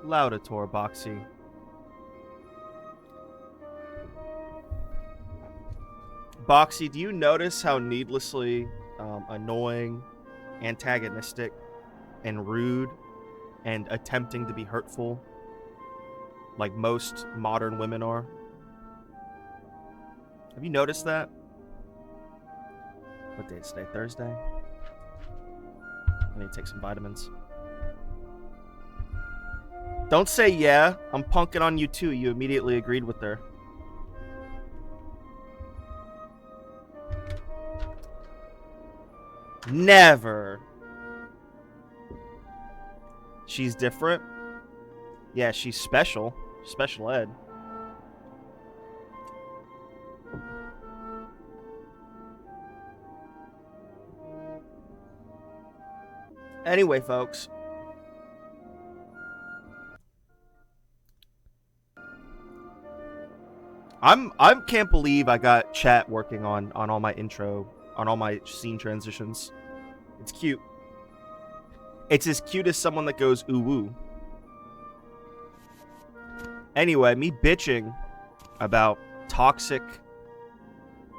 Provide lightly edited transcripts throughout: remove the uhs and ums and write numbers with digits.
Laudator, Boxy. Boxy, do you notice how needlessly annoying, antagonistic, and rude, and attempting to be hurtful, like most modern women are? Have you noticed that? What day is today? Thursday? I need to take some vitamins. Don't say yeah. I'm punking on you too. You immediately agreed with her. Never. She's different. Yeah, she's special. Special ed. Anyway, folks. I can't believe I got chat working on all my intro, on all my scene transitions. It's cute. It's as cute as someone that goes ooh woo. Anyway, me bitching about toxic,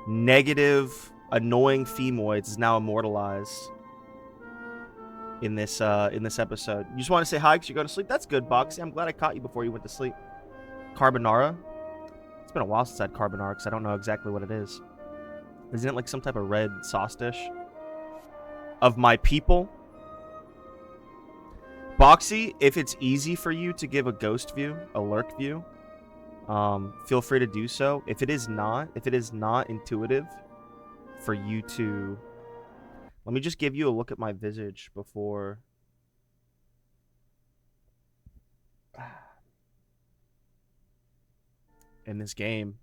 negative, annoying femoids is now immortalized in this episode. You just want to say hi because you're going to sleep? That's good, Boxy. I'm glad I caught you before you went to sleep. Carbonara? It's been a while since I had carbonara because I don't know exactly what it is. Isn't it like some type of red sauce dish? Of my people? Boxy, if it's easy for you to give a ghost view, a lurk view, feel free to do so. If it is not intuitive for you to... Let me just give you a look at my visage before... in this game.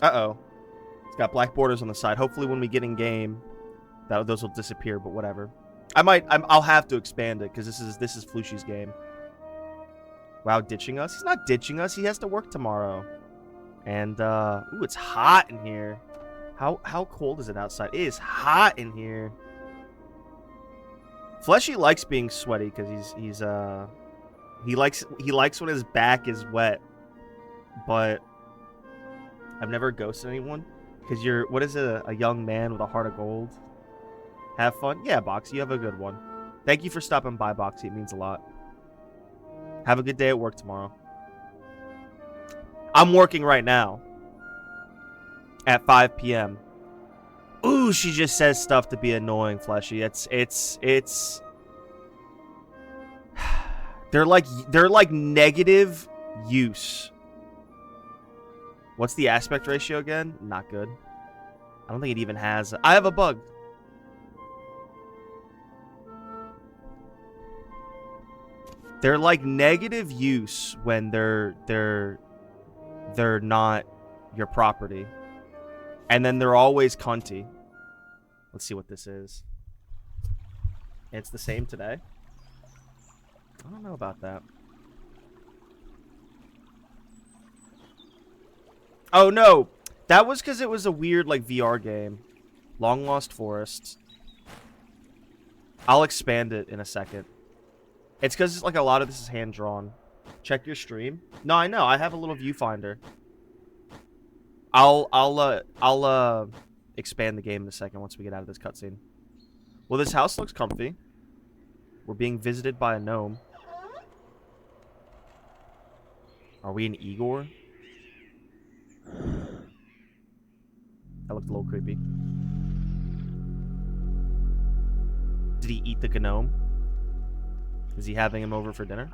Uh-oh. It's got black borders on the side. Hopefully when we get in game, those will disappear, but whatever. I'll have to expand it because this is Fleshy's game. Wow, ditching us? He's not ditching us. He has to work tomorrow. And ooh, it's hot in here. How cold is it outside? It is hot in here. Fleshy likes being sweaty because he likes when his back is wet. But I've never ghosted anyone because you're, what is it, a young man with a heart of gold? Have fun? Yeah, Boxy, you have a good one. Thank you for stopping by, Boxy. It means a lot. Have a good day at work tomorrow. I'm working right now. At 5 p.m. Ooh, she just says stuff to be annoying, Fleshy. It's they're like negative use. What's the aspect ratio again? Not good. I don't think it even has. I have a bug. They're like negative use when they're not your property. And then they're always cunty. Let's see what this is. It's the same today. I don't know about that. Oh no, that was because it was a weird like VR game. Long Lost Forest. I'll expand it in a second. It's because like a lot of this is hand drawn. Check your stream. No, I know. I have a little viewfinder. I'll expand the game in a second once we get out of this cutscene. Well, this house looks comfy. We're being visited by a gnome. Are we in Igor? That looked a little creepy. Did he eat the gnome? Is he having him over for dinner?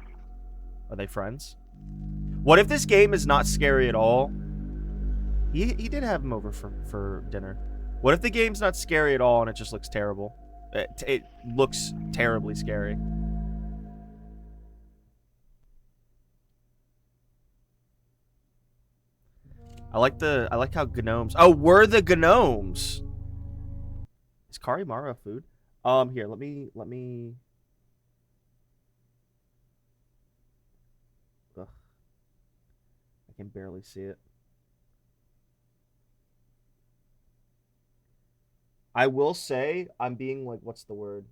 Are they friends? What if this game is not scary at all? He did have him over for dinner. What if the game's not scary at all and it just looks terrible? It looks terribly scary. I like how gnomes... Oh, we're the gnomes! Is Carimara food? Here, let me... Ugh. I can barely see it. I will say, I'm being like, what's the word?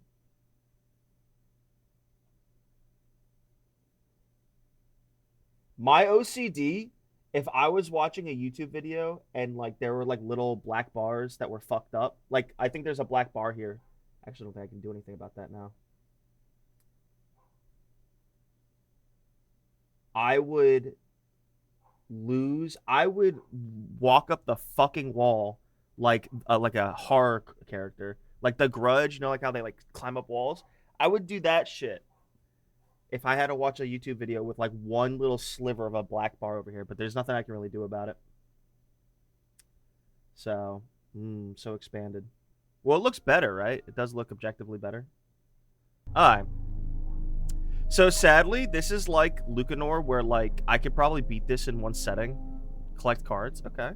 My OCD, if I was watching a YouTube video and like there were like little black bars that were fucked up, like I think there's a black bar here. Actually, I don't think I can do anything about that now. I would lose. I would walk up the fucking wall like a horror character, like The Grudge. You know, like how they like climb up walls. I would do that shit if I had to watch a YouTube video with like one little sliver of a black bar over here. But there's nothing I can really do about it. So, so expanded. Well, it looks better, right? It does look objectively better. All right. So sadly, this is like Lucanor, where like I could probably beat this in one setting. Collect cards, okay.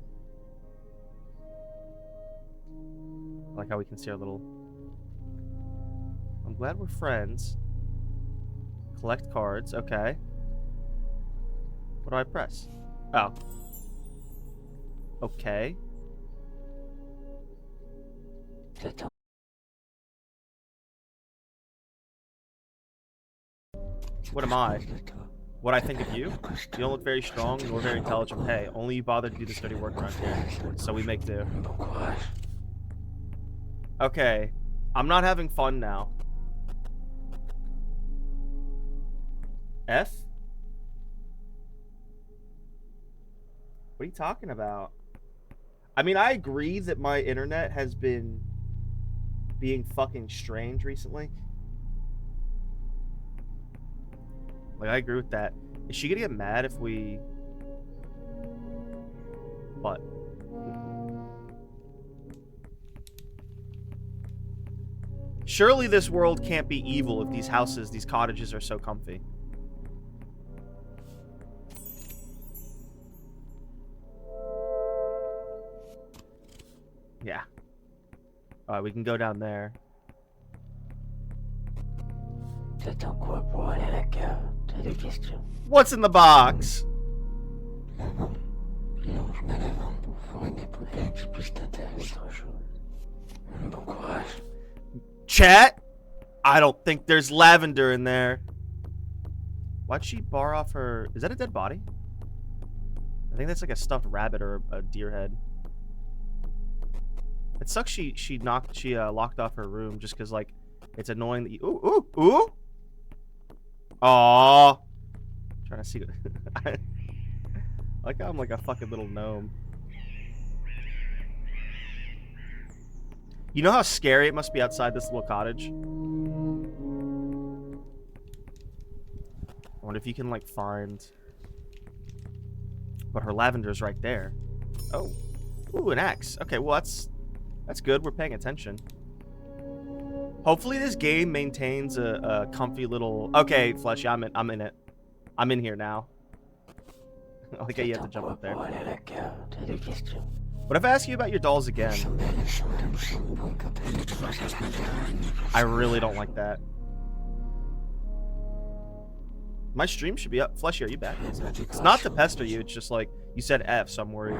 I like how we can see our little. I'm glad we're friends. Collect cards, okay. What do I press? Oh. Okay. What am I? What I think of you? You don't look very strong nor very intelligent. Hey, only you bother to do this dirty work around here. So we make do. Okay. I'm not having fun now. F? What are you talking about? I mean, I agree that my internet has been being fucking strange recently. Like, I agree with that. Is she gonna get mad if we... What? Surely this world can't be evil if these houses, these cottages are so comfy. Yeah. Alright, we can go down there. What's in the box? Chat? I don't think there's lavender in there. Why'd she bar off her... Is that a dead body? I think that's like a stuffed rabbit or a deer head. It sucks she locked off her room just because, like, it's annoying that you... Ooh, ooh, ooh! Aww. Trying to see... I like how I'm like a fucking little gnome. You know how scary it must be outside this little cottage? I wonder if you can, like, find... But her lavender's right there. Oh. Ooh, an axe. Okay, well, that's good. We're paying attention. Hopefully this game maintains a comfy little... Okay, Fleshy, I'm in it. I'm in here now. I like how you have to jump up there. What if I ask you about your dolls again? I really don't like that. My stream should be up. Fleshy, are you back? It's not to pester you, it's just like, you said F, so I'm worried.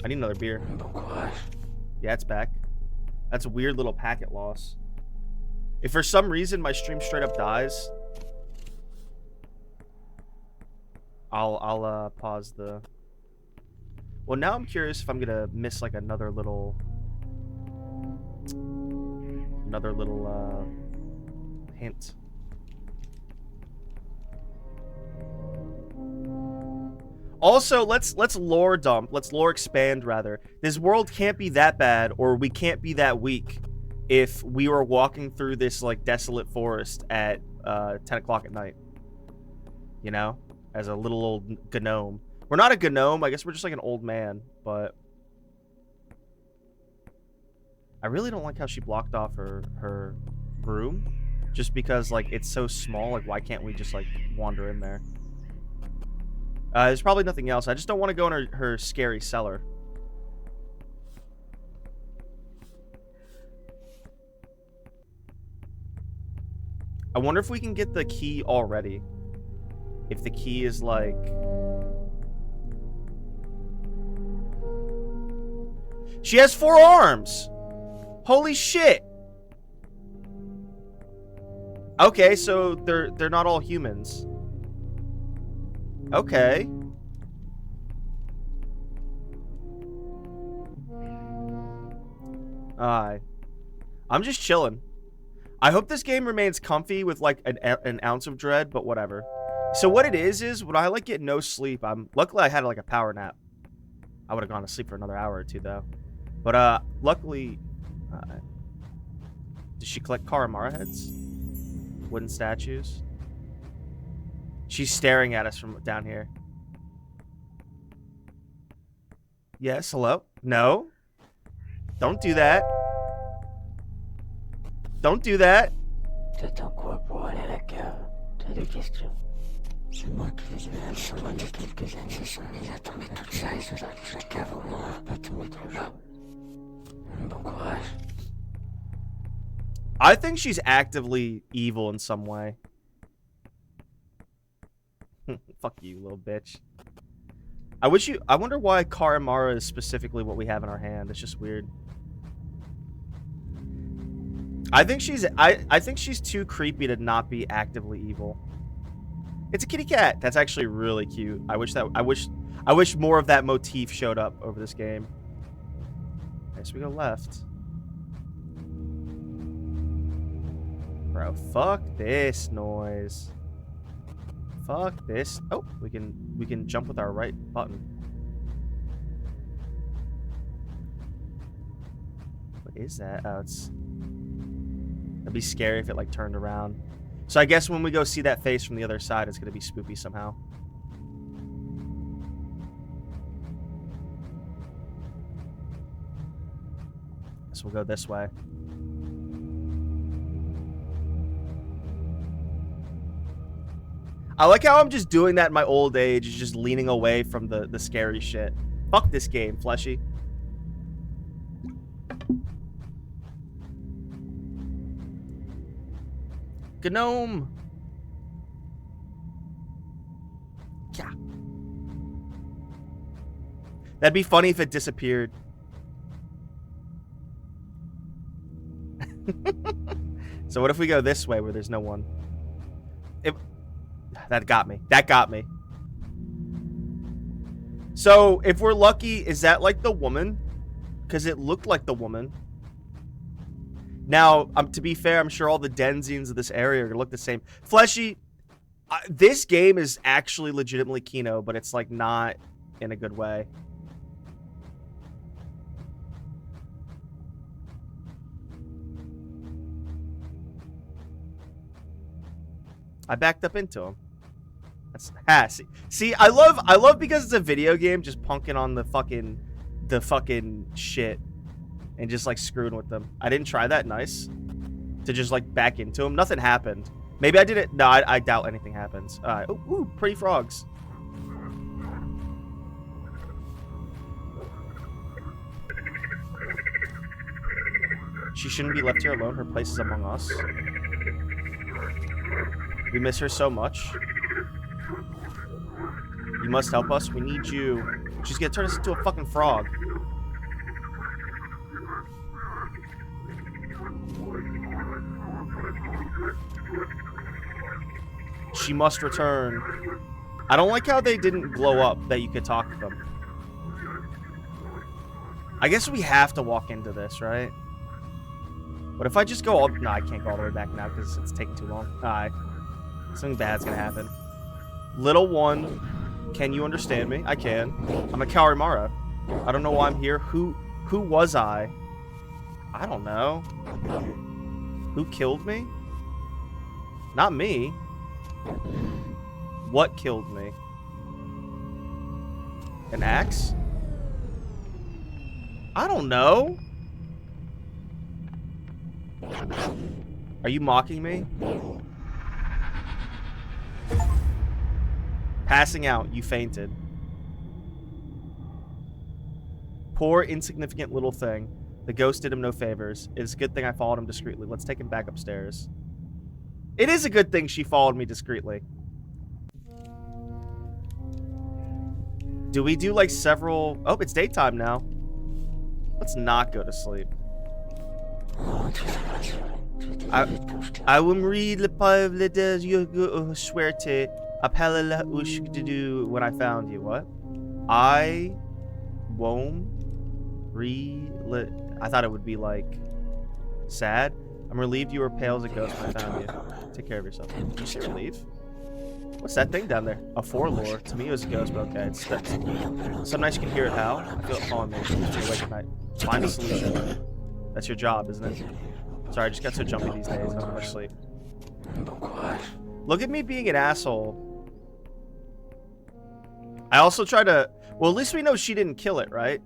I need another beer. Yeah, it's back. That's a weird little packet loss. If for some reason my stream straight up dies, I'll pause the... Well, now I'm curious if I'm gonna miss like another little hint. Also, let's lore dump. Let's lore expand, rather. This world can't be that bad, or we can't be that weak if we were walking through this, like, desolate forest at 10 o'clock at night. You know? As a little old gnome. We're not a gnome. I guess we're just, like, an old man, but... I really don't like how she blocked off her room. Just because, like, it's so small. Like, why can't we just, like, wander in there? There's probably nothing else. I just don't want to go in her scary cellar. I wonder if we can get the key already. If the key is like... She has 4 arms! Holy shit! Okay, so they're not all humans. Okay. Alright. I'm just chilling. I hope this game remains comfy with like an ounce of dread, but whatever. So what it is when I like get no sleep, luckily I had like a power nap. I would have gone to sleep for another hour or two though. But luckily, does she collect Carimara heads? Wooden statues? She's staring at us from down here. Yes, hello? No? Don't do that. Don't do that. C'est ton corps à la cave. T'as des questions? C'est moi qui les ai absolument de quelques années. Ce sont les a tombés toute ça et ce dans la cave au moins. Pas tout mettre là. Bon courage. I think she's actively evil in some way. Fuck you, little bitch. I wonder why Carimara is specifically what we have in our hand. It's just weird. I think she's too creepy to not be actively evil. It's a kitty cat. That's actually really cute. I wish more of that motif showed up over this game. Okay, so we go left. Bro, fuck this noise. Fuck this. Oh, we can jump with our right button. What is that? Oh, it'd be scary if it like turned around. So I guess when we go see that face from the other side, it's gonna be spoopy somehow. So we'll go this way. I like how I'm just doing that in my old age, is just leaning away from the scary shit. Fuck this game, Fleshy. Gnome. Yeah. That'd be funny if it disappeared. So what if we go this way where there's no one? That got me. That got me. So if we're lucky, is that like the woman? Because it looked like the woman. Now, to be fair, I'm sure all the denizens of this area are going to look the same. Fleshy, this game is actually legitimately Kino, but it's like not in a good way. I backed up into him. That's see, I love because it's a video game, just punking on the fucking shit and just like screwing with them. I didn't try that nice to just like back into him. Nothing happened. Maybe I did it. No, I doubt anything happens. Ooh, pretty frogs. She shouldn't be left here alone. Her place is among us. We miss her so much. You must help us. We need you. She's gonna turn us into a fucking frog. She must return. I don't like how they didn't glow up that you could talk to them. I guess we have to walk into this, right? But if I just go all... No, I can't go all the way back now because it's taking too long. Alright. Something bad's gonna happen. Little one, can you understand me? I can. I'm a Carimara. I don't know why I'm here. Who was I? I don't know. Who killed me? Not me. What killed me? An axe? I don't know. Are you mocking me? Passing out, you fainted. Poor, insignificant little thing. The ghost did him no favors. It is a good thing I followed him discreetly. Let's take him back upstairs. It is a good thing she followed me discreetly. Do we do like several... Oh, it's daytime now. Let's not go to sleep. I will read the pavle de you schwerte appella ush to do when I found you. What? I won't I thought it would be like sad. I'm relieved you were pale as a ghost when I found you. Take care of yourself. Did you say relief? What's that thing down there? A Forlorn. To me it was a ghost, but okay. It's some nights you can hear it howl. I feel it calling me. Stay awake at night. Find a solution. That's your job, isn't it? Sorry, I just got so jumpy these days. I don't have much sleep. Look at me being an asshole. I also try to... Well, at least we know she didn't kill it, right?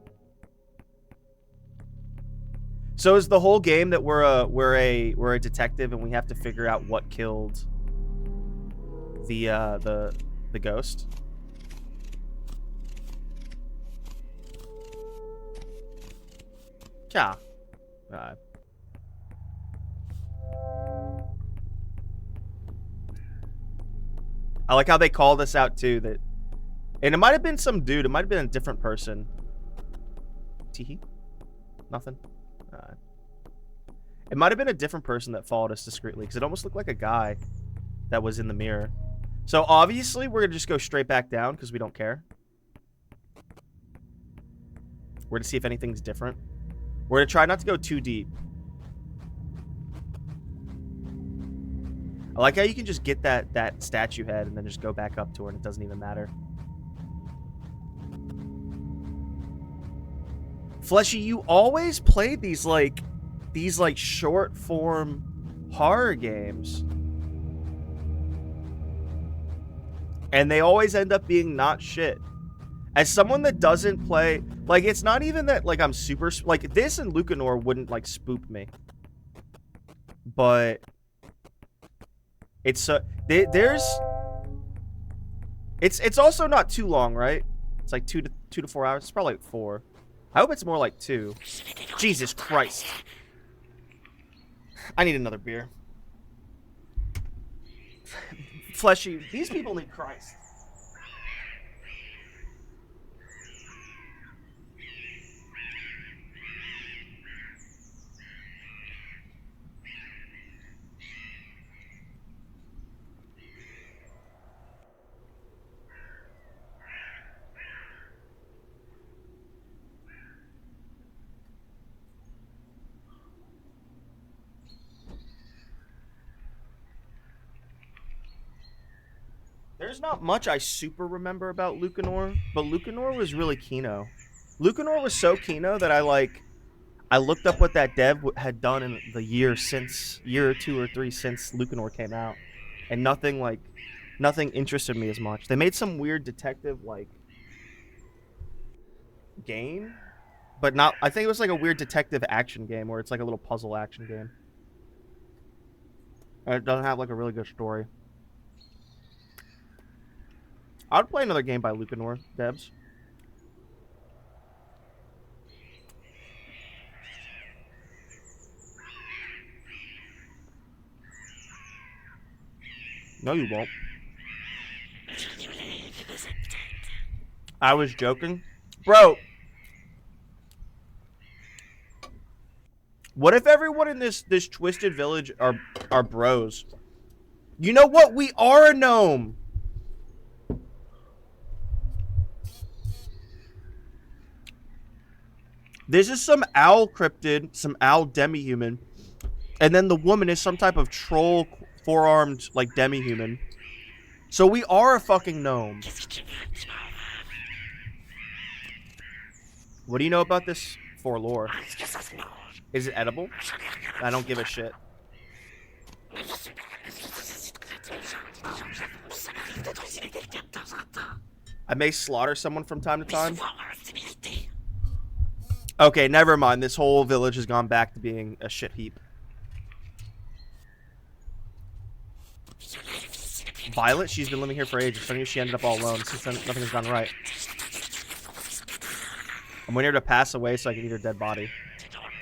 So is the whole game that we're a detective and we have to figure out what killed the ghost? Yeah. I like how they called us out too. That, and it might have been some dude. It might have been a different person. Teehee. Nothing. It might have been a different person that followed us discreetly because it almost looked like a guy that was in the mirror. So obviously we're gonna just go straight back down because we don't care. We're gonna see if anything's different. We're gonna try not to go too deep. I like how you can just get that statue head and then just go back up to her and it doesn't even matter. Fleshy, you always played these short form horror games. And they always end up being not shit. As someone that doesn't play, like, it's not even that, like, I'm super, like, this and Lucanor wouldn't, like, spook me. But it's, it's also not too long, right? It's like 2 to 4 hours. It's probably like 4. I hope it's more like 2. Jesus Christ. I need another beer. Fleshy, these people need Christ. There's not much I super remember about Lucanor, but Lucanor was really Kino. Lucanor was so Kino that I looked up what that dev had done in the year or 2 or 3 since Lucanor came out, and nothing interested me as much. They made some weird detective game, but not. I think it was like a weird detective action game where it's like a little puzzle action game. And it doesn't have like a really good story. I would play another game by Lucanor, Debs. No, you won't. I was joking. Bro. What if everyone in this twisted village are bros? You know what? We are a gnome. This is some owl cryptid, some owl demi-human. And then the woman is some type of troll, four-armed, like, demi-human. So we are a fucking gnome. What do you know about this Forlorn? Is it edible? I don't give a shit. I may slaughter someone from time to time. Okay, never mind. This whole village has gone back to being a shit heap. Violet? She's been living here for ages. So I knew she ended up all alone since then nothing has gone right. I'm waiting her to pass away so I can eat her dead body.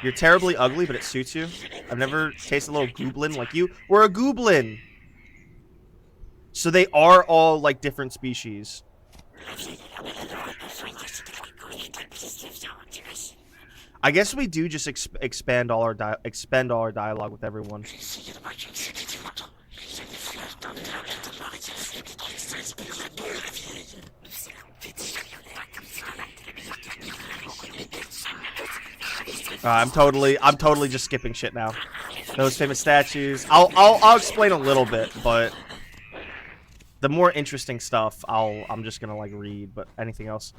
You're terribly ugly, but it suits you. I've never tasted a little goblin like you. We're a goblin! So they are all, like, different species. I guess we do just expend all our dialogue with everyone. I'm totally just skipping shit now. Those famous statues. I'll explain a little bit, but the more interesting stuff I'm just gonna like read. But anything else?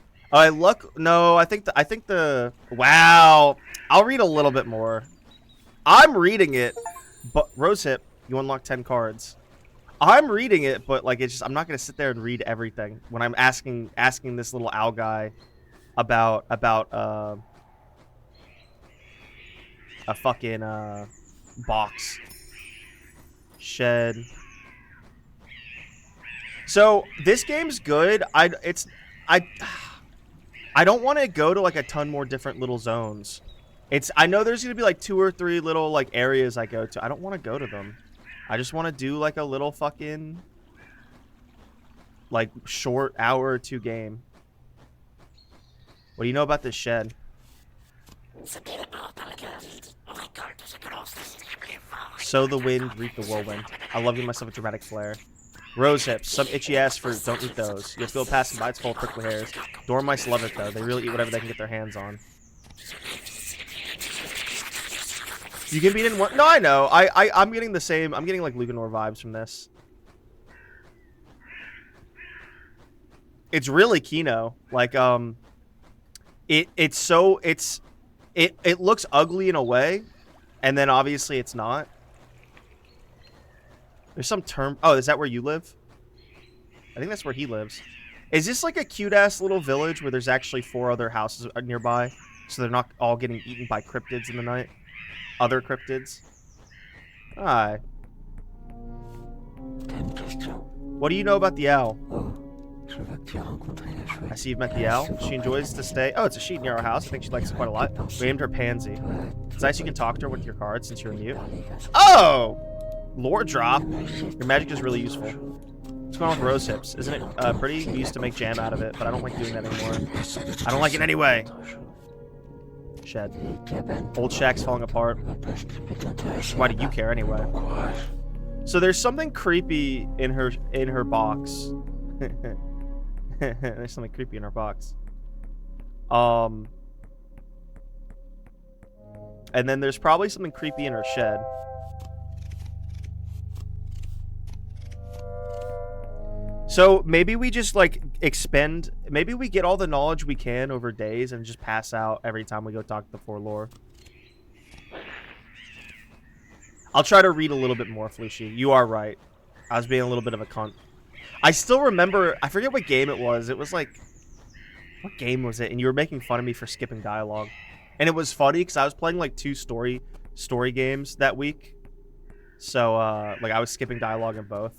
No, I think the wow. I'll read a little bit more. I'm reading it, but Rosehip, you unlock 10 cards. I'm reading it, but like it's just I'm not gonna sit there and read everything when I'm asking this little owl guy about a fucking box shed. So this game's good. I don't want to go to like a ton more different little zones. I know there's gonna be like 2 or 3 little like areas I go to. I don't want to go to them. I just want to do like a little fucking like short hour or 2 game. What do you know about this shed? Sow the wind, reap the whirlwind. I love giving myself a dramatic flair. Rose hips, some itchy ass fruit, don't eat those. You'll feel passing by, it's full of prickly hairs. Dormice love it though, they really eat whatever they can get their hands on. You can beat in one. No, I know. I'm getting the same. I'm getting like Lucanor vibes from this. It's really Kino. Like it looks ugly in a way, and then obviously it's not. There's some term. Oh, is that where you live? I think that's where he lives. Is this like a cute ass little village where there's actually 4 other houses nearby, so they're not all getting eaten by cryptids in the night? Other cryptids. Hi. What do you know about the owl? I see you've met the owl. She enjoys to stay. Oh, it's a she near our house. I think she likes it quite a lot. We named her Pansy. It's nice you can talk to her with your cards since you're mute. Oh! Lore drop. Your magic is really useful. What's going on with rose hips? Isn't it pretty? We used to make jam out of it, but I don't like doing that anymore. I don't like it anyway. Shed. Old shack's falling apart. Why do you care anyway? So there's something creepy in her box. There's something creepy in her box. And then there's probably something creepy in her shed. So maybe we just like maybe we get all the knowledge we can over days and just pass out every time we go talk to the Forlorn. I'll try to read a little bit more, Fleshy. You are right. I was being a little bit of a cunt. I still remember, I forget what game it was. It was like, what game was it? And you were making fun of me for skipping dialogue. And it was funny because I was playing like 2 story games that week. So like I was skipping dialogue in both.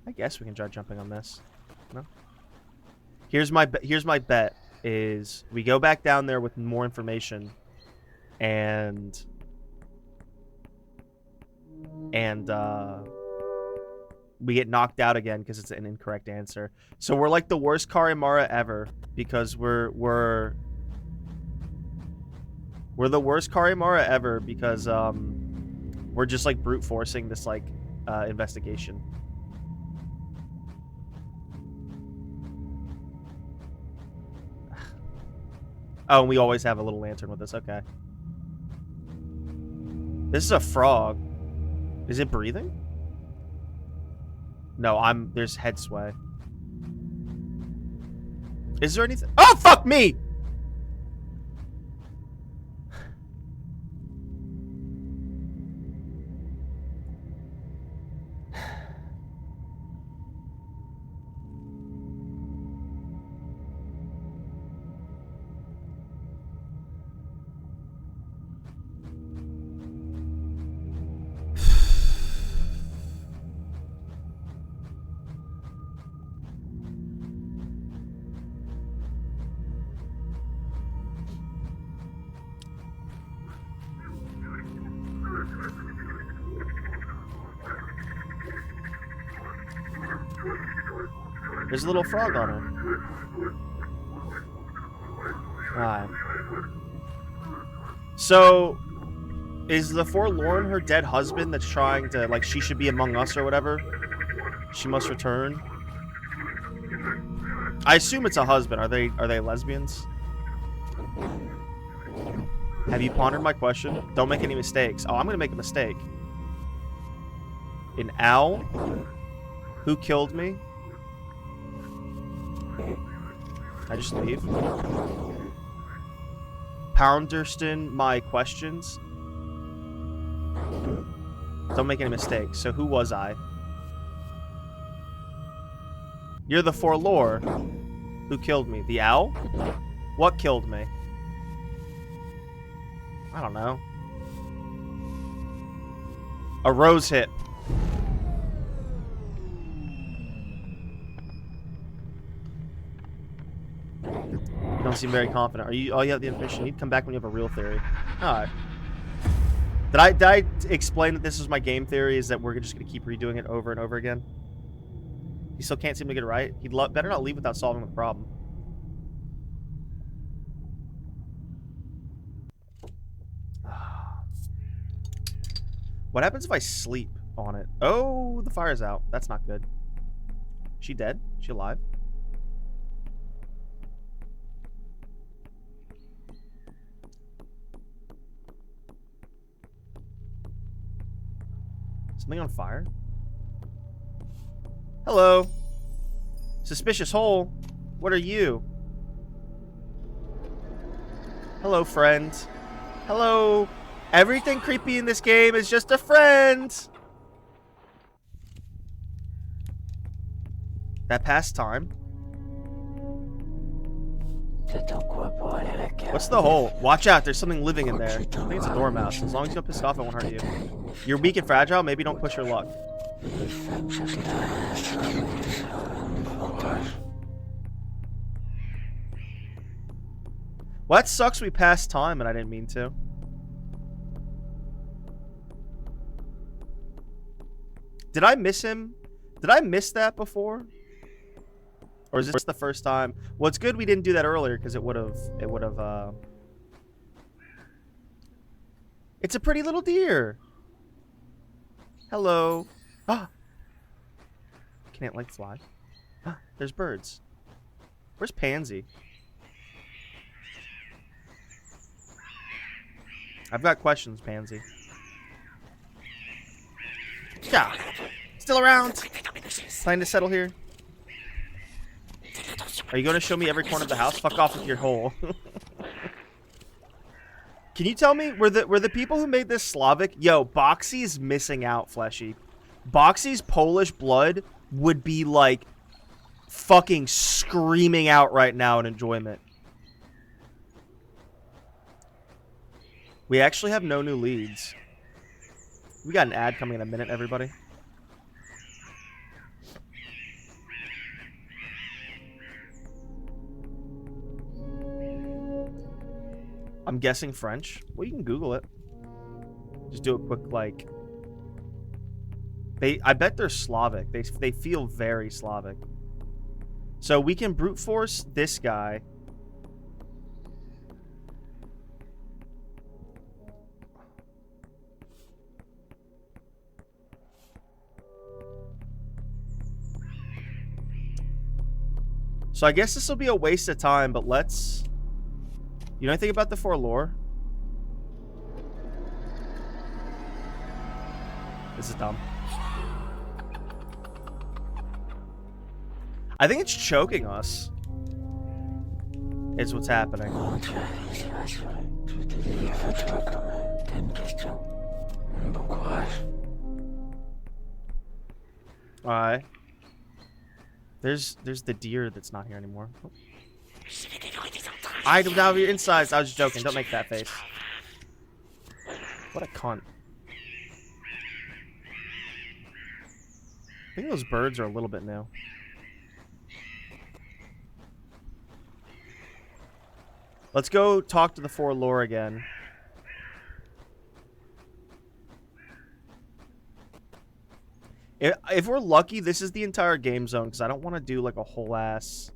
I guess we can try jumping on this. No. Here's my bet is we go back down there with more information, and we get knocked out again because it's an incorrect answer. So we're like the worst Carimara ever because we're the worst Carimara ever because we're just like brute forcing this like investigation. Oh, and we always have a little lantern with us. Okay. This is a frog. Is it breathing? No, there's head sway. Is there anything? Oh, fuck me! There's a little frog on her. Alright. So, is the Forlorn her dead husband that's trying to, like, she should be among us or whatever? She must return? I assume it's a husband. Are they lesbians? Have you pondered my question? Don't make any mistakes. Oh, I'm gonna make a mistake. An owl? Who killed me? I just leave? Pounderston my questions? Don't make any mistakes. So who was I? You're the Forlorn. Who killed me? The owl? What killed me? I don't know. A rose hip. You don't seem very confident. Are you? Oh, you have the information you need. Come back when you have a real theory. Alright. Did I explain that this is my game theory? Is that we're just gonna keep redoing it over and over again? He still can't seem to get it right. He'd better not leave without solving the problem. What happens if I sleep on it? Oh, the fire's out. That's not good. She dead? She alive? Something on fire? Hello. Suspicious hole. What are you? Hello, friend. Hello. Everything creepy in this game is just a friend. That past time. What's the hole? Watch out, there's something living in there. I think it's a dormouse. As long as you don't piss off, it won't hurt you. You're weak and fragile, maybe don't push your luck. Well, that sucks we passed time and I didn't mean to. Did I miss him? Did I miss that before? Or is this the first time? Well, it's good we didn't do that earlier because it would have, It's a pretty little deer. Hello. Ah. Can't like fly. Ah, there's birds. Where's Pansy? I've got questions, Pansy. Yeah. Still around. Planning to settle here. Are you going to show me every corner of the house? Fuck off with your hole. Can you tell me, were the people who made this Slavic? Yo, Boxy's missing out, Fleshy. Boxy's Polish blood would be like fucking screaming out right now in enjoyment. We actually have no new leads. We got an ad coming in a minute, everybody. I'm guessing French. Well, you can Google it. Just do a quick, like... I bet they're Slavic. They feel very Slavic. So we can brute force this guy. So I guess this will be a waste of time, but let's... You know anything about the Forlorn? This is dumb. I think it's choking us. Is what's happening. Alright. There's the deer that's not here anymore. Oh. I don't have your insides. I was just joking. Don't make that face. What a cunt. I think those birds are a little bit new. Let's go talk to the Forlorn again. If we're lucky, this is the entire game zone, because I don't want to do like a whole ass...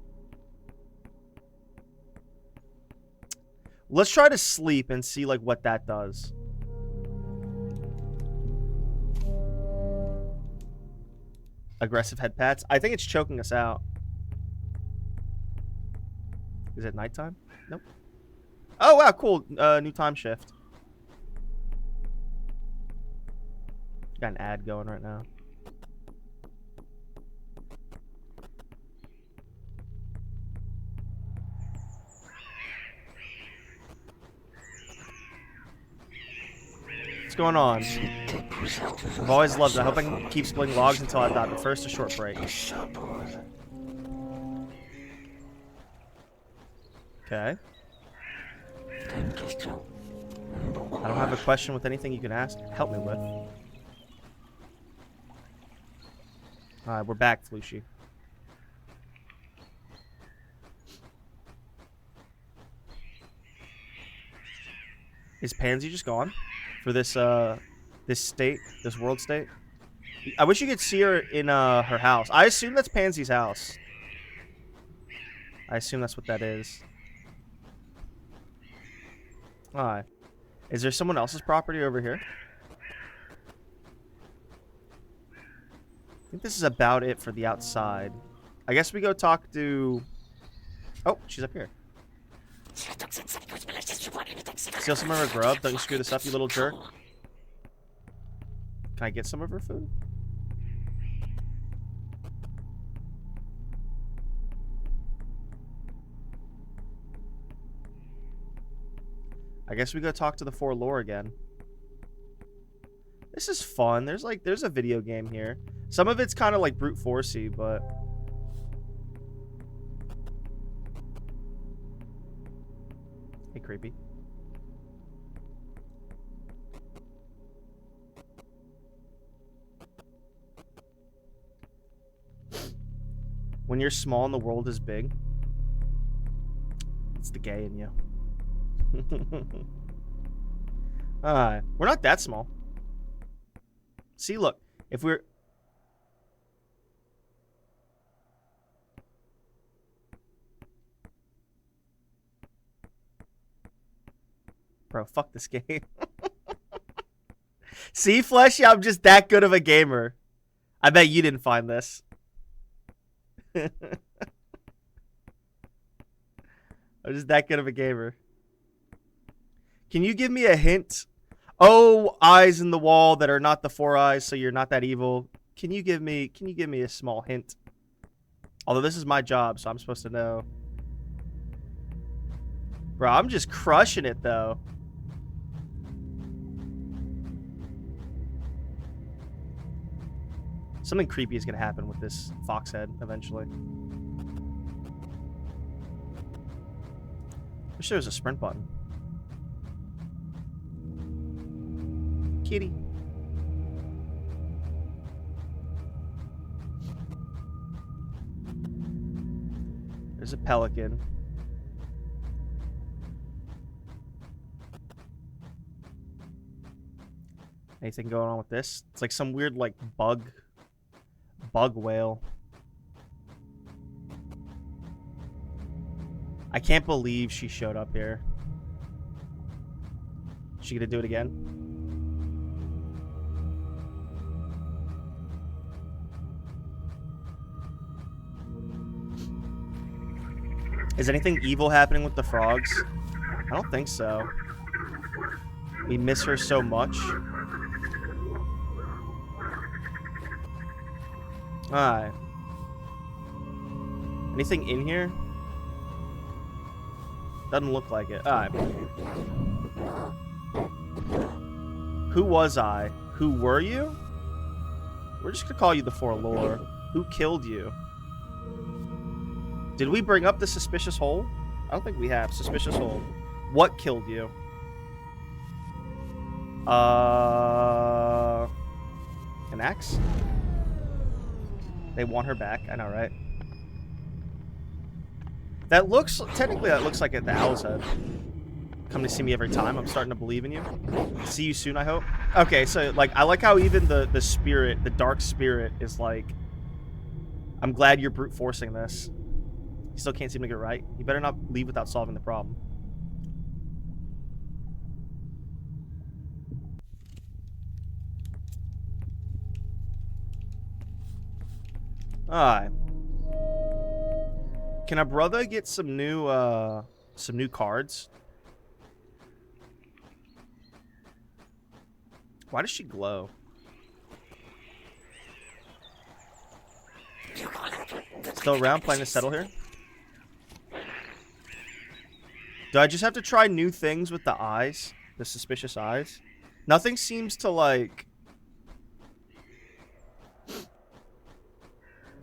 Let's try to sleep and see like what that does. Aggressive head pats. I think it's choking us out. Is it nighttime? Nope. Oh wow, cool. New time shift. Got an ad going right now. What's going on? I've always loved it. I hope I can keep splitting logs until I die, but first a short break. Okay. I don't have a question with anything you can ask. Help me with. Alright, we're back, Fleshy. Is Pansy just gone? For this, this state? This world state? I wish you could see her in, her house. I assume that's Pansy's house. I assume that's what that is. Alright. Is there someone else's property over here? I think this is about it for the outside. I guess we go talk to... Oh, she's up here. Steal some of her grub? Don't you screw this up, you little jerk. Can I get some of her food? I guess we go talk to the Forlorn again. This is fun. There's a video game here. Some of it's kind of like brute forcey, but hey, creepy. When you're small and the world is big, it's the gay in you. We're not that small. See, look, if we're... Bro, fuck this game. See, Fleshy, I'm just that good of a gamer. I bet you didn't find this. I'm just that good of a gamer. Can you give me a hint? Oh, eyes in the wall that are not the 4 eyes, so you're not that evil. Can you give me a small hint? Although this is my job, so I'm supposed to know. Bro, I'm just crushing it though. Something creepy is gonna happen with this fox head eventually. Wish there was a sprint button. Kitty. There's a pelican. Anything going on with this? It's like some weird like bug whale. I can't believe she showed up here. Is she gonna do it again? Is anything evil happening with the frogs? I don't think so. We miss her so much. Alright. Anything in here? Doesn't look like it. Alright. Who was I? Who were you? We're just gonna call you the Forlorn. Who killed you? Did we bring up the suspicious hole? I don't think we have. Suspicious hole. What killed you? An axe? They want her back. I know, right? That looks... Technically, that looks like the owl's head. Come to see me every time. I'm starting to believe in you. See you soon, I hope. Okay, so, like, I like how even the spirit, the dark spirit, is like... I'm glad you're brute forcing this. You still can't seem to get right. You better not leave without solving the problem. Alright. Can our brother get some new cards? Why does she glow? Still around, playing to settle here? Do I just have to try new things with the eyes? The suspicious eyes? Nothing seems to, like...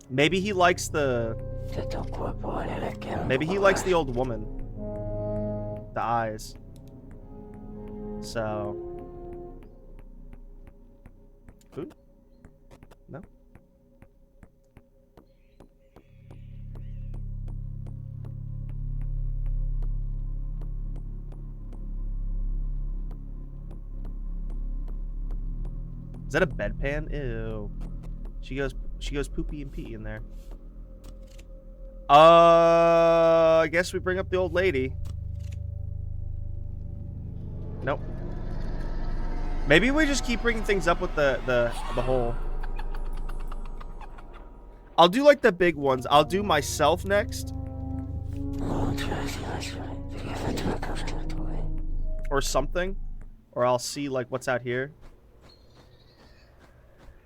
Maybe he likes the... Maybe he likes the old woman. The eyes. So... Food? No? Is that a bedpan? Ew. She goes poopy and pee in there. I guess we bring up the old lady. Nope. Maybe we just keep bringing things up with the whole. I'll do like the big ones. I'll do myself next. Or something. Or I'll see like what's out here.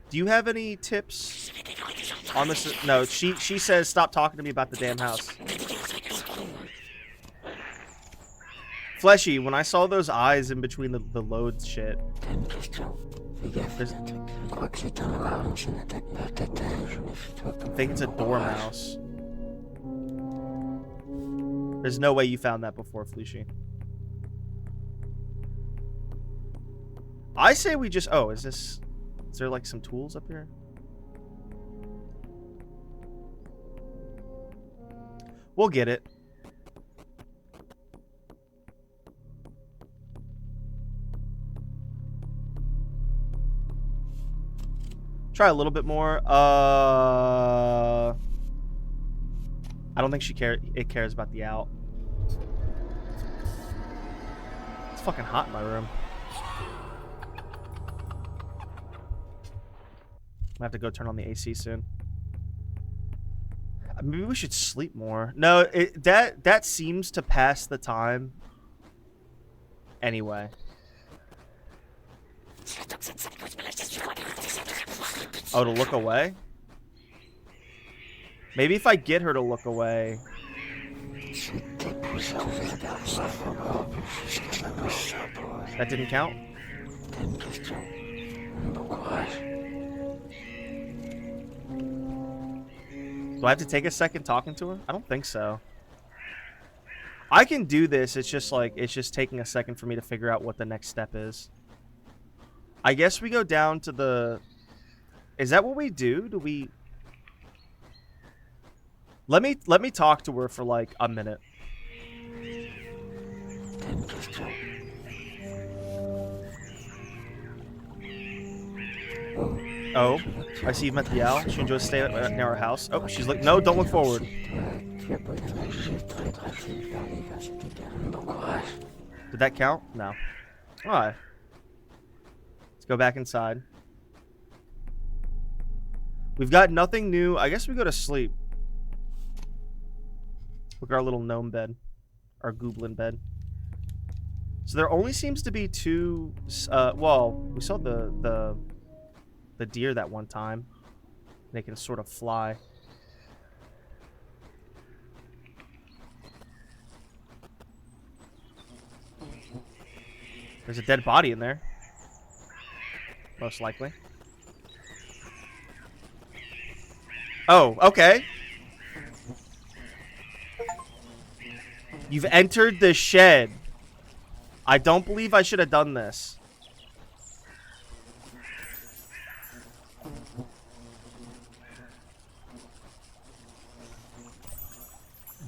Do you have any tips on this? No, she says stop talking to me about the damn house. Fleshy, when I saw those eyes in between the load shit. I think it's a dormouse. There's no way you found that before, Fleshy. I say we just... Oh, is there like some tools up here? We'll get it. Try a little bit more. I don't think it cares about the out. It's fucking hot in my room. I have to go turn on the AC soon. Maybe we should sleep more. No, that seems to pass the time. Anyway. Oh, to look away? Maybe if I get her to look away. That didn't count? Do I have to take a second talking to her? I don't think so. I can do this. It's just like, it's just taking a second for me to figure out what the next step is. I guess we go down to the... Is that what we do? Do we... Let me talk to her for like a minute. Oh, I see you've met the owl. She enjoys staying near our house. Oh, she's like, no, don't look forward. Did that count? No. Alright. Let's go back inside. We've got nothing new. I guess we go to sleep. Look at our little gnome bed. Our goblin bed. So there only seems to be two... well, we saw the deer that one time. They can sort of fly. There's a dead body in there. Most likely. Oh, okay. You've entered the shed. I don't believe I should have done this.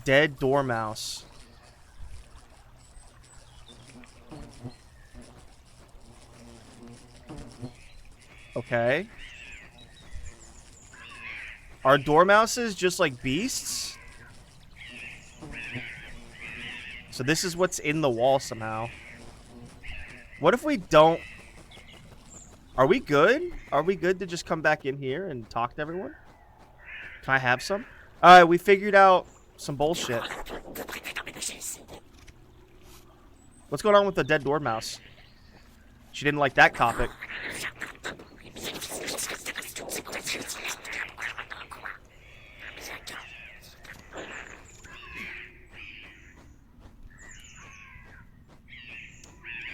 Dead dormouse. Okay. Are dormouses just like beasts? So this is what's in the wall somehow. What if we don't... Are we good? Are we good to just come back in here and talk to everyone? Can I have some? Alright, we figured out some bullshit. What's going on with the dead dormouse? She didn't like that topic.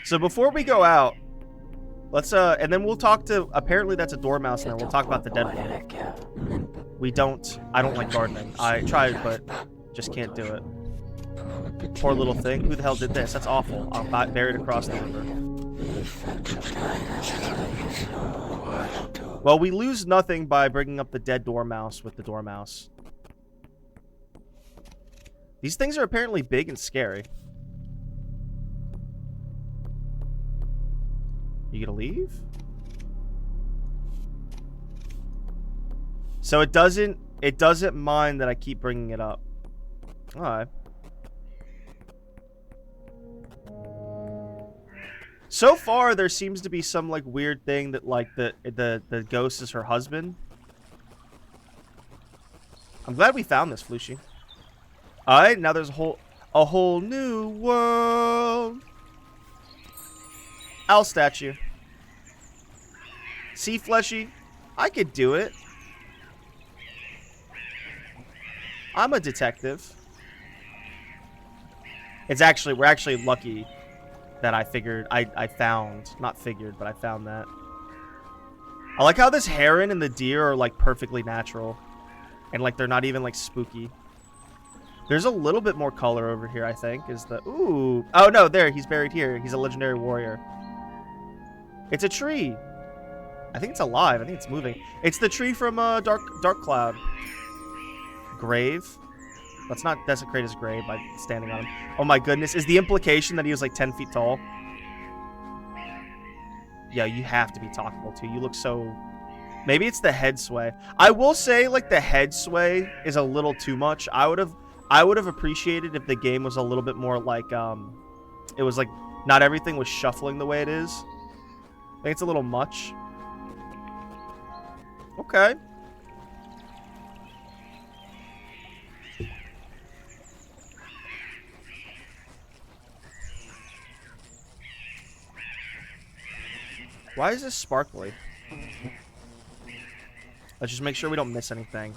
So before we go out, let's and then we'll talk to, apparently that's a dormouse, and then we'll talk about the dead one. I don't like gardening. I tried, but just can't do it. Poor little thing. Who the hell did this? That's awful. I'll bury it across the river. Well, we lose nothing by bringing up the dead dormouse with the dormouse. These things are apparently big and scary. You gonna leave? So it doesn't mind that I keep bringing it up. All right. So far, there seems to be some like weird thing that like the ghost is her husband. I'm glad we found this, Fleshy. All right, now there's a whole new world. Owl statue. See, Fleshy, I could do it. I'm a detective. We're actually lucky that I found that. I like how this heron and the deer are like perfectly natural. And like they're not even like spooky. There's a little bit more color over here, I think, ooh. Oh no, there, he's buried here. He's a legendary warrior. It's a tree. I think it's alive. I think it's moving. It's the tree from Dark Cloud. Grave. Let's not desecrate his grave by standing on him. Oh my goodness. Is the implication that he was like 10 feet tall? Yeah, you have to be talkable too. You look so... Maybe it's the head sway. I will say, like, the head sway is a little too much. I would have appreciated if the game was a little bit more like, it was like, not everything was shuffling the way it is. I think it's a little much. Okay. Why is this sparkly? Let's just make sure we don't miss anything.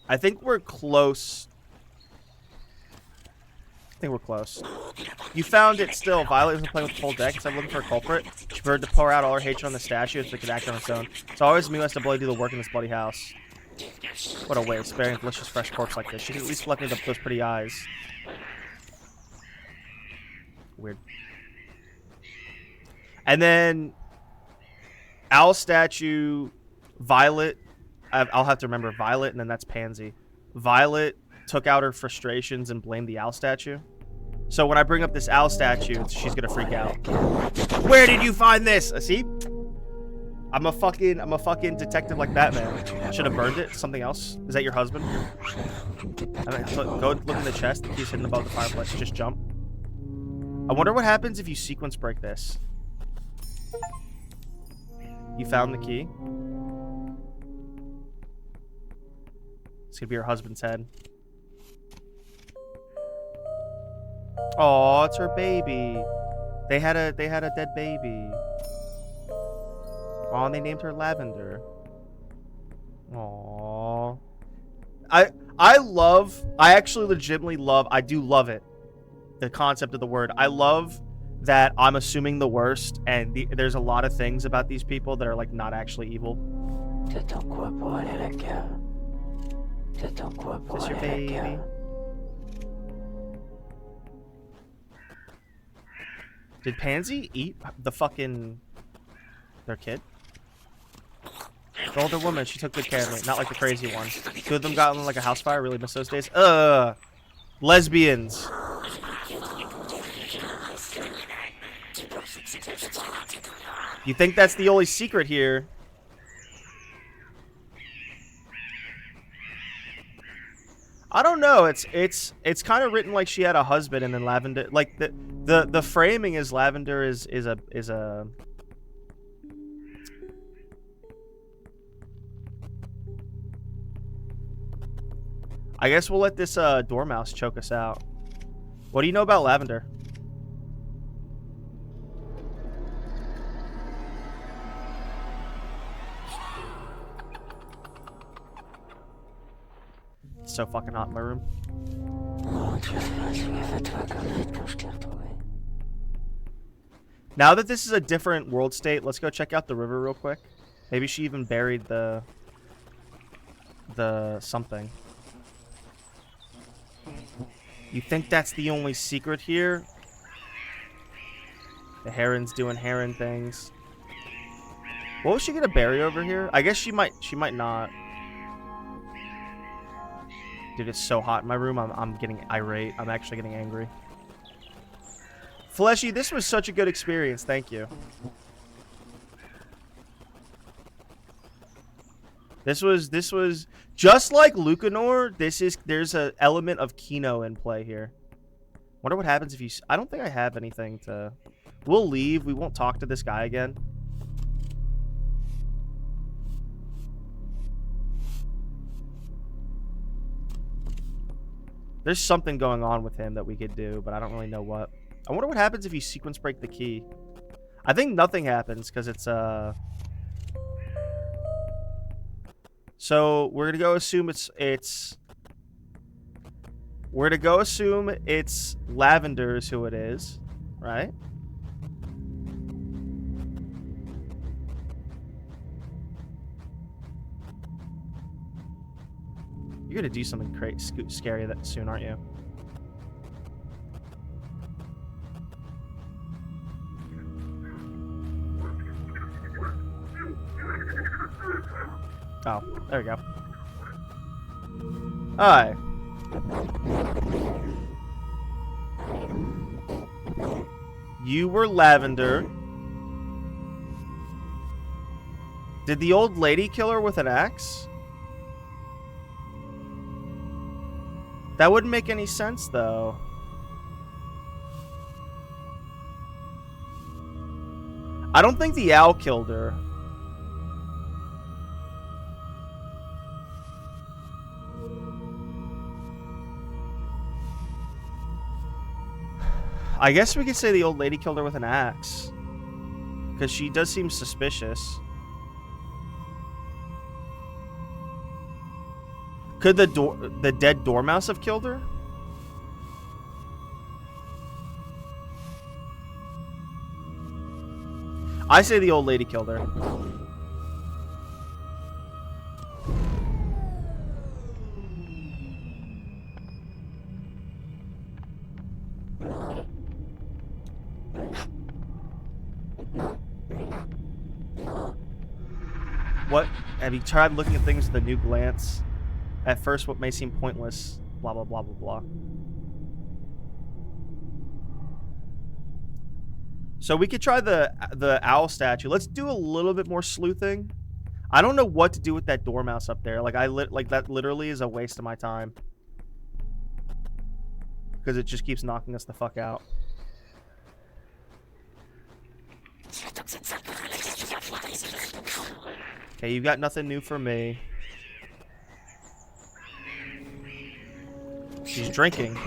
I think we're close. You found it still. Violet isn't playing with the full deck, because I'm looking for a culprit. She preferred to pour out all her hatred on the statue so it could act on its own. It's always me who has to bloody do the work in this bloody house. What a waste, burying a delicious fresh corpse like this. She could at least let me those pretty eyes. Weird. And then owl statue, Violet. I'll have to remember Violet, and then that's Pansy. Violet took out her frustrations and blamed the owl statue. So when I bring up this owl statue, she's gonna freak out. Where did you find this? See? I'm a fucking detective like Batman. Should have burned it. Something else. Is that your husband? Go look in the chest. The key's hidden above the fireplace. Just jump. I wonder what happens if you sequence break this. You found the key. It's gonna be her husband's head. Oh, it's her baby. They had a dead baby. Oh, and they named her Lavender. Aww. I actually legitimately love, I do love it. The concept of the word. I love that I'm assuming the worst, and there's a lot of things about these people that are like not actually evil. Is this your baby? Did Pansy eat the fucking... their kid? The older woman, she took good care of me. Not like the crazy one. Two of them got in like a house fire. Really miss those days. Lesbians. You think that's the only secret here? I don't know. It's kind of written like she had a husband, and then Lavender, like the framing is Lavender is a. I guess we'll let this dormouse choke us out. What do you know about Lavender? It's so fucking hot in my room. Now that this is a different world state, let's go check out the river real quick. Maybe she even buried the something. You think that's the only secret here? The heron's doing heron things. What was she gonna bury over here? I guess she might not. Dude, it's so hot in my room. I'm getting irate. I'm actually getting angry. Fleshy, this was such a good experience. Thank you. This was just like Lucanor. There's an element of Kino in play here. Wonder what happens if you. I don't think I have anything to. We'll leave. We won't talk to this guy again. There's something going on with him that we could do, but I don't really know what. I wonder what happens if you sequence break the key. I think nothing happens because it's So we're gonna go assume we're gonna go assume it's Lavender is who it is, right? You're gonna do something scary that soon, aren't you? Oh, there we go. Alright. You were Lavender. Did the old lady kill her with an axe? That wouldn't make any sense, though. I don't think the owl killed her. I guess we could say the old lady killed her with an axe. Because she does seem suspicious. Could the dead dormouse have killed her? I say the old lady killed her. What? Have you tried looking at things with a new glance? At first, what may seem pointless, blah, blah, blah, blah, blah. So we could try the owl statue. Let's do a little bit more sleuthing. I don't know what to do with that dormouse up there. Like that literally is a waste of my time. Because it just keeps knocking us the fuck out. Okay, you got nothing new for me. She's drinking.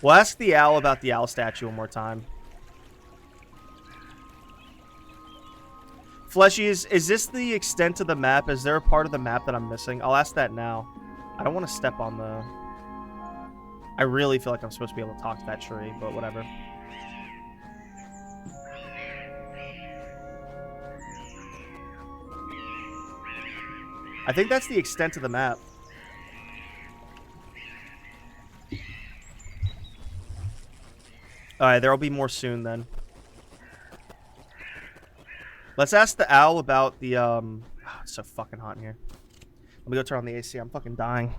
We'll ask the owl about the owl statue one more time. Fleshy, is this the extent of the map? Is there a part of the map that I'm missing? I'll ask that now. I don't want to step on the... I really feel like I'm supposed to be able to talk to that tree, but whatever. I think that's the extent of the map. Alright, there'll be more soon then. Let's ask the owl about the, oh, it's so fucking hot in here. Let me go turn on the AC. I'm fucking dying.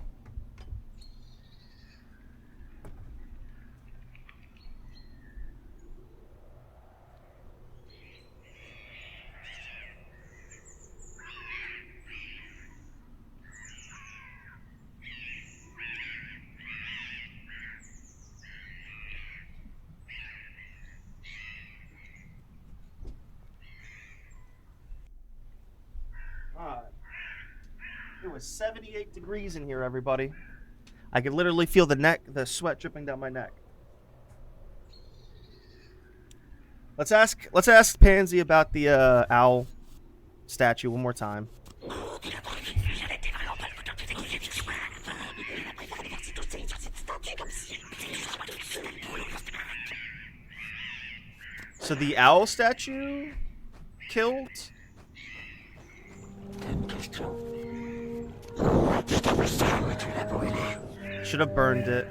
God. It was 78 degrees in here, everybody. I could literally feel the sweat dripping down my neck. Let's ask Pansy about the owl statue one more time. So the owl statue killed? Should have burned it.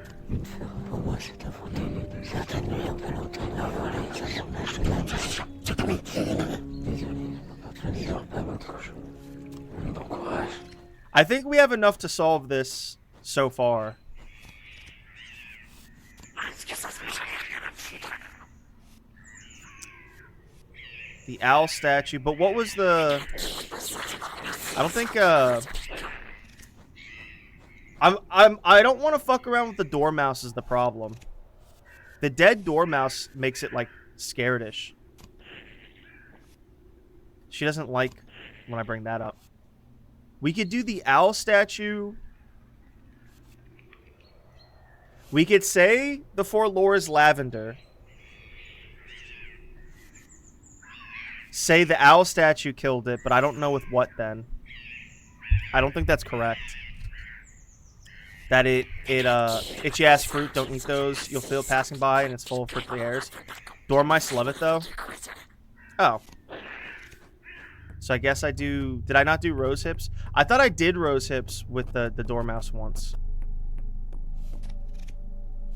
I think we have enough to solve this so far. The owl statue, but what was the... I don't think, I don't want to fuck around with the dormouse is the problem. The dead dormouse makes it, like, scaredish. She doesn't like when I bring that up. We could do the owl statue. We could say the Forlorn is lavender. Say the owl statue killed it, but I don't know with what then. I don't think that's correct. That itchy ass fruit, don't eat those. You'll feel passing by and it's full of prickly hairs. Dormice love it though. Oh. So I guess I do... Did I not do rose hips? I thought I did rose hips with the dormouse once.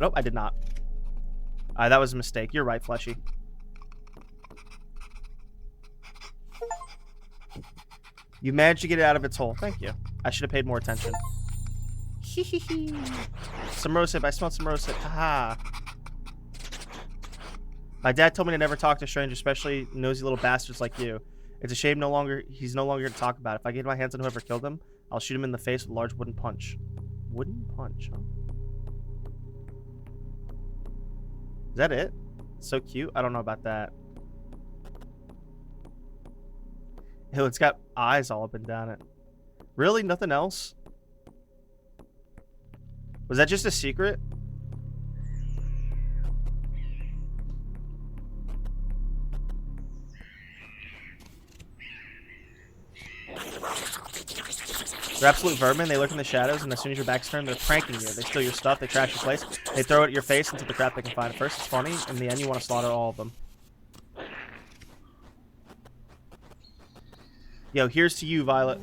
Nope, I did not. That was a mistake. You're right, Fleshy. You managed to get it out of its hole. Thank you. I should have paid more attention. Some rose hip. I smelled some rose hip. Haha. My dad told me to never talk to strangers, especially nosy little bastards like you. It's a shame he's no longer to talk about. If I get my hands on whoever killed him, I'll shoot him in the face with a large wooden punch. Wooden punch, huh? Is that it? So cute. I don't know about that. Ew, it's got eyes all up and down it. Really? Nothing else? Was that just a secret? They're absolute vermin. They lurk in the shadows, and as soon as your back's turned, they're pranking you. They steal your stuff, they trash your place, they throw it at your face into the crap they can find. At first, it's funny. In the end, you want to slaughter all of them. Yo, here's to you, Violet.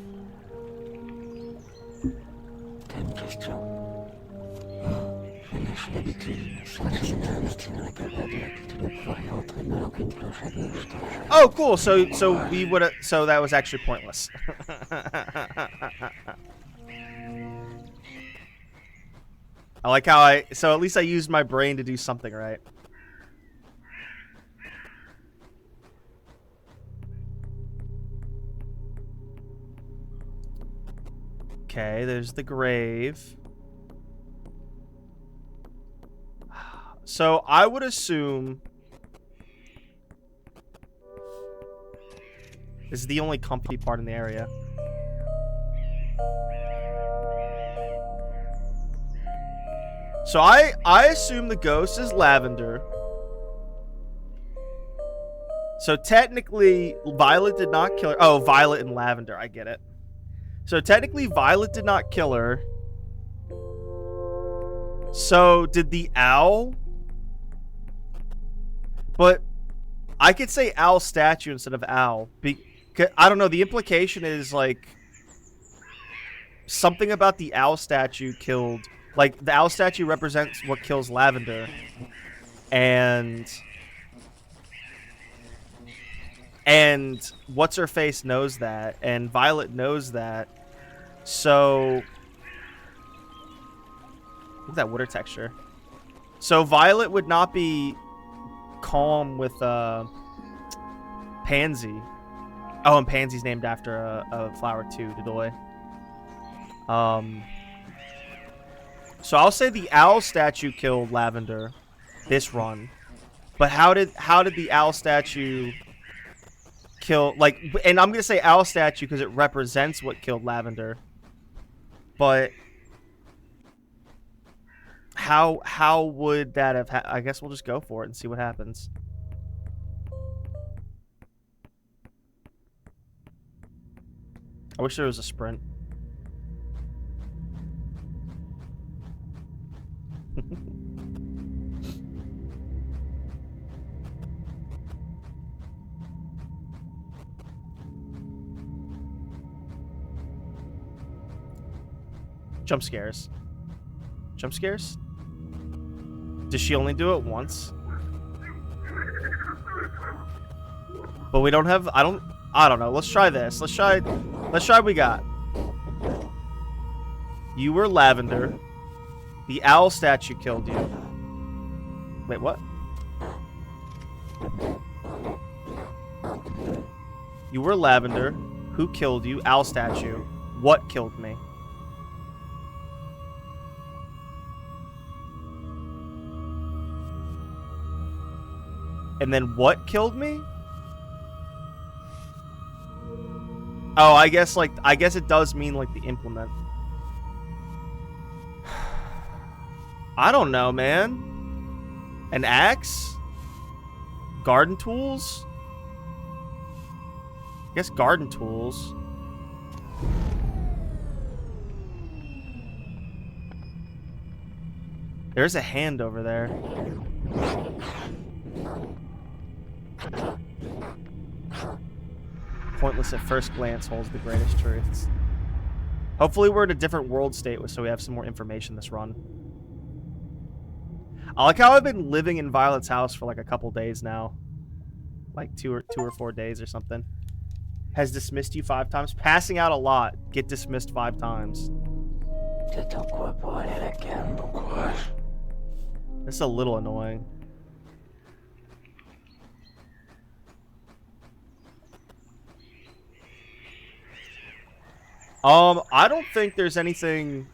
Oh, cool. So we would have. So that was actually pointless. I like how so at least I used my brain to do something right. Okay, there's the grave. So I would assume this is the only comfy part in the area. So I assume the ghost is lavender. So technically Violet did not kill her. Oh, Violet and lavender, I get it. So technically Violet did not kill her. So did the owl? But I could say owl statue instead of owl. I don't know. The implication is like something about the owl statue killed. Like the owl statue represents what kills lavender. And what's her face knows that. And Violet knows that. So look at that water texture. So Violet would not be calm with Pansy. Oh, and Pansy's named after a flower too, Dodoy. So I'll say the owl statue killed lavender this run. But how did the owl statue kill, like, and I'm gonna say owl statue because it represents what killed Lavender. But how would that have? I guess we'll just go for it and see what happens. I wish there was a sprint. Jump scares. Jump scares? Does she only do it once? But we don't have... I don't know. Let's try this. Let's try what we got. You were Lavender. The owl statue killed you. Wait, what? You were Lavender. Who killed you? Owl statue. What killed me? And then what killed me? Oh, I guess it does mean like the implement. I don't know, man. An axe? Garden tools? I guess garden tools. There's a hand over there. Pointless at first glance holds the greatest truths. Hopefully we're in a different world state so we have some more information this run. I like how I've been living in Violet's house for like a couple days now. Like two or 4 days or something. Has dismissed you 5 times. Passing out a lot. Get dismissed 5 times. This is a little annoying. I don't think there's anything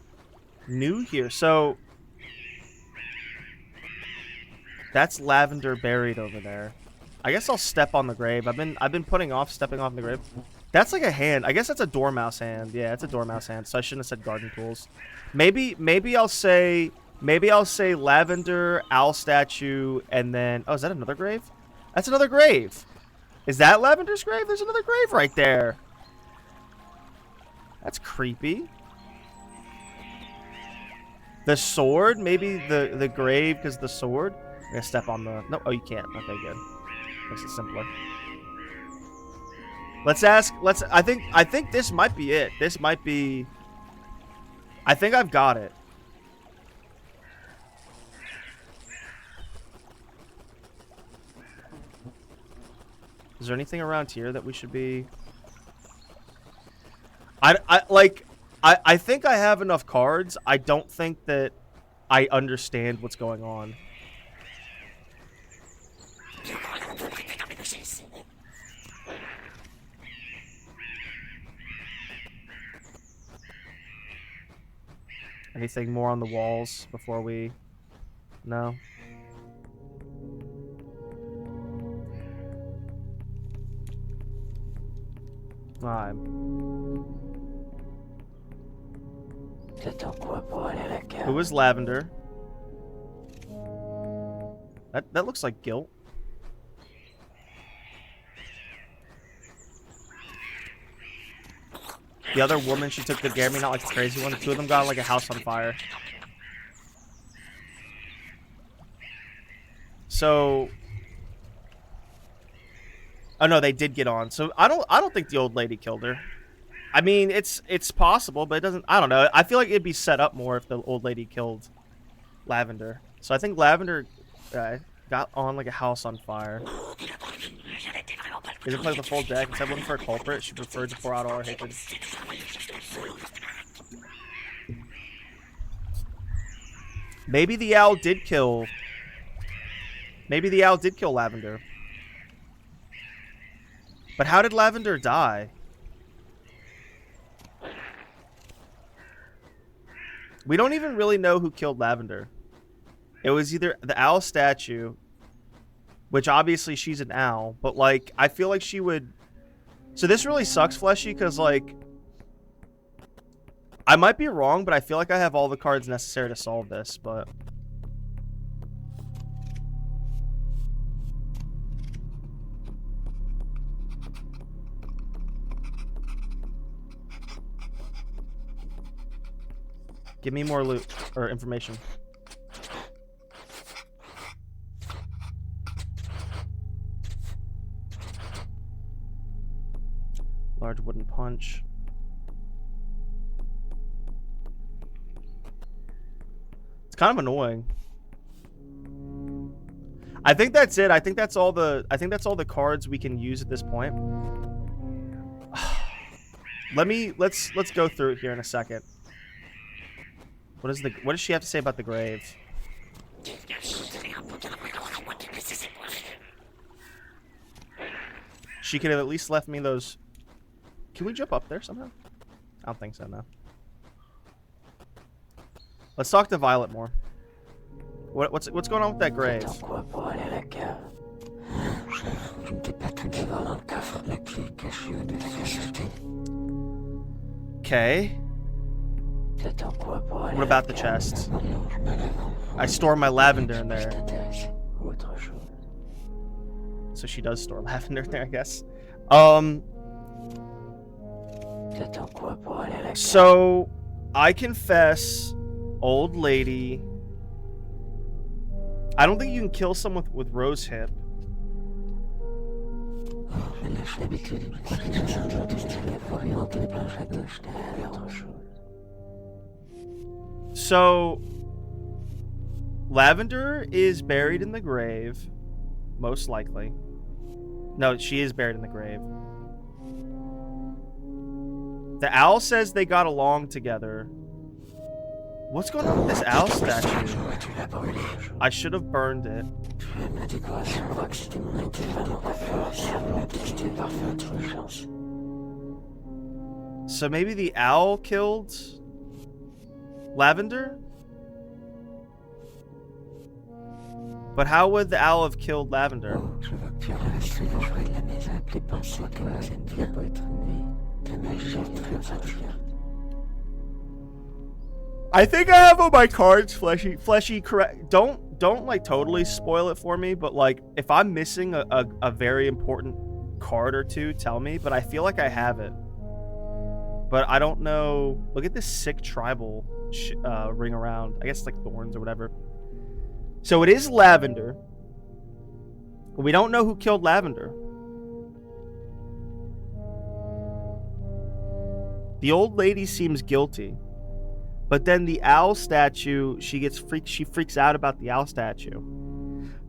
new here. So that's Lavender buried over there. I guess I'll step on the grave. I've been putting off stepping off the grave. That's like a hand. I guess that's a dormouse hand. Yeah, it's a dormouse hand. So I shouldn't have said garden tools. Maybe I'll say Lavender, owl statue, and then is that another grave? That's another grave. Is that Lavender's grave? There's another grave right there. That's creepy. The sword? Maybe the grave because the sword? I'm gonna step on the... No, oh, you can't. Okay, good. Makes it simpler. I think this might be it. This might be... I think I've got it. Is there anything around here that we should be... I think I have enough cards. I don't think that I understand what's going on. Anything more on the walls before we... No? Alright. Who is Lavender? That looks like guilt. The other woman, she took the Gary, not like the crazy one. The 2 of them got like a house on fire. So, oh no, they did get on. So I don't think the old lady killed her. I mean, it's possible, but it doesn't. I don't know. I feel like it'd be set up more if the old lady killed Lavender. So I think Lavender got on like a house on fire. Is it play with a full deck? Instead of looking for a culprit, she preferred to pour out all her hatred. Maybe the owl did kill. Maybe the owl did kill Lavender. But how did Lavender die? We don't even really know who killed Lavender. It was either the owl statue, which obviously she's an owl, but like I feel like she would So this really sucks, Fleshy, because, like, I might be wrong, but I feel like I have all the cards necessary to solve this, but... Give me more loot, or information. Large wooden punch. It's kind of annoying. I think that's it. I think that's all the cards we can use at this point. Let's go through it here in a second. What does she have to say about the grave? She could have at least left me those. Can we jump up there somehow? I don't think so, no. Let's talk to Violet more. What's going on with that grave? Okay. What about the chest? I store my lavender in there. So she does store lavender in there, I guess. So I confess, old lady. I don't think you can kill someone with rose hip. So Lavender is buried in the grave, most likely. No, she is buried in the grave. The owl says they got along together. What's going on with this owl statue? I should have burned it. So maybe the owl killed Lavender? But how would the owl have killed Lavender? I think I have all my cards, Fleshy. Fleshy, correct. Don't like totally spoil it for me, but like if I'm missing a very important card or two, tell me. But I feel like I have it. But I don't know. Look at this sick tribal ring around. I guess like thorns or whatever. So it is Lavender. But we don't know who killed Lavender. The old lady seems guilty. But then the owl statue, she freaks out about the owl statue.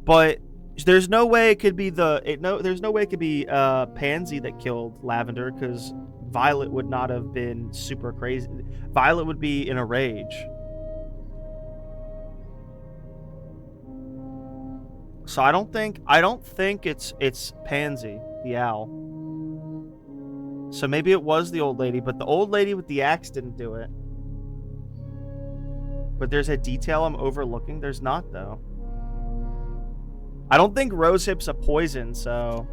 But there's no way it could be there's no way it could be Pansy that killed Lavender, because Violet would not have been super crazy. Violet would be in a rage. So I don't think it's Pansy, the owl. So maybe it was the old lady, but the old lady with the axe didn't do it. But there's a detail I'm overlooking. There's not, though. I don't think rosehip's a poison, so...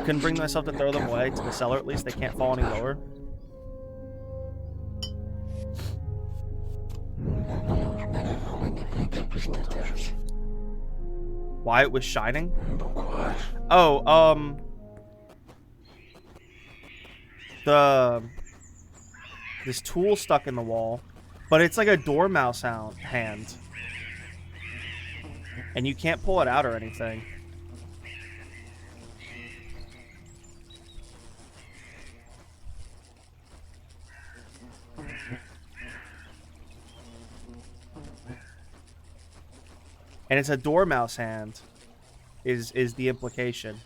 Couldn't bring myself to throw them away to the cellar, at least. They can't fall any lower. Why it was shining? Oh, this tool stuck in the wall, but it's like a dormouse hand, and you can't pull it out or anything. And it's a dormouse hand, is the implication.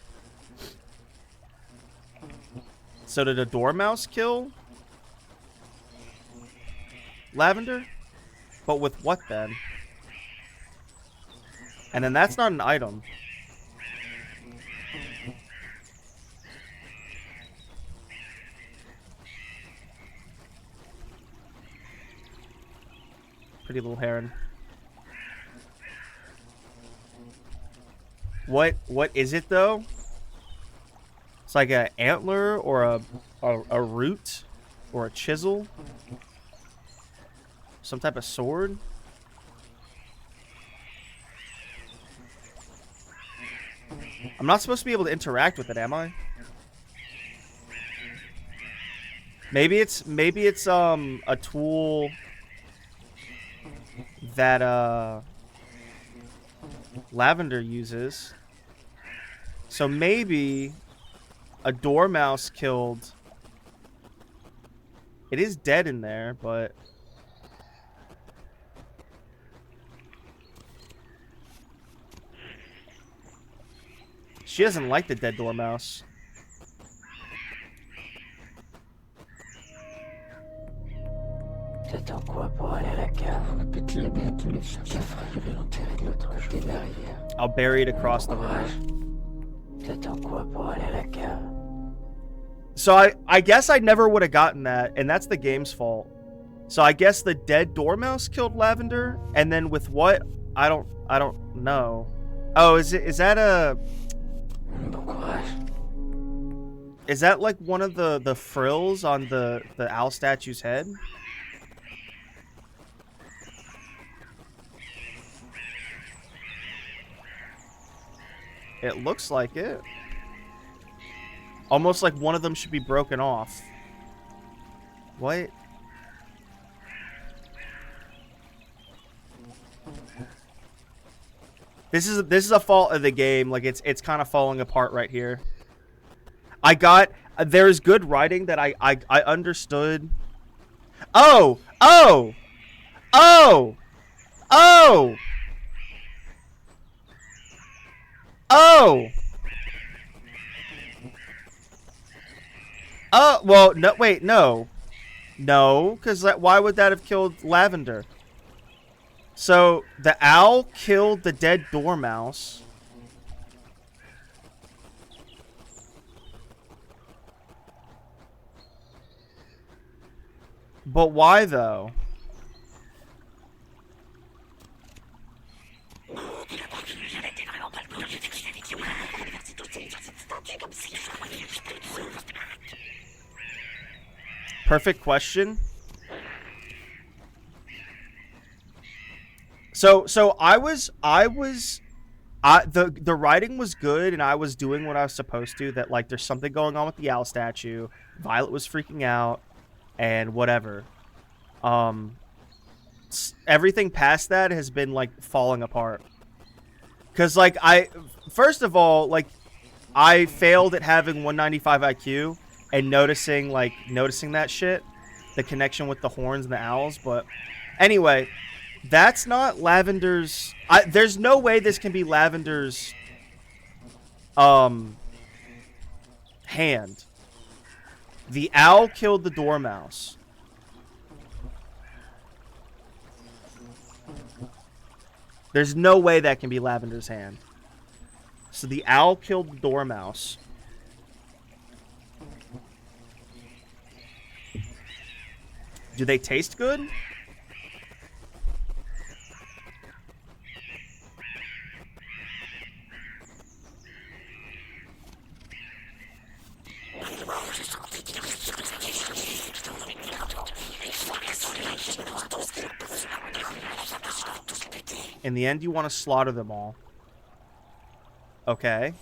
So did a dormouse kill Lavender? But with what then? And then that's not an item. Pretty little heron. What is it though? It's like an antler or a root or a chisel. Some type of sword. I'm not supposed to be able to interact with it, am I? Maybe it's a tool that Lavender uses. So maybe a dormouse killed. It is dead in there, but she doesn't like the dead dormouse. T'attends quoi pour aller à la cave? Petit bientôt le chef arrivé l'enterrer de l'autre côté de la rivière. I'll bury it across the river. T'attends quoi pour aller à la cave? So I guess I never would have gotten that, and that's the game's fault. So I guess the dead dormouse killed Lavender, and then with what? I don't know. Oh, is that a? Is that like one of the frills on the owl statue's head? It looks like it. Almost like one of them should be broken off. What? This is a fault of the game. Like it's kind of falling apart right here. There's good writing that I understood. Oh! Oh! Oh! Oh! Oh! Well, no, wait, no. No, because why would that have killed Lavender? So, the owl killed the dead dormouse. But why, though? Perfect question. So the writing was good, and I was doing what I was supposed to. That like there's something going on with the owl statue. Violet was freaking out, and whatever. Everything past that has been like falling apart. Cause like first of all, like I failed at having 195 IQ and noticing that shit, the connection with the horns and the owls. But anyway, that's not Lavender's. There's no way this can be Lavender's hand. The owl killed the dormouse. There's no way that can be Lavender's hand. So the owl killed the dormouse. Do they taste good? In the end, you want to slaughter them all. Okay.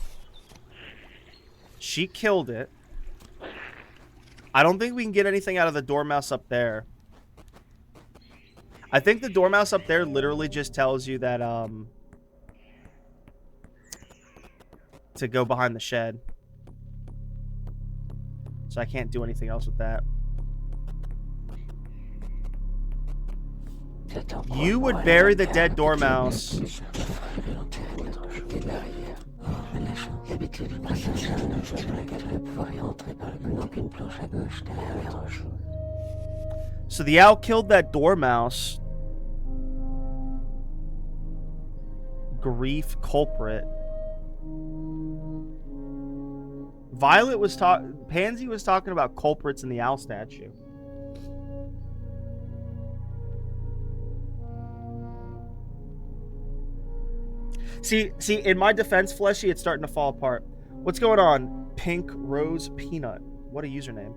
She killed it. I don't think we can get anything out of the dormouse up there. I think the dormouse up there literally just tells you that, to go behind the shed. So I can't do anything else with that. You would bury the dead dormouse. So the owl killed that dormouse. Grief culprit. Pansy was talking about culprits in the owl statue. See, in my defense, Fleshy, it's starting to fall apart. What's going on? Pink Rose Peanut. What a username.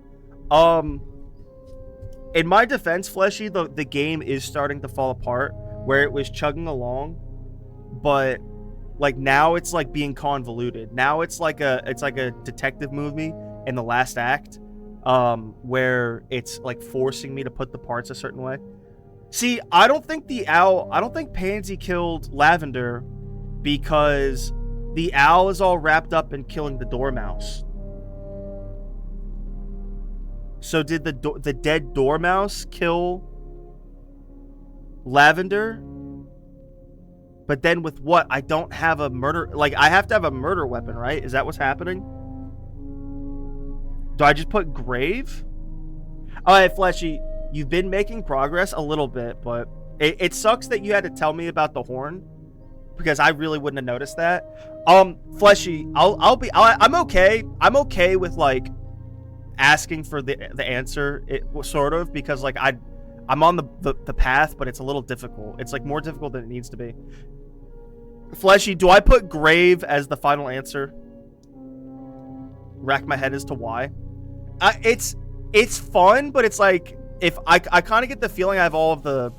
In my defense, Fleshy, the game is starting to fall apart where it was chugging along, but like now it's like being convoluted. Now it's like a detective movie in the last act, where it's like forcing me to put the parts a certain way. See, I don't think Pansy killed Lavender because the owl is all wrapped up in killing the dormouse. So did the dead dormouse kill Lavender? But then with what? I don't have a murder... Like, I have to have a murder weapon, right? Is that what's happening? Do I just put grave? Alright, Fleshy, you've been making progress a little bit, but it sucks that you had to tell me about the horn, because I really wouldn't have noticed that. Fleshy, I'm okay. I'm okay with, like, asking for the answer, sort of, because, like, I'm on the path, but it's a little difficult. It's, like, more difficult than it needs to be. Fleshy, do I put grave as the final answer? Rack my head as to why. It's fun, but it's like, if I kind of get the feeling I have all of the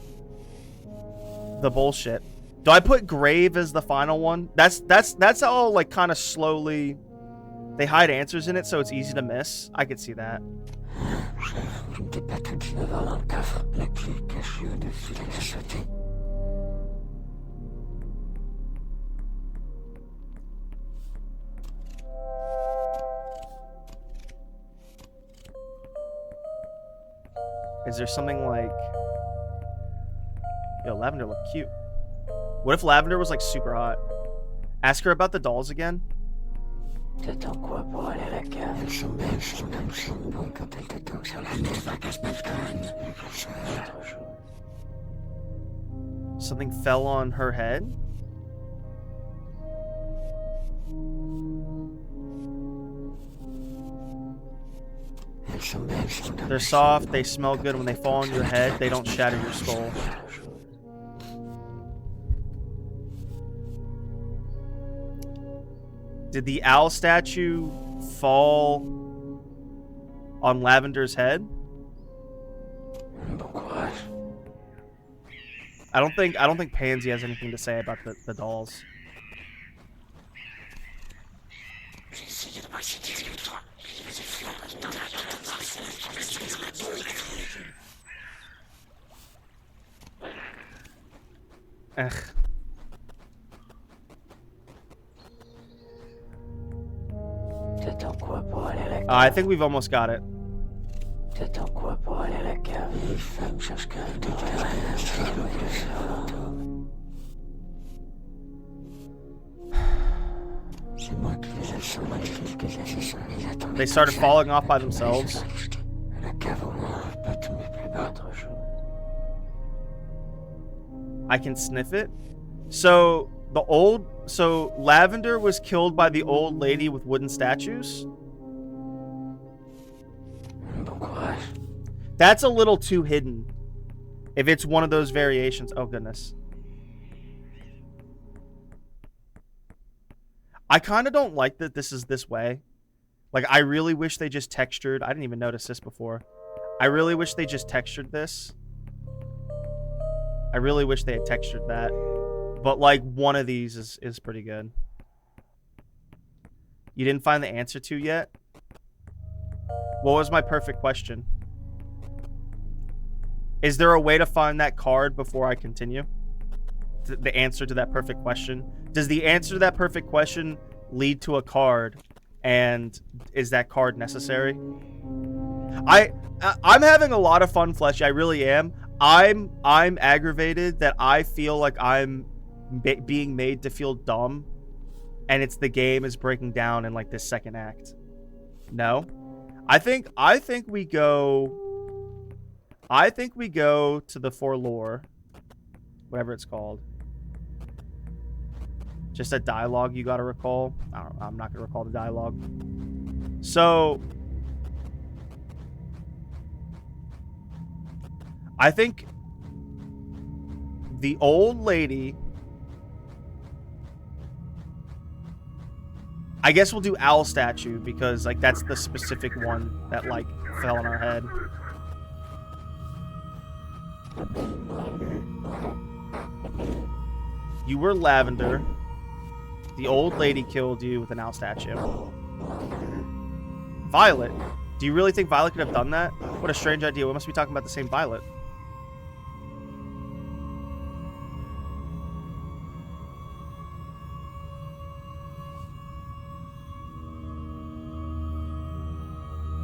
bullshit. Do I put grave as the final one? That's all, like, kind of slowly. They hide answers in it, so it's easy to miss. I could see that. Is there something like... Yo, Lavender looked cute. What if Lavender was, like, super hot? Ask her about the dolls again. T'attends quoi pour aller à la cave? Elles sont belles, son âme sonne bon quand elle te toque sur la tête, va qu'elle se passe crâne. Something fell on her head? They're soft, they smell good. When they fall on your head, they don't shatter your skull. Did the owl statue fall on Lavender's head? I don't think Pansy has anything to say about the dolls. Ugh. I think we've almost got it. T'attends quoi pour aller à la cave? Les femmes cherchent qu'à tout They started falling off by themselves. I can sniff it. So Lavender was killed by the old lady with wooden statues. That's a little too hidden. If it's one of those variations. Oh, goodness. I kind of don't like that this is this way. Like, I really wish they just textured. I didn't even notice this before. I really wish they just textured this. I really wish they had textured that. But, like, one of these is pretty good. You didn't find the answer to yet? What was my perfect question? Is there a way to find that card before I continue? The answer to that perfect question? Does the answer to that perfect question lead to a card? And is that card necessary? I'm having a lot of fun, Fleshy. I really am. I'm aggravated that I feel like I'm being made to feel dumb, and it's the game is breaking down in like this second act. No, I think we go to the Forlorn, whatever it's called. Just a dialogue you gotta recall. I'm not gonna recall the dialogue. So I think the old lady I guess we'll do owl statue because like that's the specific one that like fell on our head. You were lavender. The old lady killed you with an owl statue. Violet. Do you really think Violet could have done that? What a strange idea. We must be talking about the same Violet.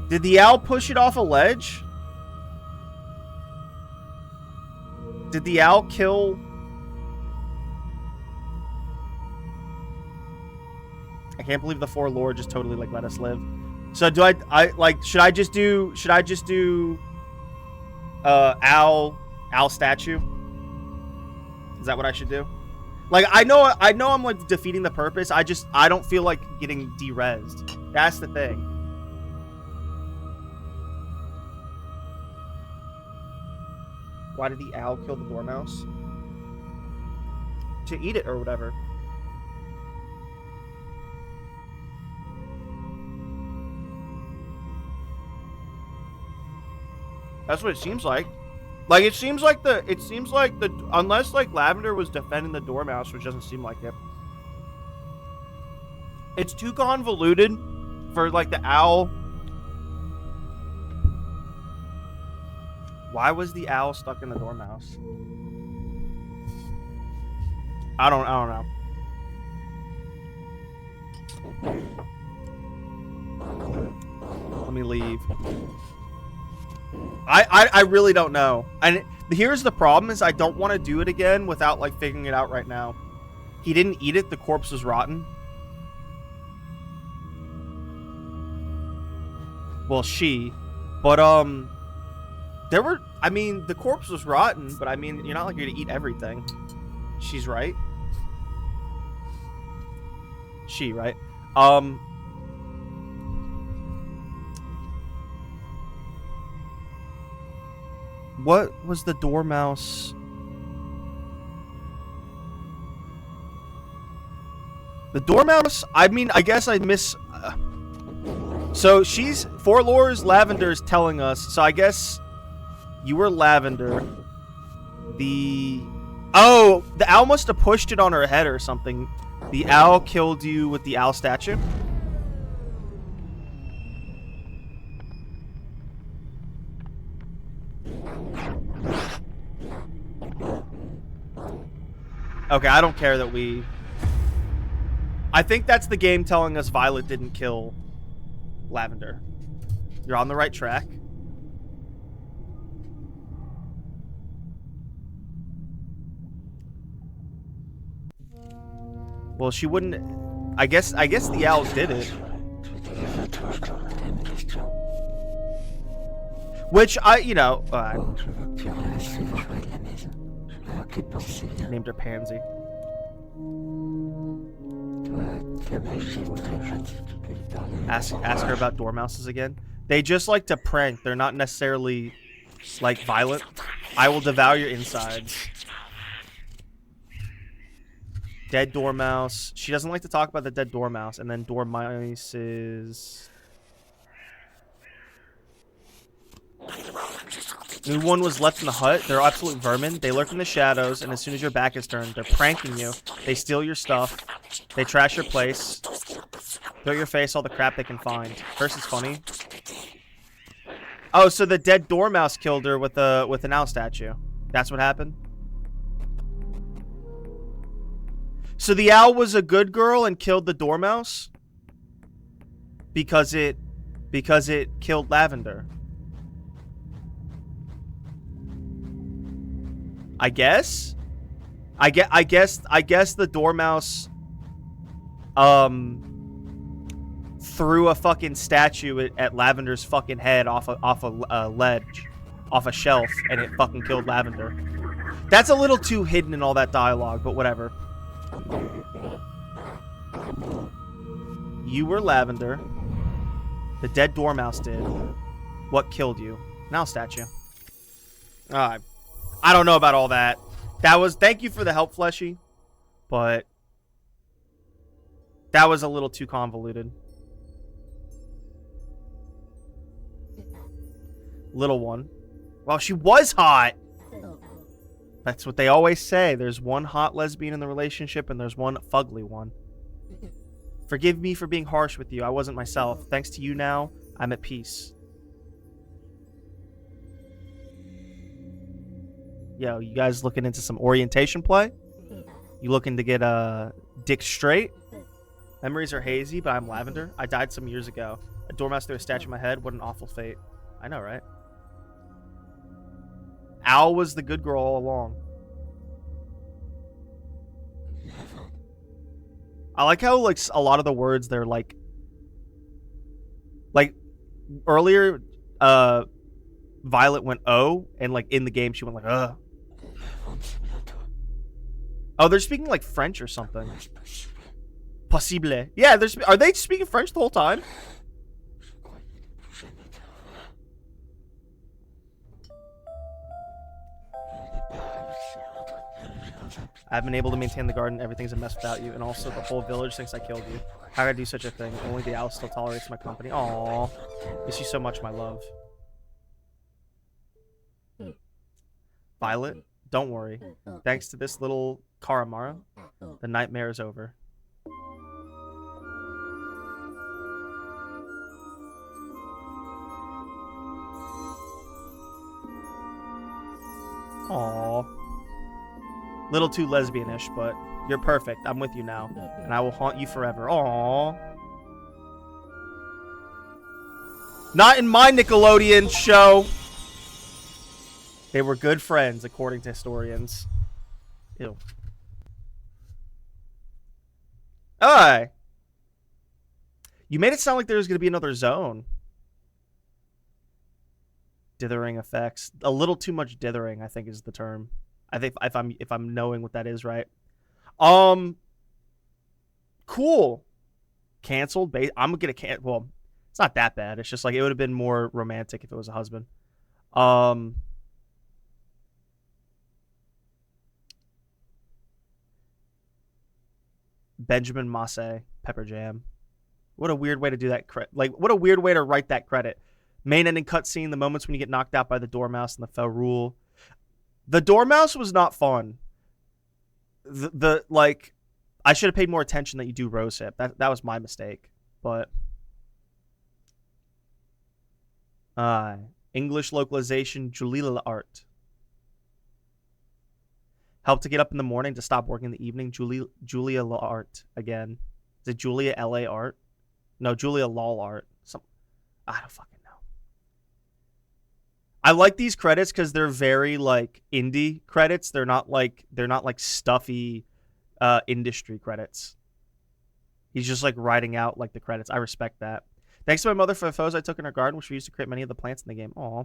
Did the owl push it off a ledge? Did the owl kill... I can't believe the Forlorn just totally like let us live. So do I like should I just do owl statue? Is that what I should do? Like I know I'm like defeating the purpose. I don't feel like getting de-rezzed. That's the thing. Why did the owl kill the dormouse? To eat it or whatever. That's what it seems like. Like it seems like the unless like Lavender was defending the dormouse, which doesn't seem like it. It's too convoluted for like the owl. Why was the owl stuck in the dormouse? I don't know. Let me leave. I really don't know. And here's the problem is I don't want to do it again without like figuring it out right now. He didn't eat it, the corpse was rotten. Well, but there were, I mean, the corpse was rotten, but I mean, you're not like you're gonna eat everything. She's right. Right? What was the dormouse? The dormouse, I mean, I guess I miss... so she's... Forlorn's Lavender's telling us, so I guess you were Lavender. Oh, the owl must have pushed it on her head or something. The owl killed you with the owl statue? Okay, I don't care that we... I think that's the game telling us Violet didn't kill Lavender. You're on the right track. Well, she wouldn't... I guess the owls did it. Which, named her Pansy. Ask her about dormouses again. They just like to prank. They're not necessarily, like, violent. I will devour your insides. Dead dormouse. She doesn't like to talk about the dead dormouse. And then dormices. New one was left in the hut. They're absolute vermin. They lurk in the shadows, and as soon as your back is turned, they're pranking you. They steal your stuff. They trash your place. Throw at your face all the crap they can find. First is funny. Oh, so the dead dormouse killed her with an owl statue. That's what happened? So the owl was a good girl and killed the dormouse? Because it killed Lavender. I guess the dormouse threw a fucking statue at Lavender's fucking head off a ledge, off a shelf, and it fucking killed Lavender. That's a little too hidden in all that dialogue, but whatever. You were Lavender. The dead dormouse did. What killed you? An owl statue. I don't know about all that. Thank you for the help, Fleshy. But That was a little too convoluted. Little one. Well, she was hot. That's what they always say. There's one hot lesbian in the relationship and there's one fugly one. Forgive me for being harsh with you. I wasn't myself. Thanks to you now, I'm at peace. Yo, you guys looking into some orientation play? You looking to get a dick straight? Memories are hazy, but I'm lavender. I died some years ago. A dormouse threw a statue in my head. What an awful fate. I know, right? Al was the good girl all along. I like how, like, a lot of the words, they're like earlier, Violet went "oh," and like in the game she went like "uh." Oh, they're speaking like French or something. Possible. Yeah, are they speaking French the whole time? I've been able to maintain the garden. Everything's a mess without you, and also the whole village thinks I killed you. How could I do such a thing? Only the owl still tolerates my company. Aww. Miss you so much, my love. Violet, don't worry. Thanks to this little Carimara, the nightmare is over. Aww. Little too lesbianish, but you're perfect. I'm with you now, and I will haunt you forever. Aww. Not in my Nickelodeon show. They were good friends, according to historians. Ew. Alright. You made it sound like there was going to be another zone. Dithering effects. A little too much dithering, I think, is the term. I think if I'm knowing what that is right. Cool. Canceled. I'm gonna well, it's not that bad. It's just like it would have been more romantic if it was a husband. Benjamin Masse, Pepper Jam. What a weird way to do that. What a weird way to write that credit. Main ending cutscene, the moments when you get knocked out by the Dormouse and the Fell Rule. The Dormouse was not fun. Like, I should have paid more attention that you do Rose Hip. That was my mistake. But English localization, Julia Art. Help to get up in the morning to stop working in the evening, Julia Art again. Is it Julia L.A. Art? No, Julia Lol Art. I don't fucking know. I like these credits because they're very like indie credits. They're not like stuffy industry credits. He's just like writing out like the credits. I respect that. Thanks to my mother for the photos I took in her garden, which we used to create many of the plants in the game. Aw.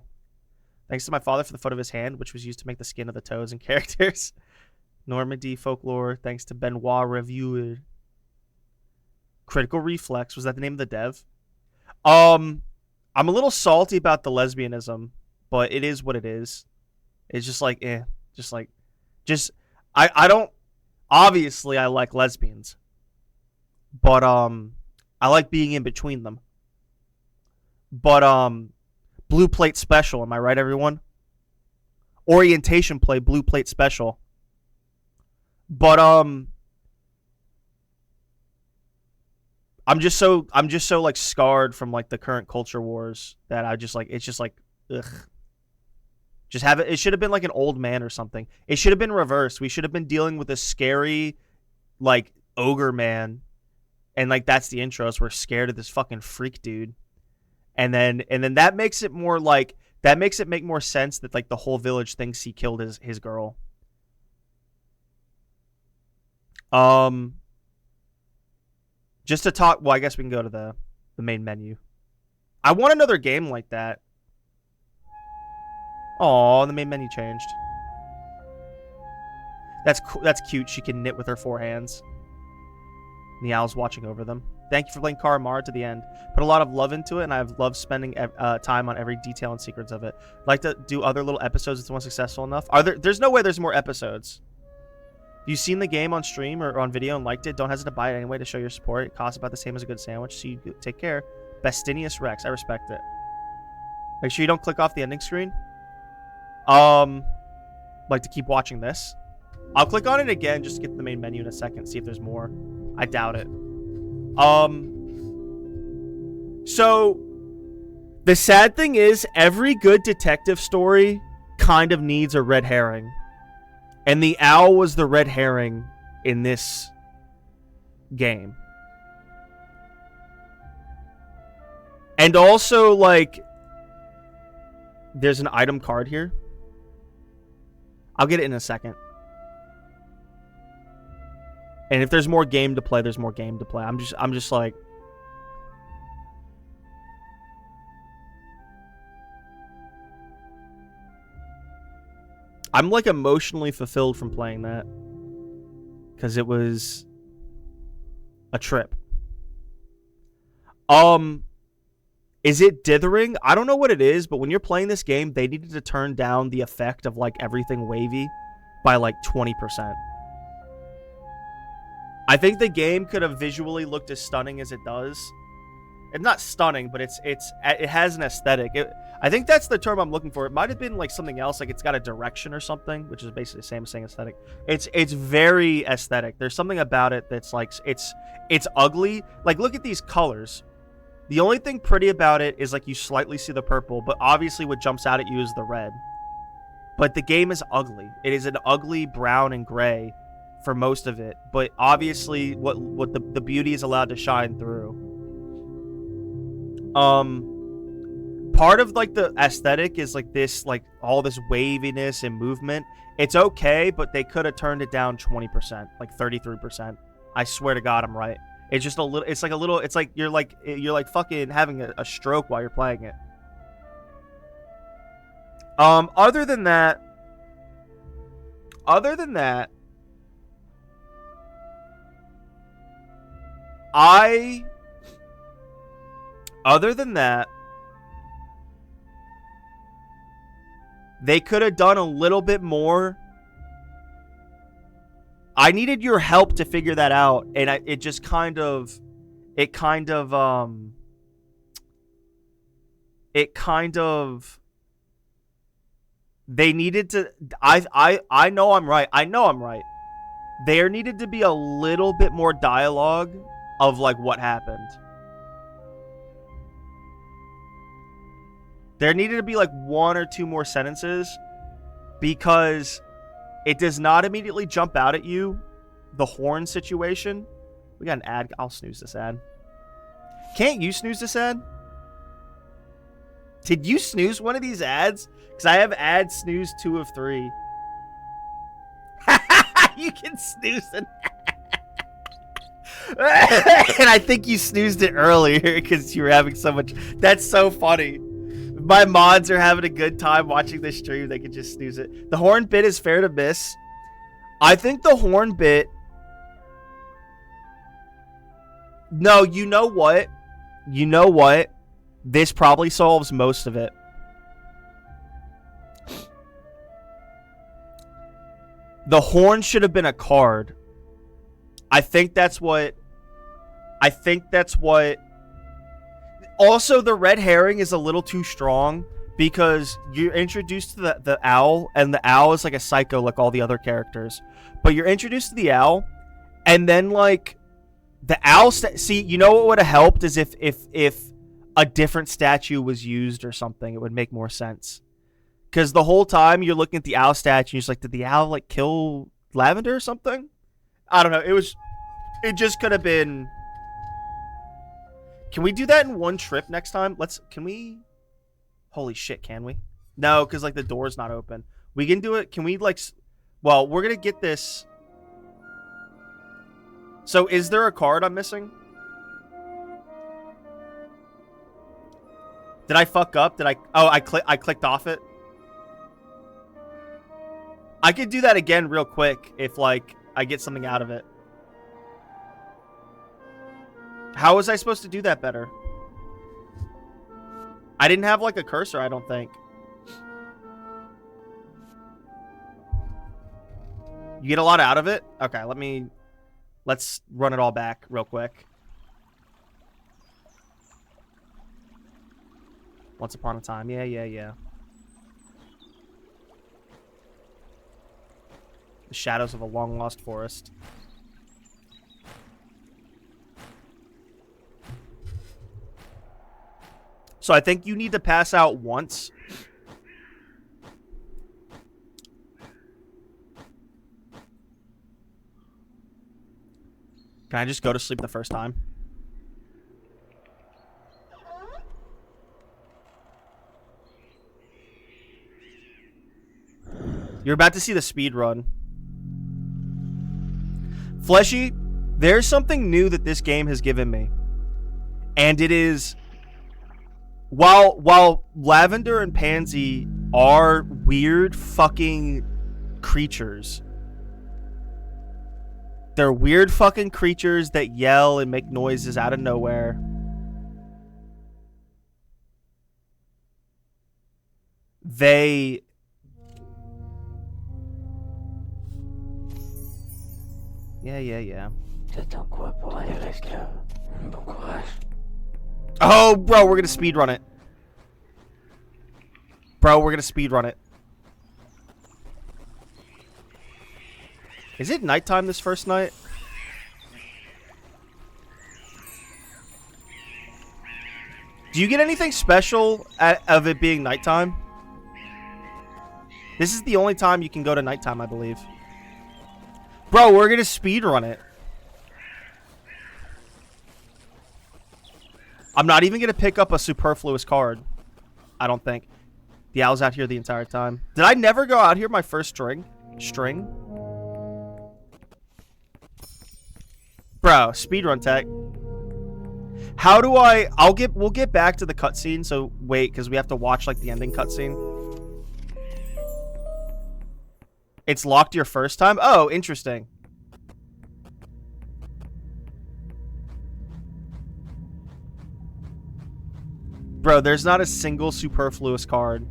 Thanks to my father for the photo of his hand, which was used to make the skin of the toads and characters. Normandy Folklore. Thanks to Benoit Reviewer. Critical Reflex. Was that the name of the dev? I'm a little salty about the lesbianism, but it is what it is. It's just like, I don't, obviously I like lesbians, but, I like being in between them. But, Blue Plate Special, am I right, everyone? Orientation play, Blue Plate Special. But, I'm just so like scarred from like the current culture wars that I just like, it's just like, ugh. Just have it. It should have been like an old man or something. It should have been reversed. We should have been dealing with a scary, like, ogre man, and like that's the intros. We're scared of this fucking freak dude, and then that makes it more like that makes it make more sense that like the whole village thinks he killed his girl. Just to talk. Well, I guess we can go to the main menu. I want another game like that. Oh, the main menu changed. That's cute. She can knit with her 4 hands. And the owl's watching over them. Thank you for playing Carimara to the end. Put a lot of love into it, and I've loved spending time on every detail and secrets of it. I'd like to do other little episodes if it's one successful enough. There's no way there's more episodes. If you've seen the game on stream or on video and liked it, don't hesitate to buy it anyway to show your support. It costs about the same as a good sandwich, so you take care. Bestinius Rex, I respect it. Make sure you don't click off the ending screen. Like to keep watching this. I'll click on it again just to get to the main menu in a second, see if there's more. I doubt it. So the sad thing is every good detective story kind of needs a red herring. And the owl was the red herring in this game. And also, like, there's an item card here. I'll get it in a second. And if there's more game to play, there's more game to play. I'm just like, I'm like emotionally fulfilled from playing that. Because it was a trip. Is it dithering? I don't know what it is, but when you're playing this game, they needed to turn down the effect of like everything wavy by like 20%. I think the game could have visually looked as stunning as it does. It's not stunning, but it has an aesthetic. I think that's the term I'm looking for. It might have been like something else, like it's got a direction or something, which is basically the same as saying aesthetic. It's very aesthetic. There's something about it that's like it's ugly. Like look at these colors. The only thing pretty about it is like you slightly see the purple, but obviously what jumps out at you is the red. But the game is ugly. It is an ugly brown and gray for most of it, but obviously what the beauty is allowed to shine through. Part of like the aesthetic is like this, like all this waviness and movement. It's okay, but they could have turned it down 20%, like 33%. I swear to God, I'm right. It's just a little. It's like a little. It's like you're like fucking having a stroke while you're playing it. Other than that, they could have done a little bit more. I needed your help to figure that out, and they needed to. I know I'm right. There needed to be a little bit more dialogue of like what happened. There needed to be like one or two more sentences, because it does not immediately jump out at you, the horn situation. We got an ad. I'll snooze this ad. Can't you snooze this ad? Did you snooze one of these ads? Because I have ad snooze 2 of 3. You can snooze an ad. And I think you snoozed it earlier because you were having so much. That's so funny. My mods are having a good time watching this stream. They can just snooze it. The horn bit is fair to miss. I think the horn bit... No, you know what? This probably solves most of it. The horn should have been a card. I think that's what... Also, the red herring is a little too strong because you're introduced to the owl, and the owl is like a psycho like all the other characters. But you're introduced to the owl, and then like the owl... See, you know what would have helped is if a different statue was used or something. It would make more sense. Because the whole time you're looking at the owl statue, you're just like, did the owl like kill Lavender or something? I don't know. It just could have been... Can we do that in one trip next time? Can we? Holy shit, can we? No, because like the door's not open. We can do it. Can we like... Well, we're going to get this. So is there a card I'm missing? Did I fuck up? Did I... Oh, I clicked off it. I could do that again real quick if like I get something out of it. How was I supposed to do that better? I didn't have like a cursor, I don't think. You get a lot out of it? Okay, let's run it all back real quick. Once upon a time. Yeah. The shadows of a long-lost forest. So I think you need to pass out once. Can I just go to sleep the first time? You're about to see the speed run. Fleshy, there's something new that this game has given me. And it is... While Lavender and Pansy are weird fucking creatures... They're weird fucking creatures that yell and make noises out of nowhere. They... Yeah. Oh, bro, we're gonna speedrun it. Is it nighttime this first night? Do you get anything special of it being nighttime? This is the only time you can go to nighttime, I believe. Bro, we're gonna speedrun it. I'm not even gonna pick up a superfluous card. I don't think. The owl's out here the entire time. Did I never go out here my first string? Bro, speedrun tech. How do we'll get back to the cutscene, so wait, because we have to watch like the ending cutscene. It's locked your first time? Oh, interesting. Bro, there's not a single superfluous card.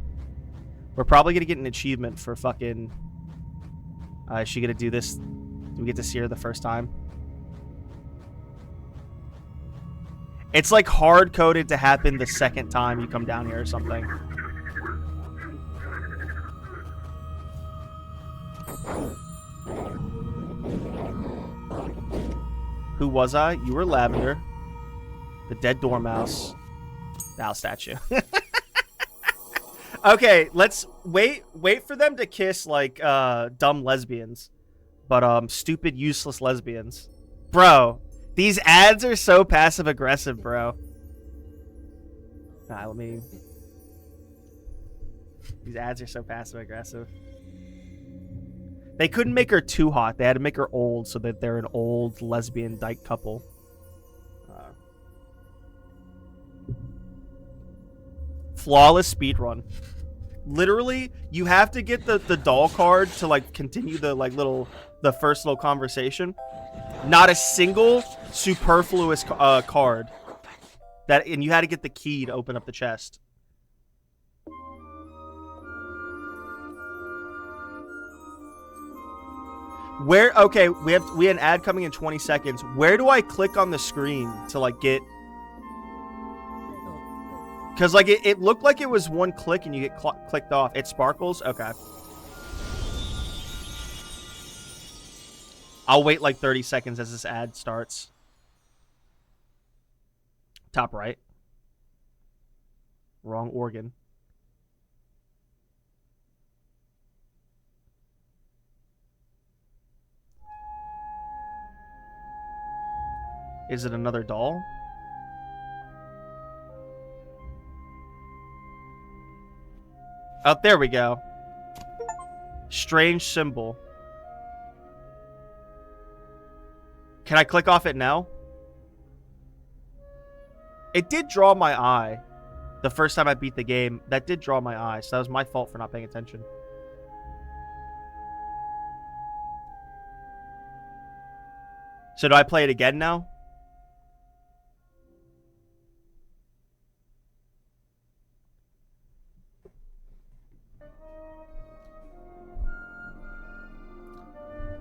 We're probably gonna get an achievement for fucking... is she gonna do this? Do we get to see her the first time? It's like hard-coded to happen the second time you come down here or something. Who was I? You were Lavender. The dead dormouse. The owl statue. Okay, let's wait for them to kiss like dumb lesbians. But stupid, useless lesbians. Bro. These ads are so passive-aggressive, bro. Nah, These ads are so passive-aggressive. They couldn't make her too hot. They had to make her old so that they're an old lesbian dyke couple. Flawless speedrun. Literally, you have to get the doll card to, like, continue the, like, the first little conversation. Not a single superfluous card. And you had to get the key to open up the chest. Where? Okay, we had an ad coming in 20 seconds. Where do I click on the screen to like get? Because like it looked like it was one click and you get clicked off. It sparkles. Okay. I'll wait like 30 seconds as this ad starts. Top right. Wrong organ. Is it another doll? Oh, there we go. Strange symbol. Can I click off it now? It did draw my eye. The first time I beat the game, that did draw my eye. So that was my fault for not paying attention. So do I play it again now?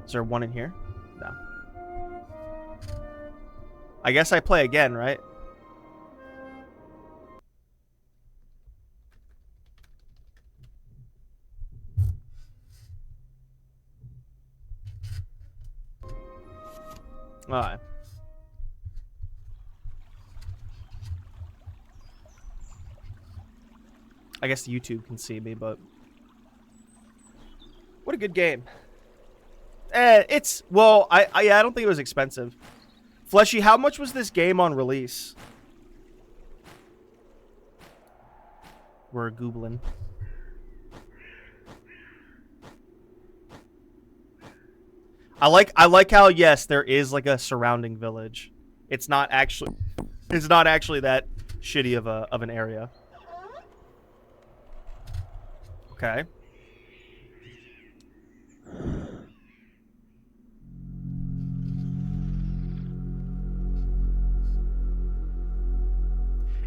Is there one in here? No. I guess I play again, right? Alright. I guess YouTube can see me, but... What a good game. It's... Well, I don't think it was expensive. Fleshy, how much was this game on release? We're Googling. I like how, yes, there is like a surrounding village. It's not actually that shitty of an area. Okay.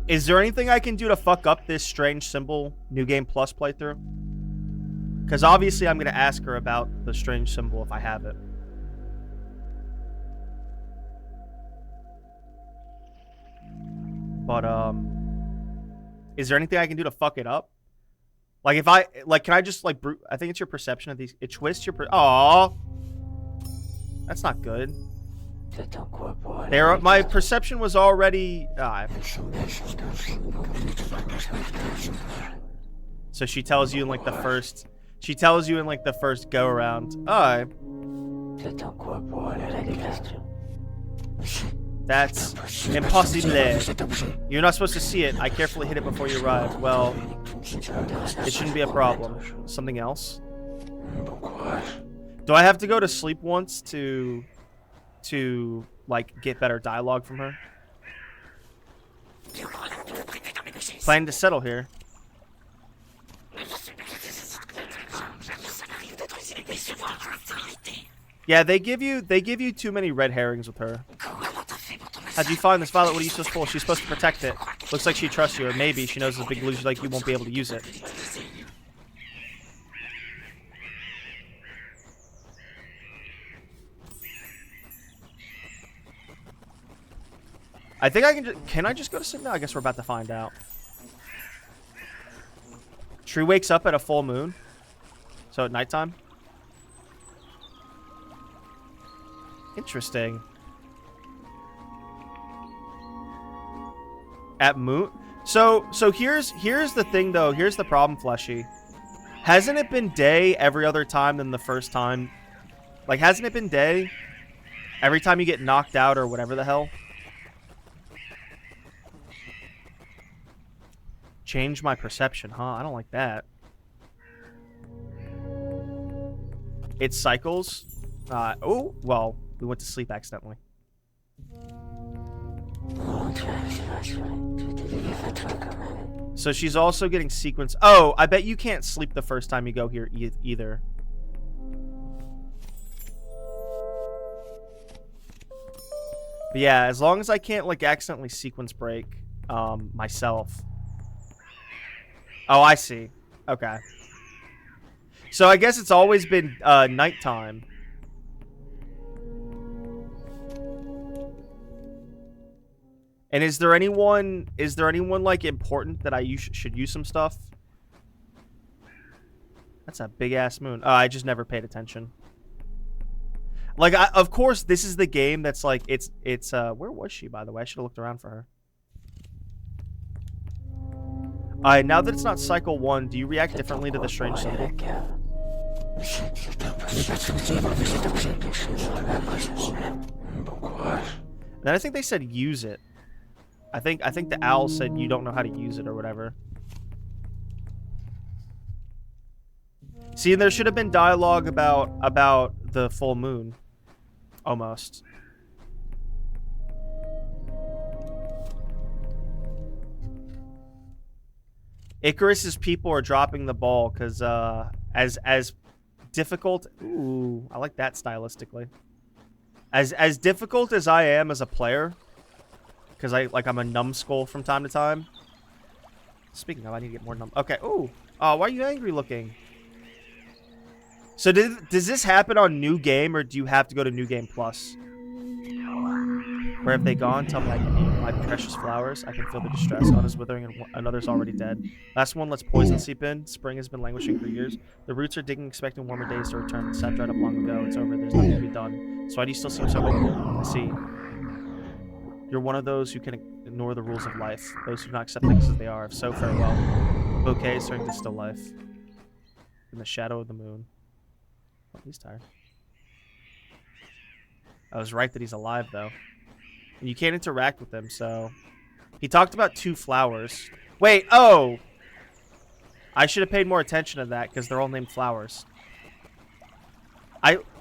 Is there anything I can do to fuck up this strange symbol New Game Plus playthrough? Because obviously I'm going to ask her about the strange symbol if I have it. But, is there anything I can do to fuck it up? Like, if I, like, can I just, like, I think it's your perception of these. It twists your, aww. That's not good. My perception was already, So she tells you in, like, the first, go around. That's impossible. You're not supposed to see it. I carefully hid it before you arrived. Well, it shouldn't be a problem. Something else? Do I have to go to sleep once to like get better dialogue from her? Planning to settle here. Yeah, they give you too many red herrings with her. How'd you find this violet? What are you supposed to pull? She's supposed to protect it. Looks like she trusts you, or maybe she knows a big loser like you won't be able to use it. I think I can I just go to sleep now? I guess we're about to find out. Tree wakes up at a full moon. So at nighttime. Interesting. At moon. So here's the thing though. Here's the problem, Fleshy. Hasn't it been day every other time than the first time? Like, hasn't it been day every time you get knocked out or whatever the hell? Change my perception, huh? I don't like that. It cycles. Oh, well, we went to sleep accidentally. So she's also getting sequence. Oh, I bet you can't sleep the first time you go here either. But yeah, as long as I can't like accidentally sequence break myself. Oh, I see. Okay. So I guess it's always been nighttime. And is there anyone like important that I should use some stuff? That's a big ass moon. Oh, I just never paid attention. Like, of course, this is the game that's like it's where was she, by the way? I should have looked around for her. Now that it's not cycle 1, do you react differently to the strange symbol? Then I think they said use it. I think the owl said you don't know how to use it or whatever. See, and there should have been dialogue about the full moon. Almost. Icarus's people are dropping the ball because as difficult. Ooh, I like that stylistically. As difficult as I am as a player, because I'm a numbskull from time to time. Speaking of, I need to get more numb. Okay. Ooh. Oh, why are you angry looking? So does this happen on New Game, or do you have to go to New Game Plus? Where have they gone? Tell me I can eat my precious flowers. I can feel the distress. One is withering and another's already dead. Last one lets poison seep in. Spring has been languishing for years. The roots are digging, expecting warmer days to return. The sap dried up long ago. It's over. There's nothing to be done. So why do you still seem so hopeful? I see. You're one of those who can ignore the rules of life. Those who do not accept things as they are. If so, farewell. The bouquet is starting to still life. In the shadow of the moon. Oh, he's tired. I was right that he's alive, though. And you can't interact with him, so... He talked about 2 flowers. Wait, oh! I should have paid more attention to that, because they're all named flowers.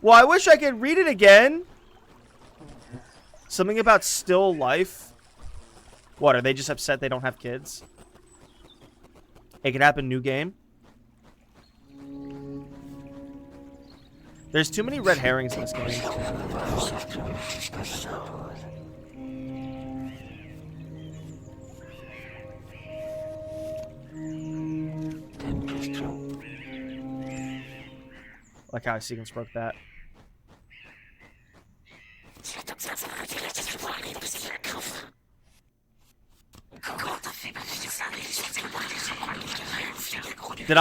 Well, I wish I could read it again! Something about still life? What, are they just upset they don't have kids? It could happen New Game. There's too many red herrings in this game. Like how I sequence broke that. Did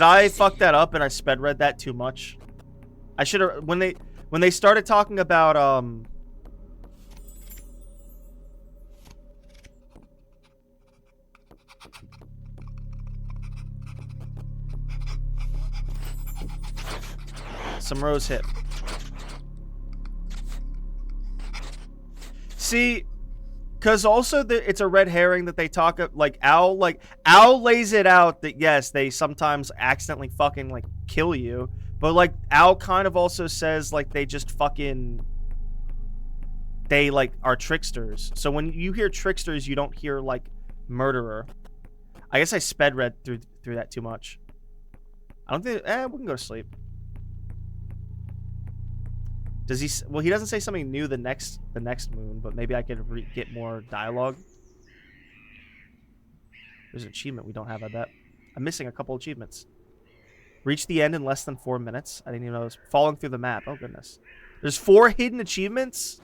I fuck that up and I sped read that too much? I should have when they started talking about some rose hip. See, because also it's a red herring that they talk like Owl lays it out that yes, they sometimes accidentally fucking like kill you, but like Owl kind of also says like they just fucking they like are tricksters. So when you hear tricksters, you don't hear like murderer. I guess I sped read through that too much. I don't think we can go to sleep. Does he? Well, he doesn't say something new the next moon, but maybe I could get more dialogue. There's an achievement we don't have at that. I'm missing a couple achievements. Reach the end in less than 4 minutes. I didn't even know this. Falling through the map. Oh goodness. There's 4 hidden achievements.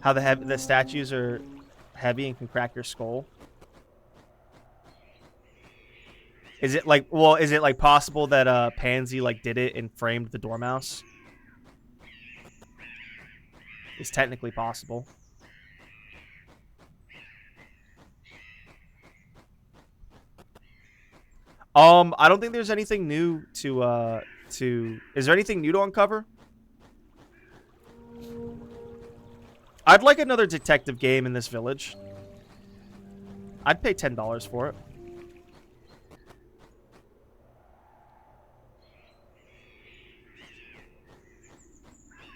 How the statues are heavy and can crack your skull. Is it like, well, is it like possible that Pansy like did it and framed the Dormouse? It's technically possible. I don't think there's anything new to is there anything new to uncover? I'd like another detective game in this village. I'd pay $10 for it.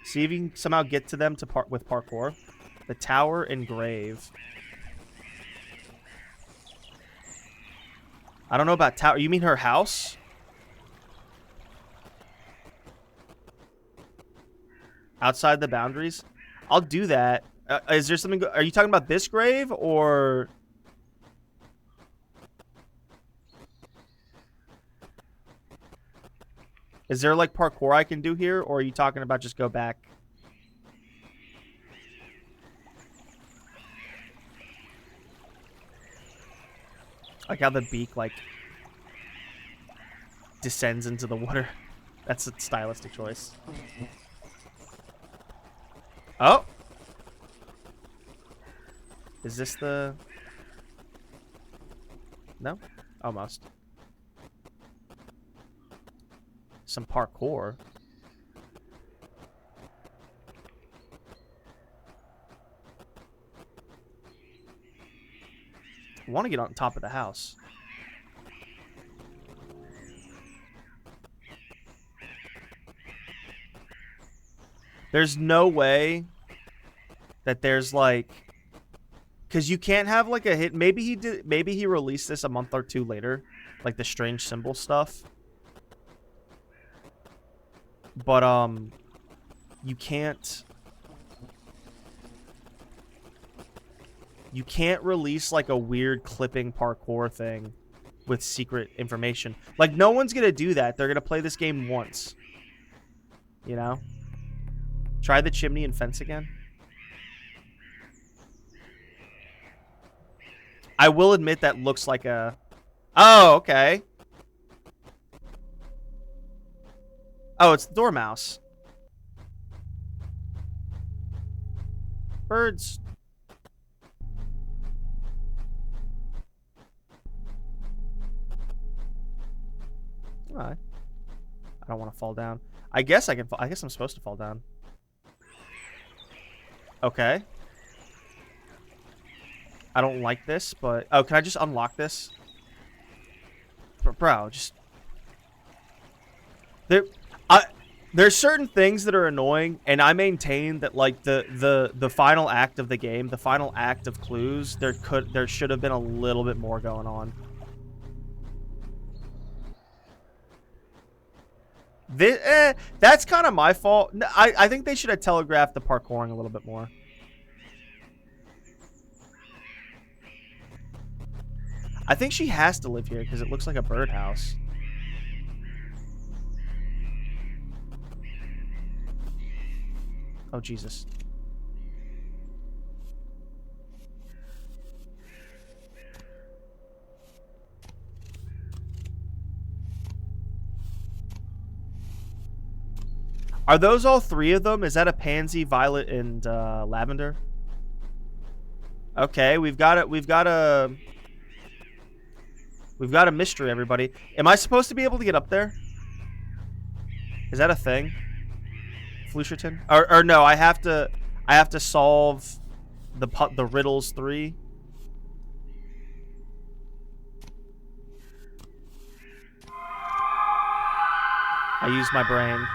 See if you can somehow get to them with parkour. The tower and grave. I don't know about tower. You mean her house? Outside the boundaries? I'll do that. Is there something... Are you talking about this grave or... Is there like parkour I can do here, or are you talking about just go back? Like how the beak like descends into the water. That's a stylistic choice. Oh! Is this the... No? Almost. Some parkour. I want to get on top of the house. There's no way that there's like... Because you can't have like a hit. Maybe he did. Maybe he released this a month or 2 later. Like the strange symbol stuff. But, you can't... You can't release like a weird clipping parkour thing with secret information. Like, no one's gonna do that. They're gonna play this game once. You know? Try the chimney and fence again. I will admit that looks like a... Oh, okay. Oh, it's the dormouse. Birds. Alright. I don't want to fall down. I guess I can. I guess I'm supposed to fall down. Okay. I don't like this, but oh, can I just unlock this? Bro, just there's certain things that are annoying, and I maintain that like the final act of the game, the final act of Clues, there should have been a little bit more going on. That's kind of my fault. I think they should have telegraphed the parkouring a little bit more. I think she has to live here because it looks like a birdhouse. Oh, Jesus. Are those all three of them? Is that a pansy, violet, and lavender? Okay, we've got a mystery, everybody. Am I supposed to be able to get up there? Is that a thing? Flusherton? Or no, I have to solve the riddles 3. I used my brain.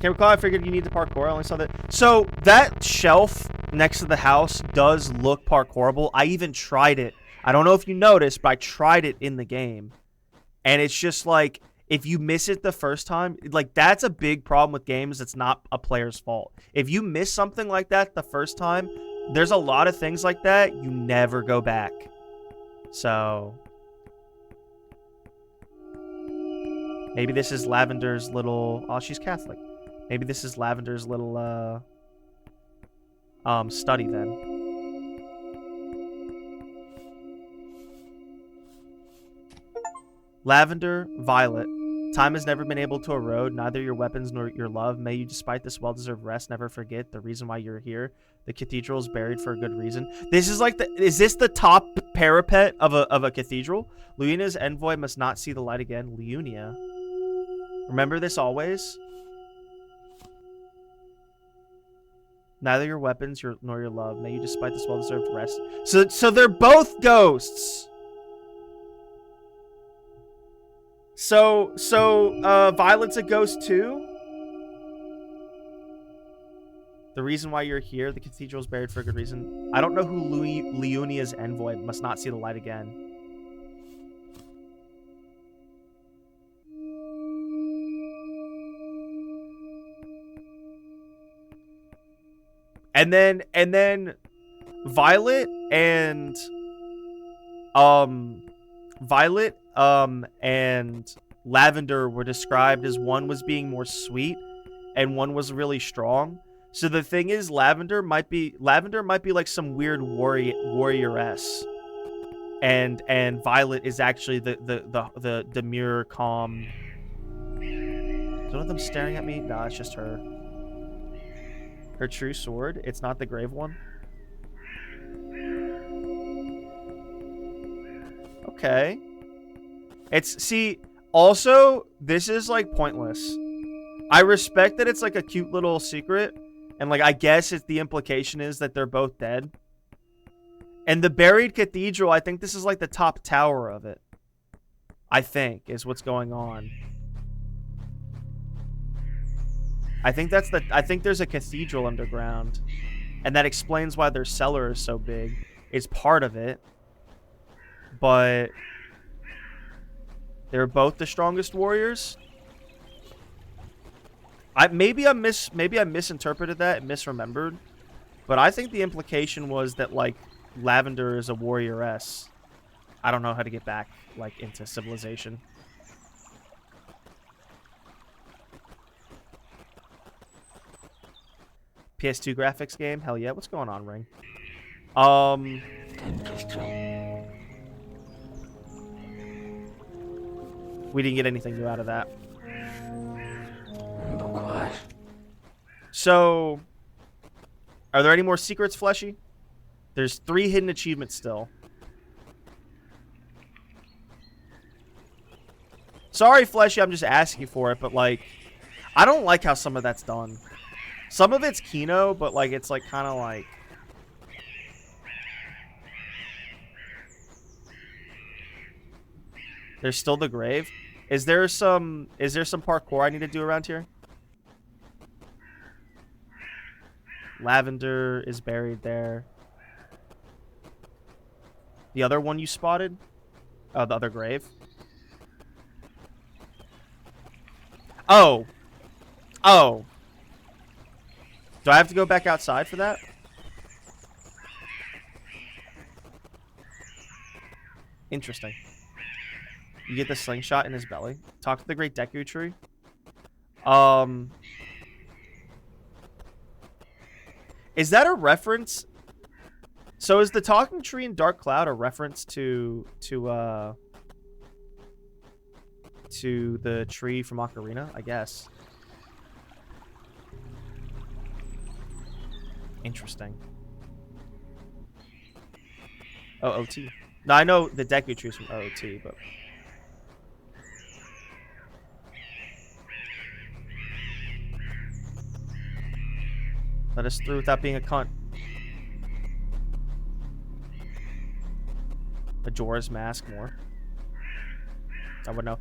Can't recall. I figured you need the parkour. I only saw that. So that shelf next to the house does look parkourable. I even tried it. I don't know if you noticed, but I tried it in the game. And it's just like, if you miss it the first time, like that's a big problem with games. It's not a player's fault. If you miss something like that the first time, there's a lot of things like that. You never go back. So maybe this is Lavender's little... Oh, she's Catholic. Maybe this is Lavender's little study then. Lavender, violet. Time has never been able to erode neither your weapons nor your love. May you, despite this well-deserved rest, never forget the reason why you're here. The cathedral is buried for a good reason. This is like the... Is this the top parapet of a cathedral? Leunia's envoy must not see the light again. Leunia. Remember this always. Neither your weapons nor your love. May you, despite this well-deserved rest. So they're both ghosts. So Violet's a ghost too? The reason why you're here, the cathedral is buried for a good reason. I don't know who Leunia's envoy must not see the light again. And then Violet and Lavender were described as one was being more sweet and one was really strong. So the thing is, Lavender might be like some weird warrioress. And Violet is actually the demure, calm. Is one of them staring at me? No, it's just her. Her true sword? It's not the grave one? Okay. See, also, this is, like, pointless. I respect that it's, like, a cute little secret. And, like, I guess the implication is that they're both dead. And the buried cathedral, I think this is, like, the top tower of it. I think, is what's going on. I think there's a cathedral underground. And that explains why their cellar is so big. It's part of it. But they're both the strongest warriors. Maybe I misinterpreted that and misremembered, but I think the implication was that like Lavender is a warrioress. I don't know how to get back like into civilization. PS2 graphics game? Hell yeah. What's going on, Ring? We didn't get anything new out of that. So, are there any more secrets, Fleshy? There's 3 hidden achievements still. Sorry, Fleshy, I'm just asking for it, but like, I don't like how some of that's done. Some of it's Kino, but like, it's like kind of like... There's still the grave. Is there some parkour I need to do around here? Lavender is buried there. The other one you spotted? Oh, the other grave. Oh. Oh. Do I have to go back outside for that? Interesting. You get the slingshot in his belly. Talk to the Great Deku Tree. Is that a reference? So is the talking tree in Dark Cloud a reference to the tree from Ocarina? I guess. Interesting. OOT. No, I know the Deku tree is from OOT, but... Let us through without being a cunt. Majora's Mask more. I would know.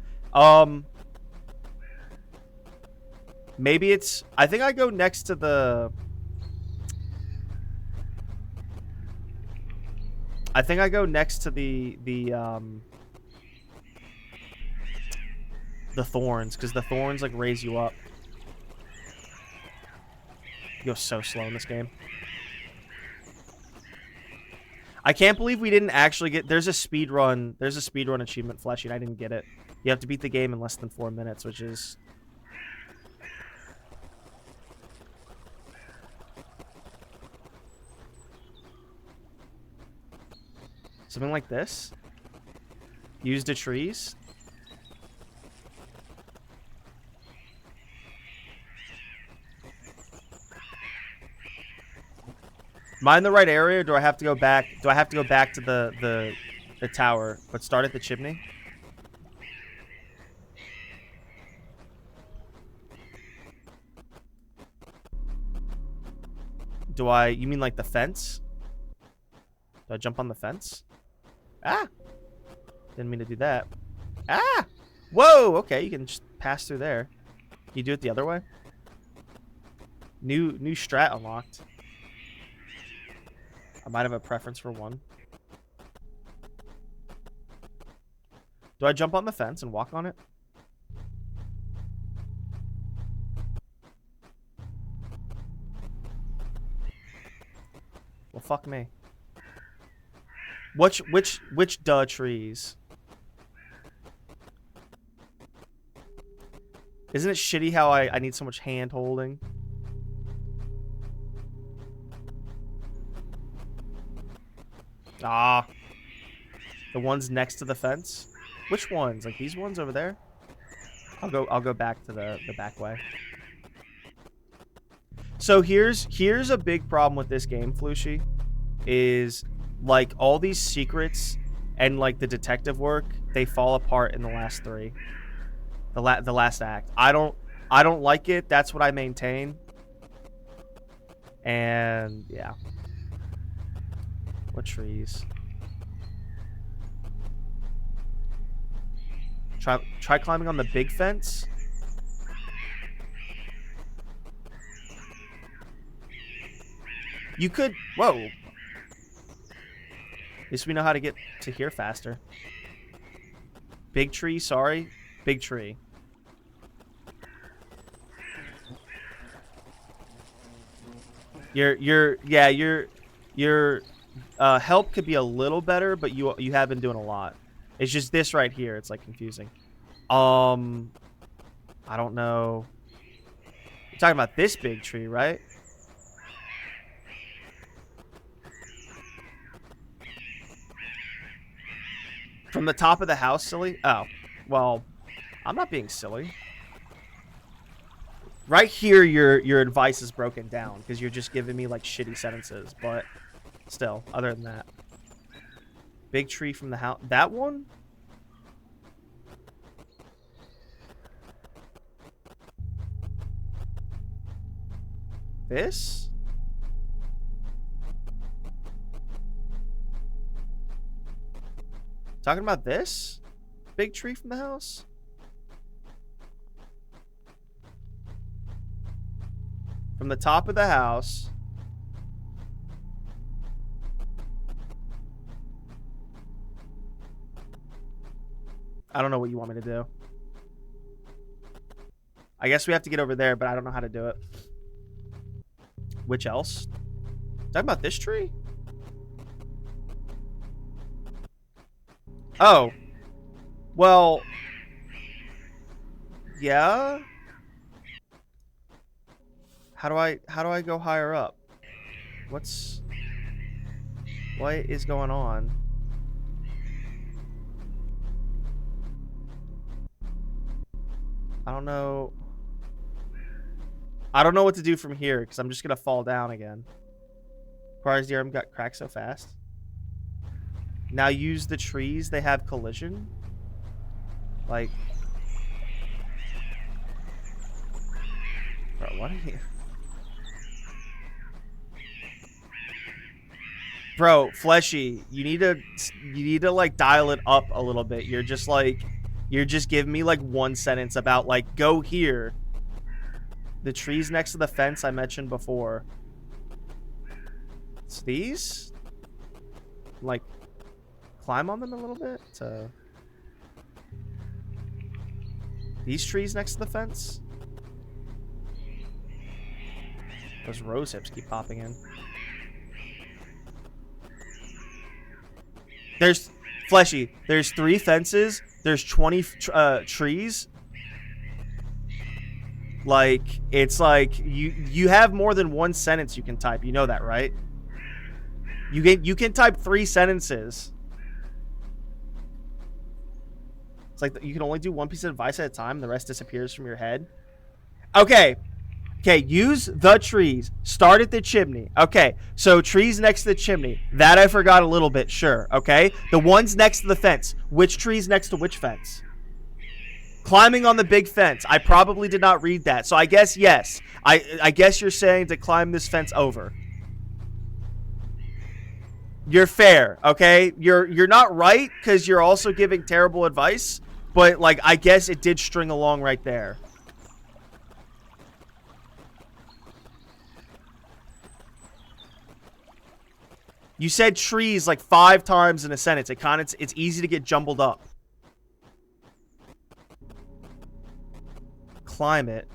Maybe it's... I think I go next to the... I think I go next to the thorns, because the thorns like raise you up. You go so slow in this game. I can't believe we didn't actually get... There's a speedrun achievement, Fleshy, and I didn't get it. You have to beat the game in less than 4 minutes, which is... Something like this. Use the trees. Am I in the right area, or do I have to go back? Do I have to go back to the tower, but start at the chimney? Do I... You mean like the fence? Do I jump on the fence? Ah! Didn't mean to do that. Ah! Whoa! Okay, you can just pass through there. Can you do it the other way? New strat unlocked. I might have a preference for one. Do I jump on the fence and walk on it? Well, fuck me. Which duh trees? Isn't it shitty how I need so much hand holding? Ah. The ones next to the fence? Which ones? Like these ones over there? I'll go back to the back way. So here's a big problem with this game, Fleshy, is like all these secrets and like the detective work, they fall apart in the last 3. The last act. I don't like it. That's what I maintain. And yeah. What trees? Try climbing on the big fence. You could... Whoa. At least we know how to get to here faster. Big tree, sorry. Big tree. Your help could be a little better, but you have been doing a lot. It's just this right here. It's like confusing. I don't know. You're talking about this big tree, right? From the top of the house, silly? Oh, well, I'm not being silly. Right here, your advice is broken down because you're just giving me like shitty sentences. But still, other than that, big tree from the house. That one? This? Talking about this? Big tree from the house? From the top of the house. I don't know what you want me to do. I guess we have to get over there, but I don't know how to do it. Which else? Talking about this tree? Oh. Well. Yeah. How do I go higher up? What is going on? I don't know. I don't know what to do from here because I'm just gonna fall down again. Surprised the arm got cracked so fast. Now use the trees. They have collision. Like, bro, what are you? Bro, Fleshy, you need to like dial it up a little bit. You're just giving me like one sentence about like go here. The trees next to the fence I mentioned before. It's these? Like climb on them a little bit to these trees next to the fence. Those rose hips keep popping in. There's Fleshy. There's 3 fences. There's 20 trees. Like it's like you have more than one sentence you can type. You know that, right? You can type 3 sentences. It's like you can only do one piece of advice at a time. The rest disappears from your head. Okay. Okay, use the trees. Start at the chimney. Okay, so trees next to the chimney. That I forgot a little bit, sure. Okay, the ones next to the fence. Which trees next to which fence? Climbing on the big fence. I probably did not read that. So I guess yes. I guess you're saying to climb this fence over. You're fair, okay? You're not right because you're also giving terrible advice, but like I guess it did string along right there. You said trees like 5 times in a sentence. It's easy to get jumbled up. Climb it.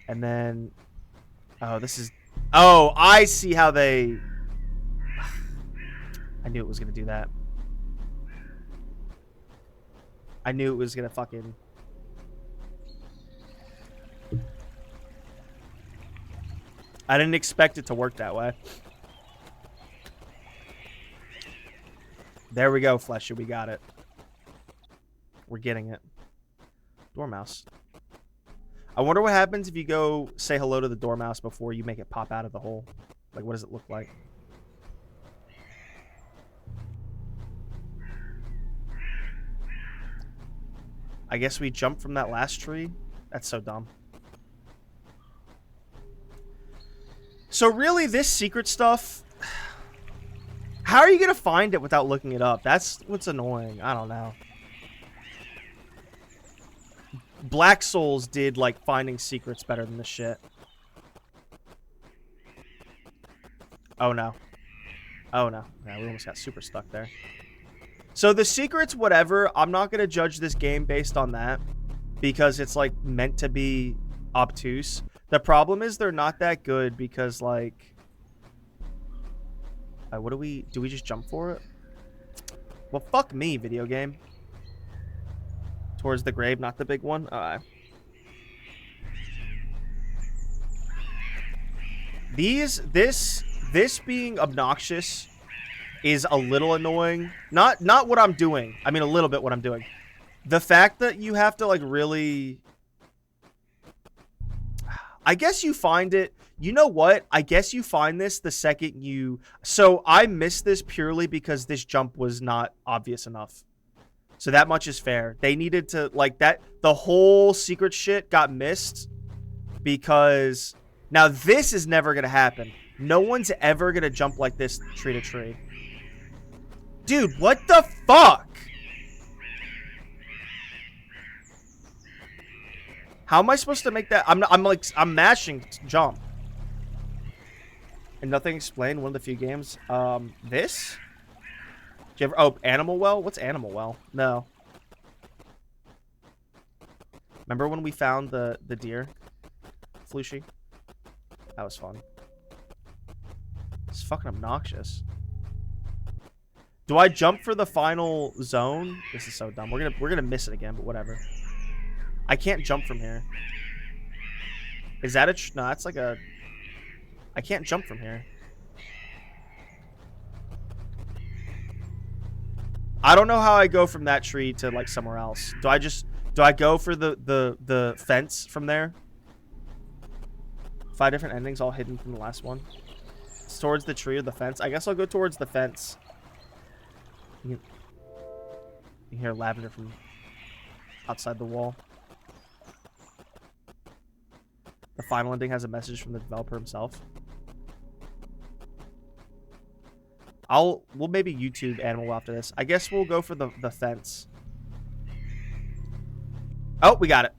And then oh, this is oh, I see how they I knew it was going to do that. I knew it was going to fucking I didn't expect it to work that way. There we go, Fleshy. We got it. We're getting it. Dormouse. I wonder what happens if you go say hello to the dormouse before you make it pop out of the hole. Like, what does it look like? I guess we jumped from that last tree. That's so dumb. So really, this secret stuff, how are you going to find it without looking it up? That's what's annoying. I don't know. Black Souls did, like, finding secrets better than this shit. Oh, no. Oh, no. Yeah, we almost got super stuck there. So the secrets, whatever, I'm not going to judge this game based on that because it's like meant to be obtuse. The problem is they're not that good because like, what do we just jump for it? Well, fuck me, video game. Towards the grave, not the big one. This being obnoxious is a little annoying. Not what I'm doing. I mean, a little bit what I'm doing. The fact that you have to like really, I guess you find it. You know what? I guess you find this the second you... So I missed this purely because this jump was not obvious enough. So that much is fair. They needed to... Like, that... The whole secret shit got missed because... Now, this is never going to happen. No one's ever going to jump like this tree to tree. Dude, what the fuck? How am I supposed to make that? I'm mashing jump. And nothing explained. One of the few games. This? Did you ever? Oh, Animal Well. What's Animal Well? No. Remember when we found the deer, Fleshy? That was fun. It's fucking obnoxious. Do I jump for the final zone? This is so dumb. We're gonna miss it again, but whatever. I can't jump from here. Is that a... No, that's like a... I can't jump from here. I don't know how I go from that tree to like somewhere else. Do I go for the fence from there? 5 different endings all hidden from the last one. It's towards the tree or the fence. I guess I'll go towards the fence. You can hear lavender from outside the wall. The final ending has a message from the developer himself. We'll maybe YouTube Animal after this. I guess we'll go for the fence. Oh, we got it.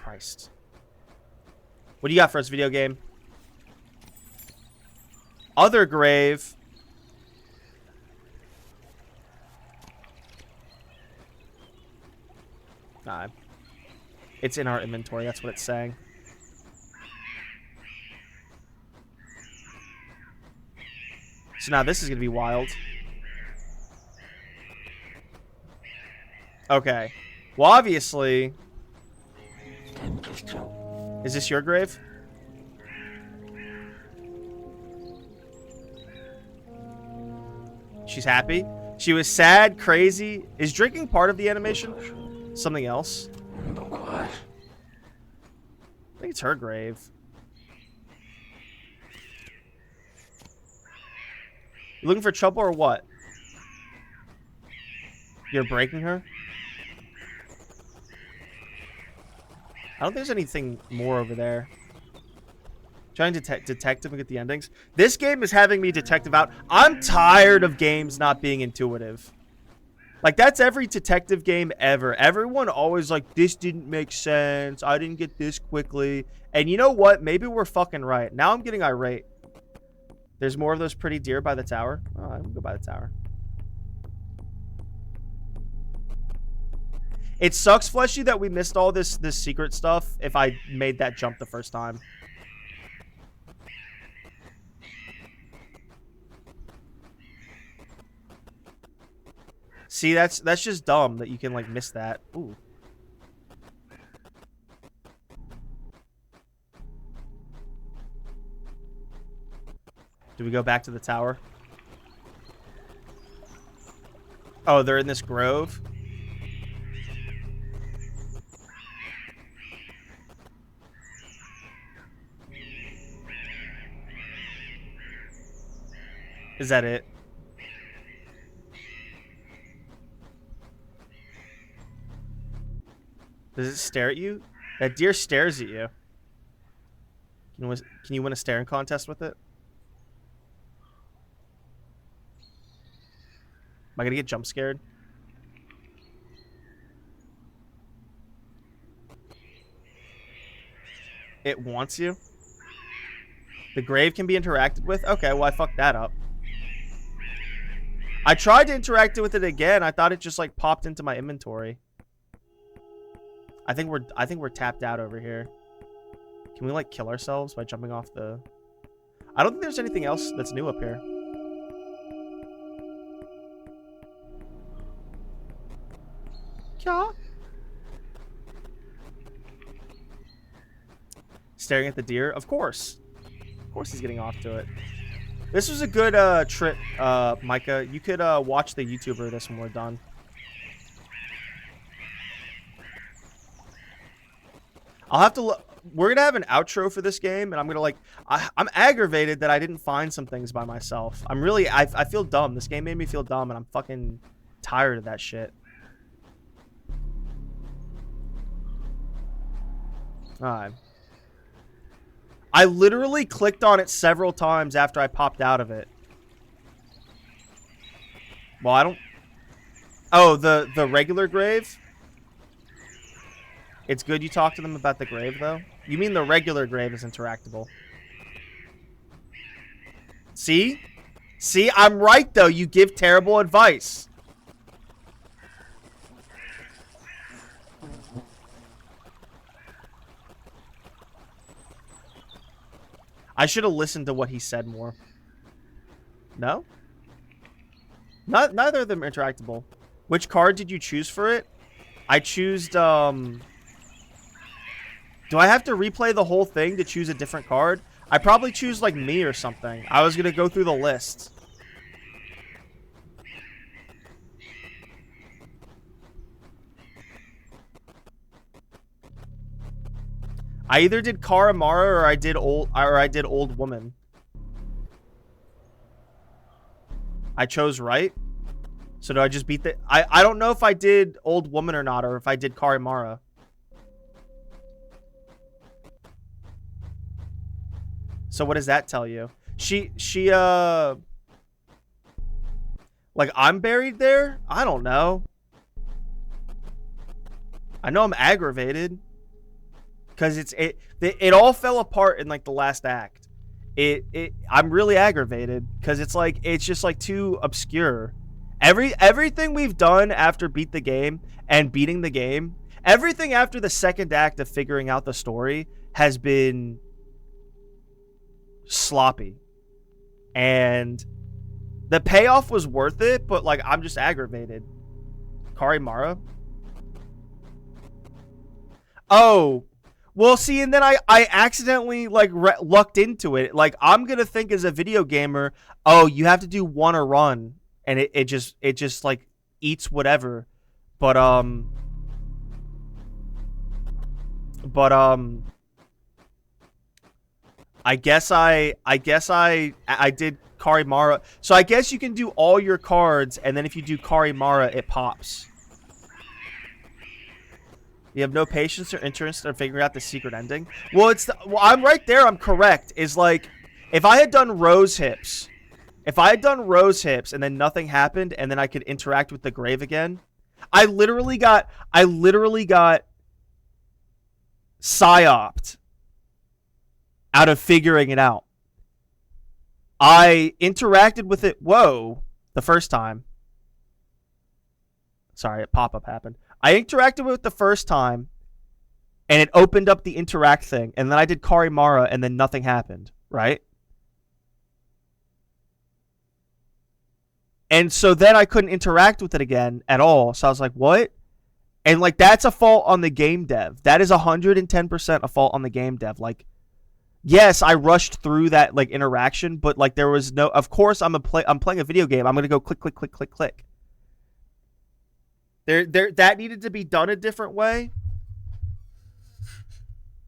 Christ. What do you got for us, video game? Other grave. Nah. It's in our inventory. That's what it's saying. So now this is going to be wild. Okay. Well, obviously... Is this your grave? She's happy. She was sad, crazy. Is drinking part of the animation? Something else? I think it's her grave. You looking for trouble or what? You're breaking her? I don't think there's anything more over there. Trying to detective and get the endings. This game is having me detective out. I'm tired of games not being intuitive. Like, that's every detective game ever. Everyone always like, this didn't make sense. I didn't get this quickly. And you know what? Maybe we're fucking right. Now I'm getting irate. There's more of those pretty deer by the tower. Oh, I'm gonna go by the tower. It sucks, Fleshy, that we missed all this secret stuff if I made that jump the first time. See, that's just dumb that you can like miss that. Ooh. Do we go back to the tower? Oh, they're in this grove. Is that it? Does it stare at you? That deer stares at you. Can you win a staring contest with it? Am I gonna get jump scared? It wants you? The grave can be interacted with? Okay, well I fucked that up. I tried to interact with it again. I thought it just like popped into my inventory. I think we're tapped out over here. Can we like kill ourselves by jumping off the... I don't think there's anything else that's new up here. Yeah. Staring at the deer? Of course. Of course he's getting off to it. This was a good trip, Micah. You could watch the YouTuber this when we're done. I'll have to look. We're gonna have an outro for this game, and I'm gonna like. I'm aggravated that I didn't find some things by myself. I'm really. I feel dumb. This game made me feel dumb, and I'm fucking tired of that shit. Alright. I literally clicked on it several times after I popped out of it. Well, I don't... Oh, the regular grave? It's good you talk to them about the grave, though? You mean the regular grave is interactable? See? See? I'm right, though. You give terrible advice. I should have listened to what he said more. No? Neither of them are interactable. Which card did you choose for it? I choose, Do I have to replay the whole thing to choose a different card? I probably choose, like, me or something. I was gonna go through the list. I either did Carimara or I did old woman. I chose right. So do I just beat the... I don't know if I did old woman or not, or if I did Carimara. So what does that tell you? Like, I'm buried there? I don't know. I know I'm aggravated. Because it all fell apart in, like, the last act. I'm really aggravated. Because it's, like, it's just, like, too obscure. Everything we've done after beat the game and beating the game, everything after the second act of figuring out the story has been sloppy. And the payoff was worth it, but, like, I'm just aggravated. Carimara? Oh... Well, see, and then I accidentally, like, lucked into it. Like, I'm going to think as a video gamer, oh, you have to do one a run. And it just, like, eats whatever. But I guess I did Carimara. So I guess you can do all your cards, and then if you do Carimara, it pops. You have no patience or interest in figuring out the secret ending. Well, I'm right there. I'm correct. Is like, if I had done rose hips, and then nothing happened, and then I could interact with the grave again, I literally got psyoped out of figuring it out. I interacted with it. Whoa, the first time. Sorry, a pop-up happened. I interacted with it the first time, and it opened up the interact thing, and then I did Carimara, and then nothing happened, right? And so then I couldn't interact with it again at all, so I was like, what? And, like, that's a fault on the game dev. That is 110% a fault on the game dev. Like, yes, I rushed through that, like, interaction, but, like, there was no... Of course, I'm playing a video game. I'm going to go click, click, click, click, click. That needed to be done a different way.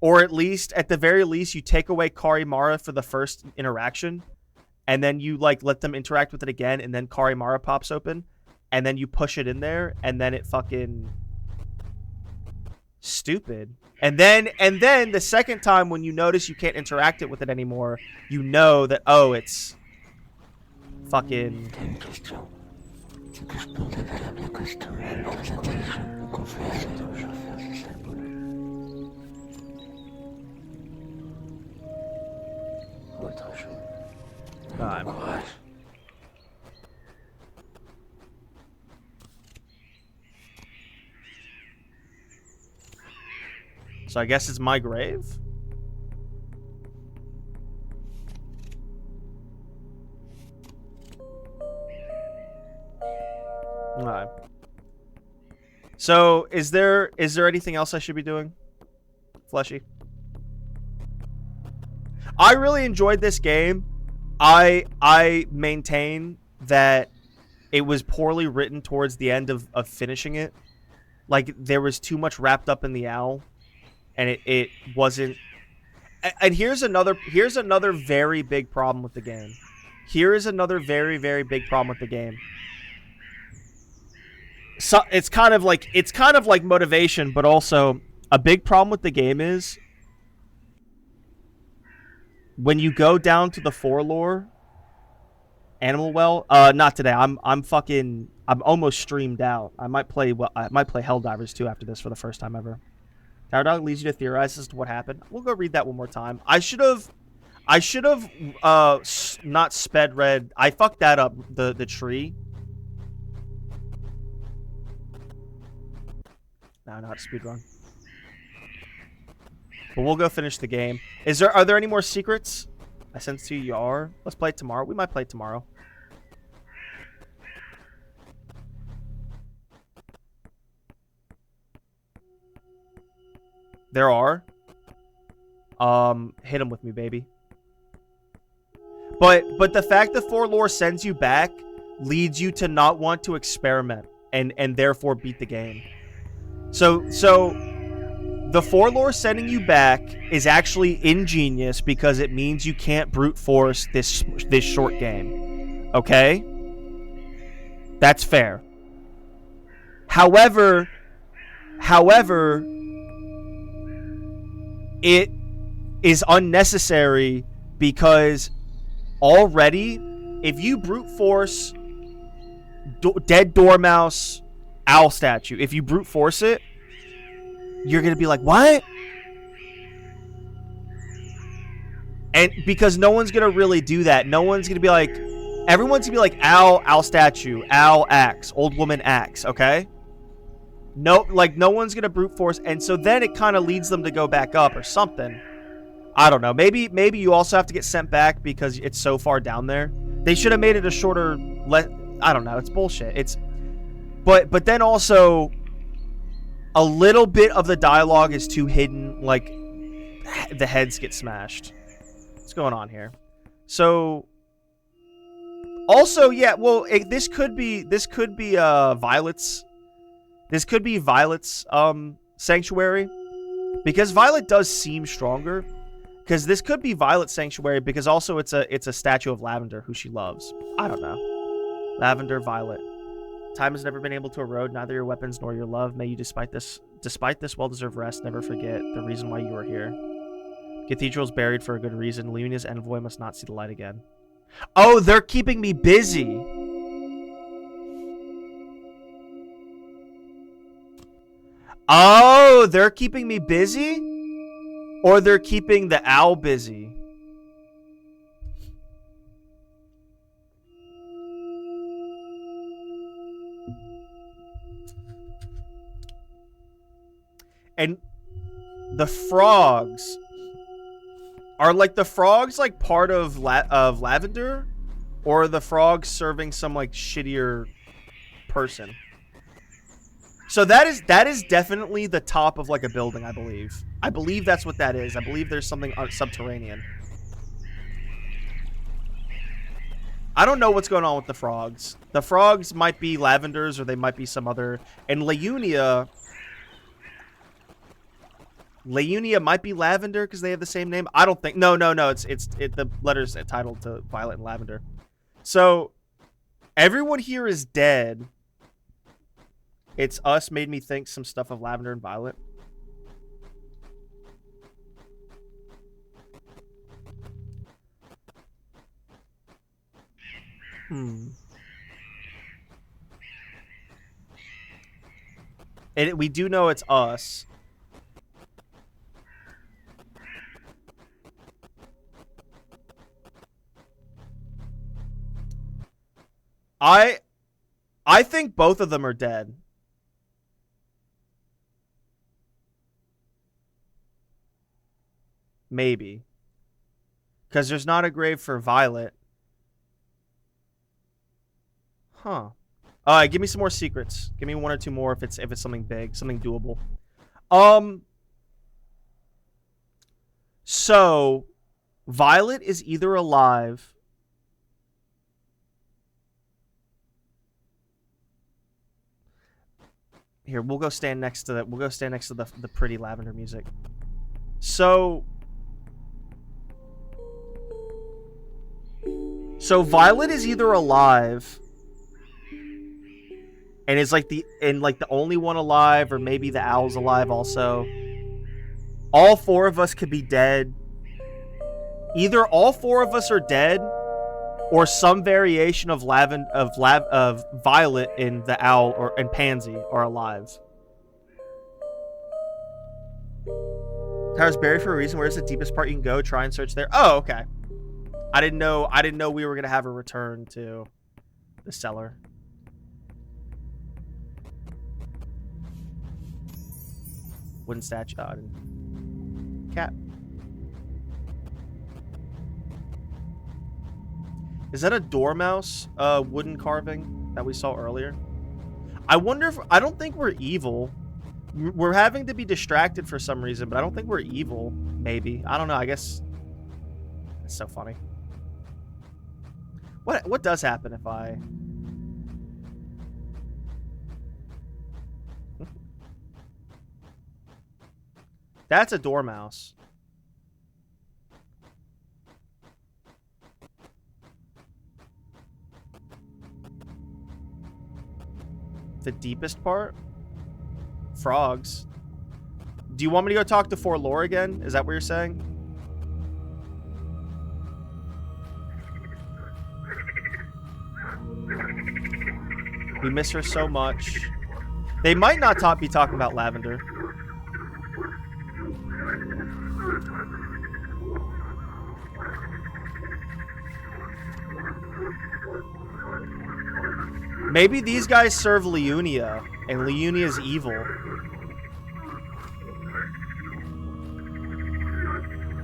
Or at least, at the very least, you take away Carimara for the first interaction. And then you, like, let them interact with it again. And then Carimara pops open. And then you push it in there. And then it fucking... Stupid. And then the second time when you notice you can't interact it with it anymore, you know that, oh, it's... fucking... So I guess it's my grave? Alright. So, is there anything else I should be doing? Fleshy? I really enjoyed this game. I maintain that it was poorly written towards the end of finishing it. Like, there was too much wrapped up in the owl. And it wasn't... And here's another very big problem with the game. Here is another very, very big problem with the game. So it's kind of like motivation, but also a big problem with the game is when you go down to the Forlorn Animal Well. Not today. I'm almost streamed out. I might play Helldivers 2 after this for the first time ever. Tower Dog leads you to theorize as to what happened. We'll go read that one more time. I should have not sped read. I fucked that up. The tree. No, not speedrun. But we'll go finish the game. Are there any more secrets? I sense to you are. Let's play it tomorrow. We might play it tomorrow. There are. Hit him with me, baby. But the fact that Forlorn sends you back leads you to not want to experiment and therefore beat the game. So the Forlorn sending you back is actually ingenious because it means you can't brute force this short game. Okay? That's fair. However, it is unnecessary because already, if you brute force dead dormouse owl statue, if you brute force it, you're gonna be like, what? And because no one's gonna really do that. No one's gonna be like, everyone's gonna be like, owl statue, owl axe, old woman axe, okay? No, like, no one's gonna brute force, and so then it kind of leads them to go back up or something. I don't know. Maybe you also have to get sent back because it's so far down there. They should have made it a shorter. I don't know. It's bullshit. But then also, a little bit of the dialogue is too hidden. Like, the heads get smashed. What's going on here? So, also, yeah. Well, this could be Violet's. This could be Violet's sanctuary, because Violet does seem stronger. Because this could be Violet's sanctuary, because also it's a statue of Lavender, who she loves. I don't know. Lavender, Violet. Time has never been able to erode neither your weapons nor your love. May you, despite this well-deserved rest, never forget the reason why you are here. Cathedral's buried for a good reason. Leonia's envoy must not see the light again. Oh, they're keeping me busy. Oh, they're keeping me busy? Or they're keeping the owl busy? And the frogs are like part of Lavender, or are the frogs serving some like shittier person? So that is definitely the top of like a building, I believe. I believe that's what that is. I believe there's something subterranean. I don't know what's going on with the frogs. The frogs might be Lavenders, or they might be some other. And Leunia might be Lavender because they have the same name. I don't think. No. It's the letters titled to Violet and Lavender. So everyone here is dead. It's us made me think some stuff of Lavender and Violet. And we do know it's us. I think both of them are dead. Maybe. Because there's not a grave for Violet. Huh. Alright, give me some more secrets. Give me one or two more if it's something big, something doable. So Violet is either alive. Here, we'll go stand next to the pretty lavender music. So Violet is either alive and is like the only one alive, or maybe the owl's alive also. All four of us could be dead. Either all four of us are dead, or some variation of Violet and the owl and Pansy are alive. Tyler's buried for a reason. Where's the deepest part you can go? Try and search there. Oh, okay. I didn't know we were gonna have a return to the cellar. Wooden statue. Oh, I didn't. Cat. Is that a dormouse wooden carving that we saw earlier? I wonder if... I don't think we're evil. We're having to be distracted for some reason, but I don't think we're evil. Maybe. I don't know. I guess... It's so funny. What does happen if I... That's a dormouse. The deepest part? Frogs. Do you want me to go talk to Forlorn again? Is that what you're saying? We miss her so much. They might not be talking about Lavender. Maybe these guys serve Leunia, and Leunia is evil.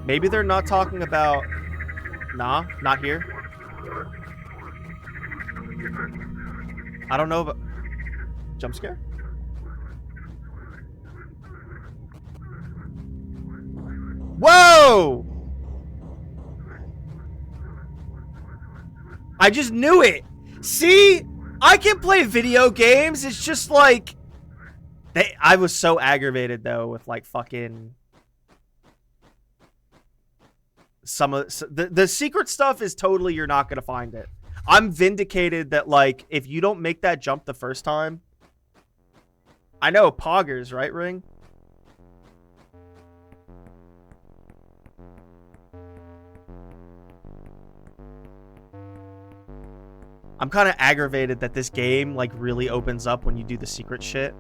Maybe they're not talking about... Nah, not here. I don't know, but... Jump scare? Whoa! I just knew it! See? I can play video games. It's just like... I was so aggravated, though, with, like, fucking... The secret stuff is totally you're not going to find it. I'm vindicated that, like, if you don't make that jump the first time... I know, poggers, right, Ring? I'm kind of aggravated that this game, like, really opens up when you do the secret shit.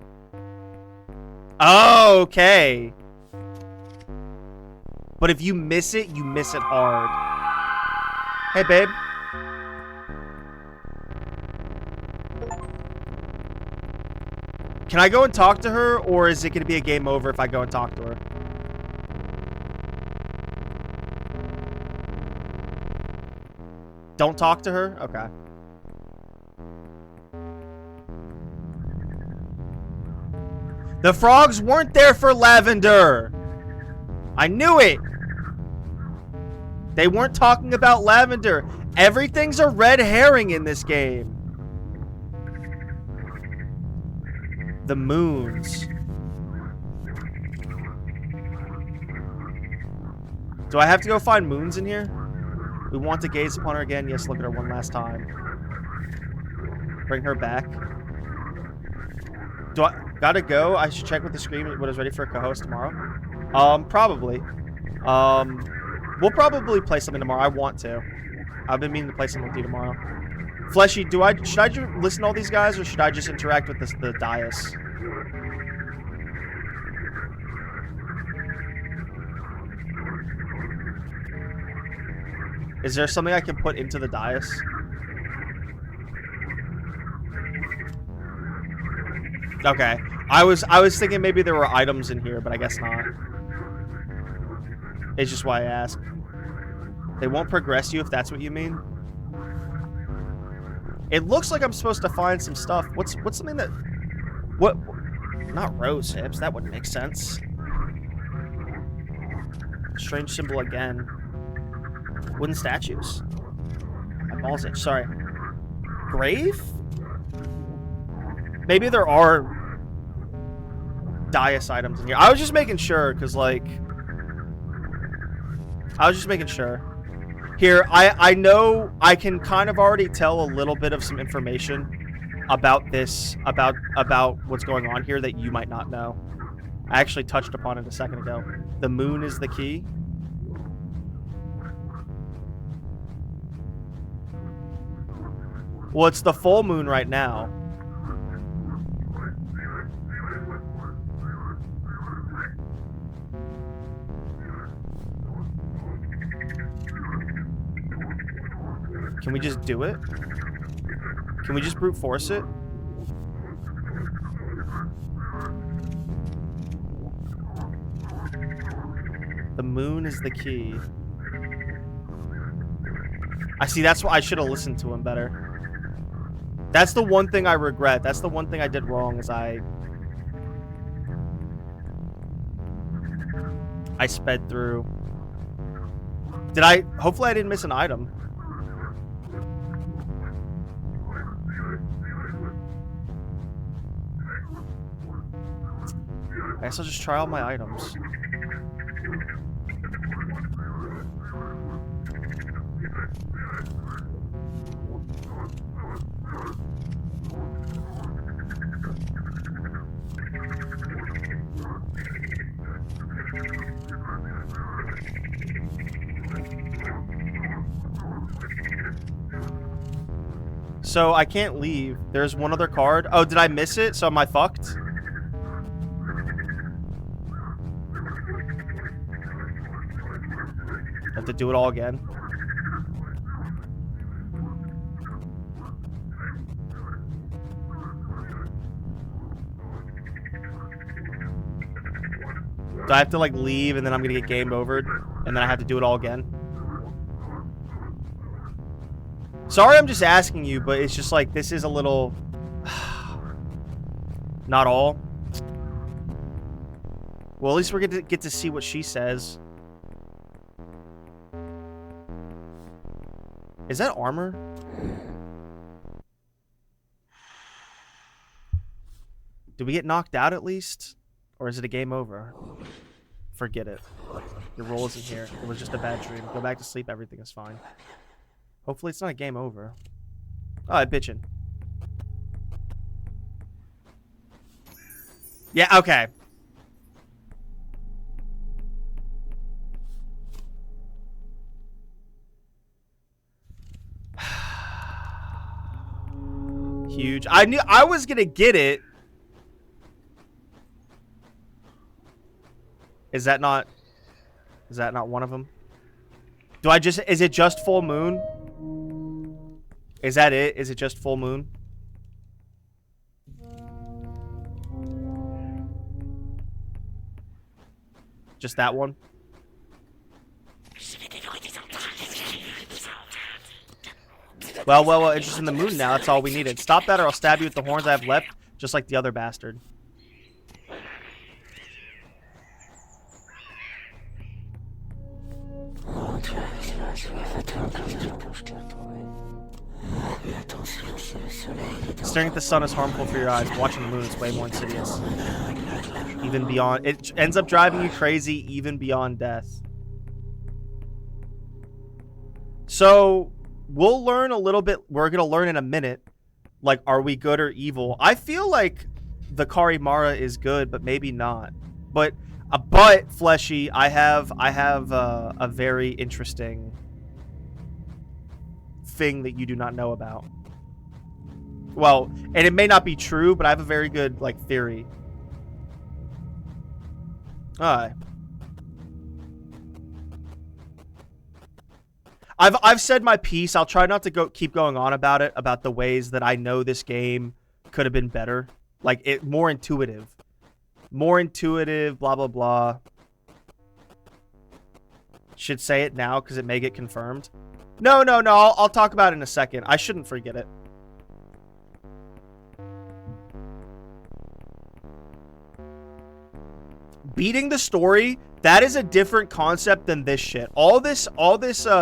Oh, okay. But if you miss it, you miss it hard. Hey, babe. Can I go and talk to her, or is it going to be a game over if I go and talk to her? Don't talk to her? Okay. The frogs weren't there for Lavender. I knew it. They weren't talking about Lavender. Everything's a red herring in this game. The moons. Do I have to go find moons in here? We want to gaze upon her again. Yes, look at her one last time. Bring her back. Do I gotta go? I should check with the screen what is ready for a co-host tomorrow. Probably. We'll probably play something tomorrow. I want to. I've been meaning to play something with you tomorrow. Fleshy, should I listen to all these guys, or should I just interact with the dais? Is there something I can put into the dais? Okay. I was thinking maybe there were items in here, but I guess not. It's just why I ask. They won't progress you if that's what you mean. It looks like I'm supposed to find some stuff. What's something that... What? Not rose hips. That wouldn't make sense. Strange symbol again. Wooden statues. My balls itch. Sorry. Grave? Maybe there are Dias items in here. I was just making sure, because, like... I was just making sure. Here, I know I can kind of already tell a little bit of some information about this, about what's going on here that you might not know. I actually touched upon it a second ago. The moon is the key. Well, it's the full moon right now. Can we just do it? Can we just brute force it? The moon is the key. I see, that's why I should have listened to him better. That's the one thing I regret. That's the one thing I did wrong is I sped through. Hopefully I didn't miss an item. I guess I'll just try all my items. So I can't leave. There's one other card. Oh, did I miss it? So am I fucked? Have to do it all again. Do I have to like leave and then I'm gonna get game overed and then I have to do it all again? Sorry, I'm just asking you, but it's just like this is a little not all. Well, at least we're gonna get to see what she says. Is that armor? Did we get knocked out at least? Or is it a game over? Forget it. Your role isn't here. It was just a bad dream. Go back to sleep. Everything is fine. Hopefully it's not a game over. Oh, I'm bitching. Yeah, okay. Huge. I knew I was gonna get it. Is that not one of them? Is it just full moon? Is that it? Is it just full moon? Just that one? Well, it's just in the moon now. That's all we needed. Stop that or I'll stab you with the horns I have left, just like the other bastard. Staring at the sun is harmful for your eyes. Watching the moon is way more insidious. Even beyond... It ends up driving you crazy even beyond death. So... We'll learn a little bit. We're going to learn in a minute. Like, are we good or evil? I feel like the Carimara is good, but maybe not. But Fleshy, I have a very interesting thing that you do not know about. Well, and it may not be true, but I have a very good, like, theory. Alright. I've said my piece. I'll try not to keep going on about it, about the ways that I know this game could have been better. Like, it more intuitive. More intuitive, blah, blah, blah. Should say it now because it may get confirmed. No. I'll talk about it in a second. I shouldn't forget it. Beating the story, that is a different concept than this shit. All this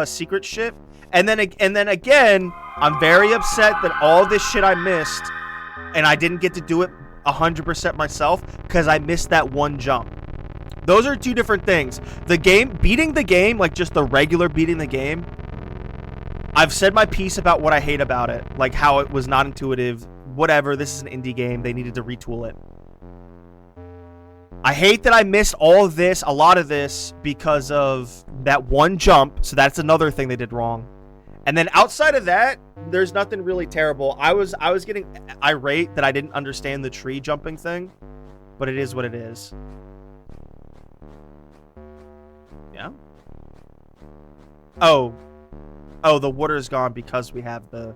secret shit, and then again, I'm very upset that all this shit I missed, and I didn't get to do it 100% myself because I missed that one jump. Those are two different things. Beating the game, like just the regular beating the game, I've said my piece about what I hate about it, like how it was not intuitive, whatever, this is an indie game, they needed to retool it. I hate that I missed all of this, a lot of this, because of that one jump, so that's another thing they did wrong. And then outside of that, there's nothing really terrible. I was getting irate that I didn't understand the tree jumping thing, but it is what it is. Yeah. Oh, the water's gone because we have the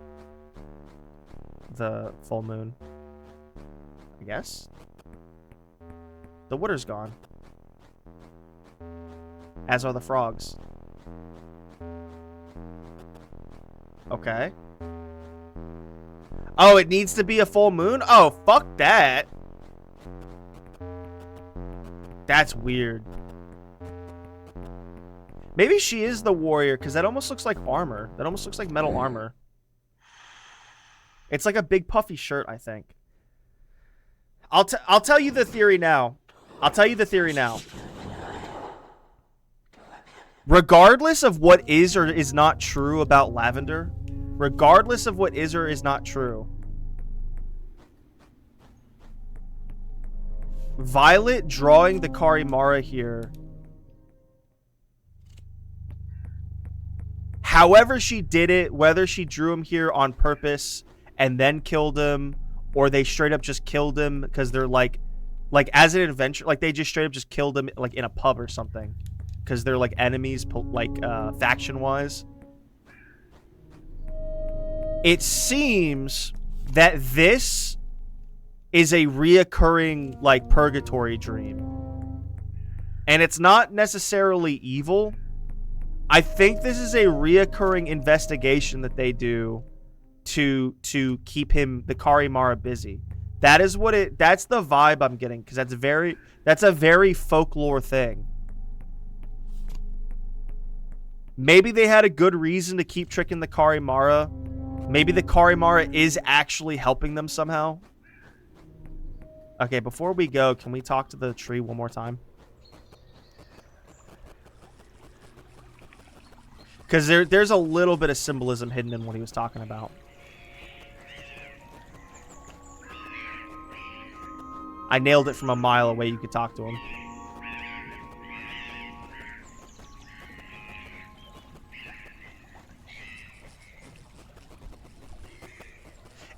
full moon. I guess. The water's gone. As are the frogs. Okay. Oh, it needs to be a full moon? Oh, fuck that. That's weird. Maybe she is the warrior, because that almost looks like armor. That almost looks like metal armor. It's like a big puffy shirt, I think. I'll tell you the theory now. Regardless of what is or is not true about Lavender, Violet drawing the Carimara here, however she did it, whether she drew him here on purpose and then killed him, or they straight up just killed him because they're like as an adventure, like they just straight up just killed him like in a pub or something because they're like enemies, like faction wise. It seems that this is a reoccurring like purgatory dream, and it's not necessarily evil. I think this is a reoccurring investigation that they do to keep the Carimara busy. That's the vibe I'm getting, because that's a very folklore thing. Maybe they had a good reason to keep tricking the Carimara. Maybe the Carimara is actually helping them somehow. Okay, before we go, can we talk to the tree one more time? Because there's a little bit of symbolism hidden in what he was talking about. I nailed it from a mile away. You could talk to him.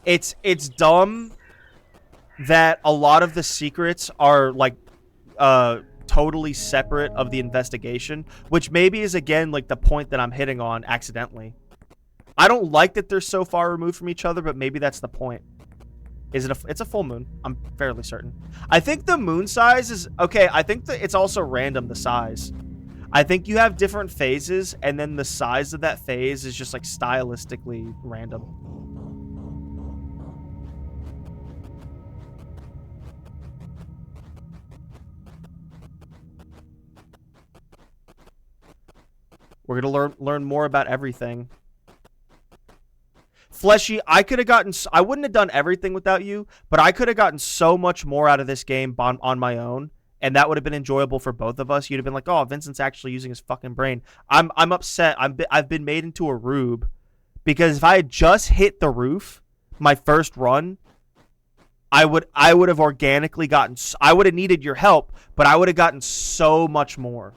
It's dumb that a lot of the secrets are like totally separate of the investigation, which maybe is again like the point that I'm hitting on accidentally. I don't like that they're so far removed from each other, but maybe that's the point. It's a full moon. I'm fairly certain. I think the moon size is okay. I think that it's also random, the size. I think you have different phases, and then the size of that phase is just like stylistically random. We're gonna learn more about everything. Fleshy, I wouldn't have done everything without you, but I could have gotten so much more out of this game on my own, and that would have been enjoyable for both of us. You'd have been like, oh, Vincent's actually using his fucking brain. I'm upset. I've been made into a rube, because if I had just hit the roof my first run, I would have organically gotten, I would have needed your help, but I would have gotten so much more.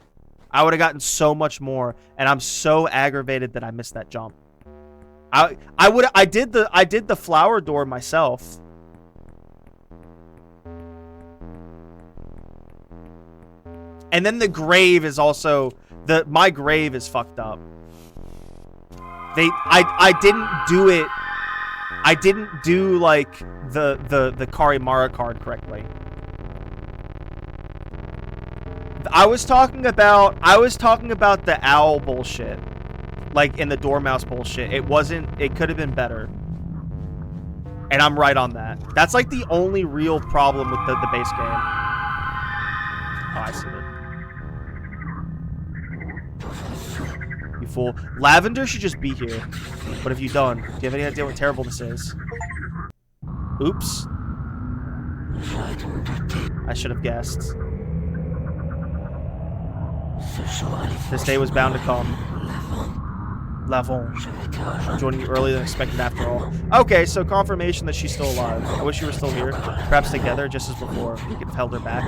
And I'm so aggravated that I missed that jump. I did the flower door myself. And then the grave is also my grave is fucked up. I didn't do it. I didn't do like the Carimara card correctly. I was talking about the owl bullshit. Like in the dormouse bullshit. It could have been better. And I'm right on that. That's like the only real problem with the base game. Oh, I see it. You fool. Lavender should just be here. What have you done? Do you have any idea what terrible this is? Oops. I should have guessed. This day was bound to come. Lavon. Joining you earlier than expected after all. Okay, so confirmation that she's still alive. I wish you were still here. Perhaps together, just as before. We could have held her back.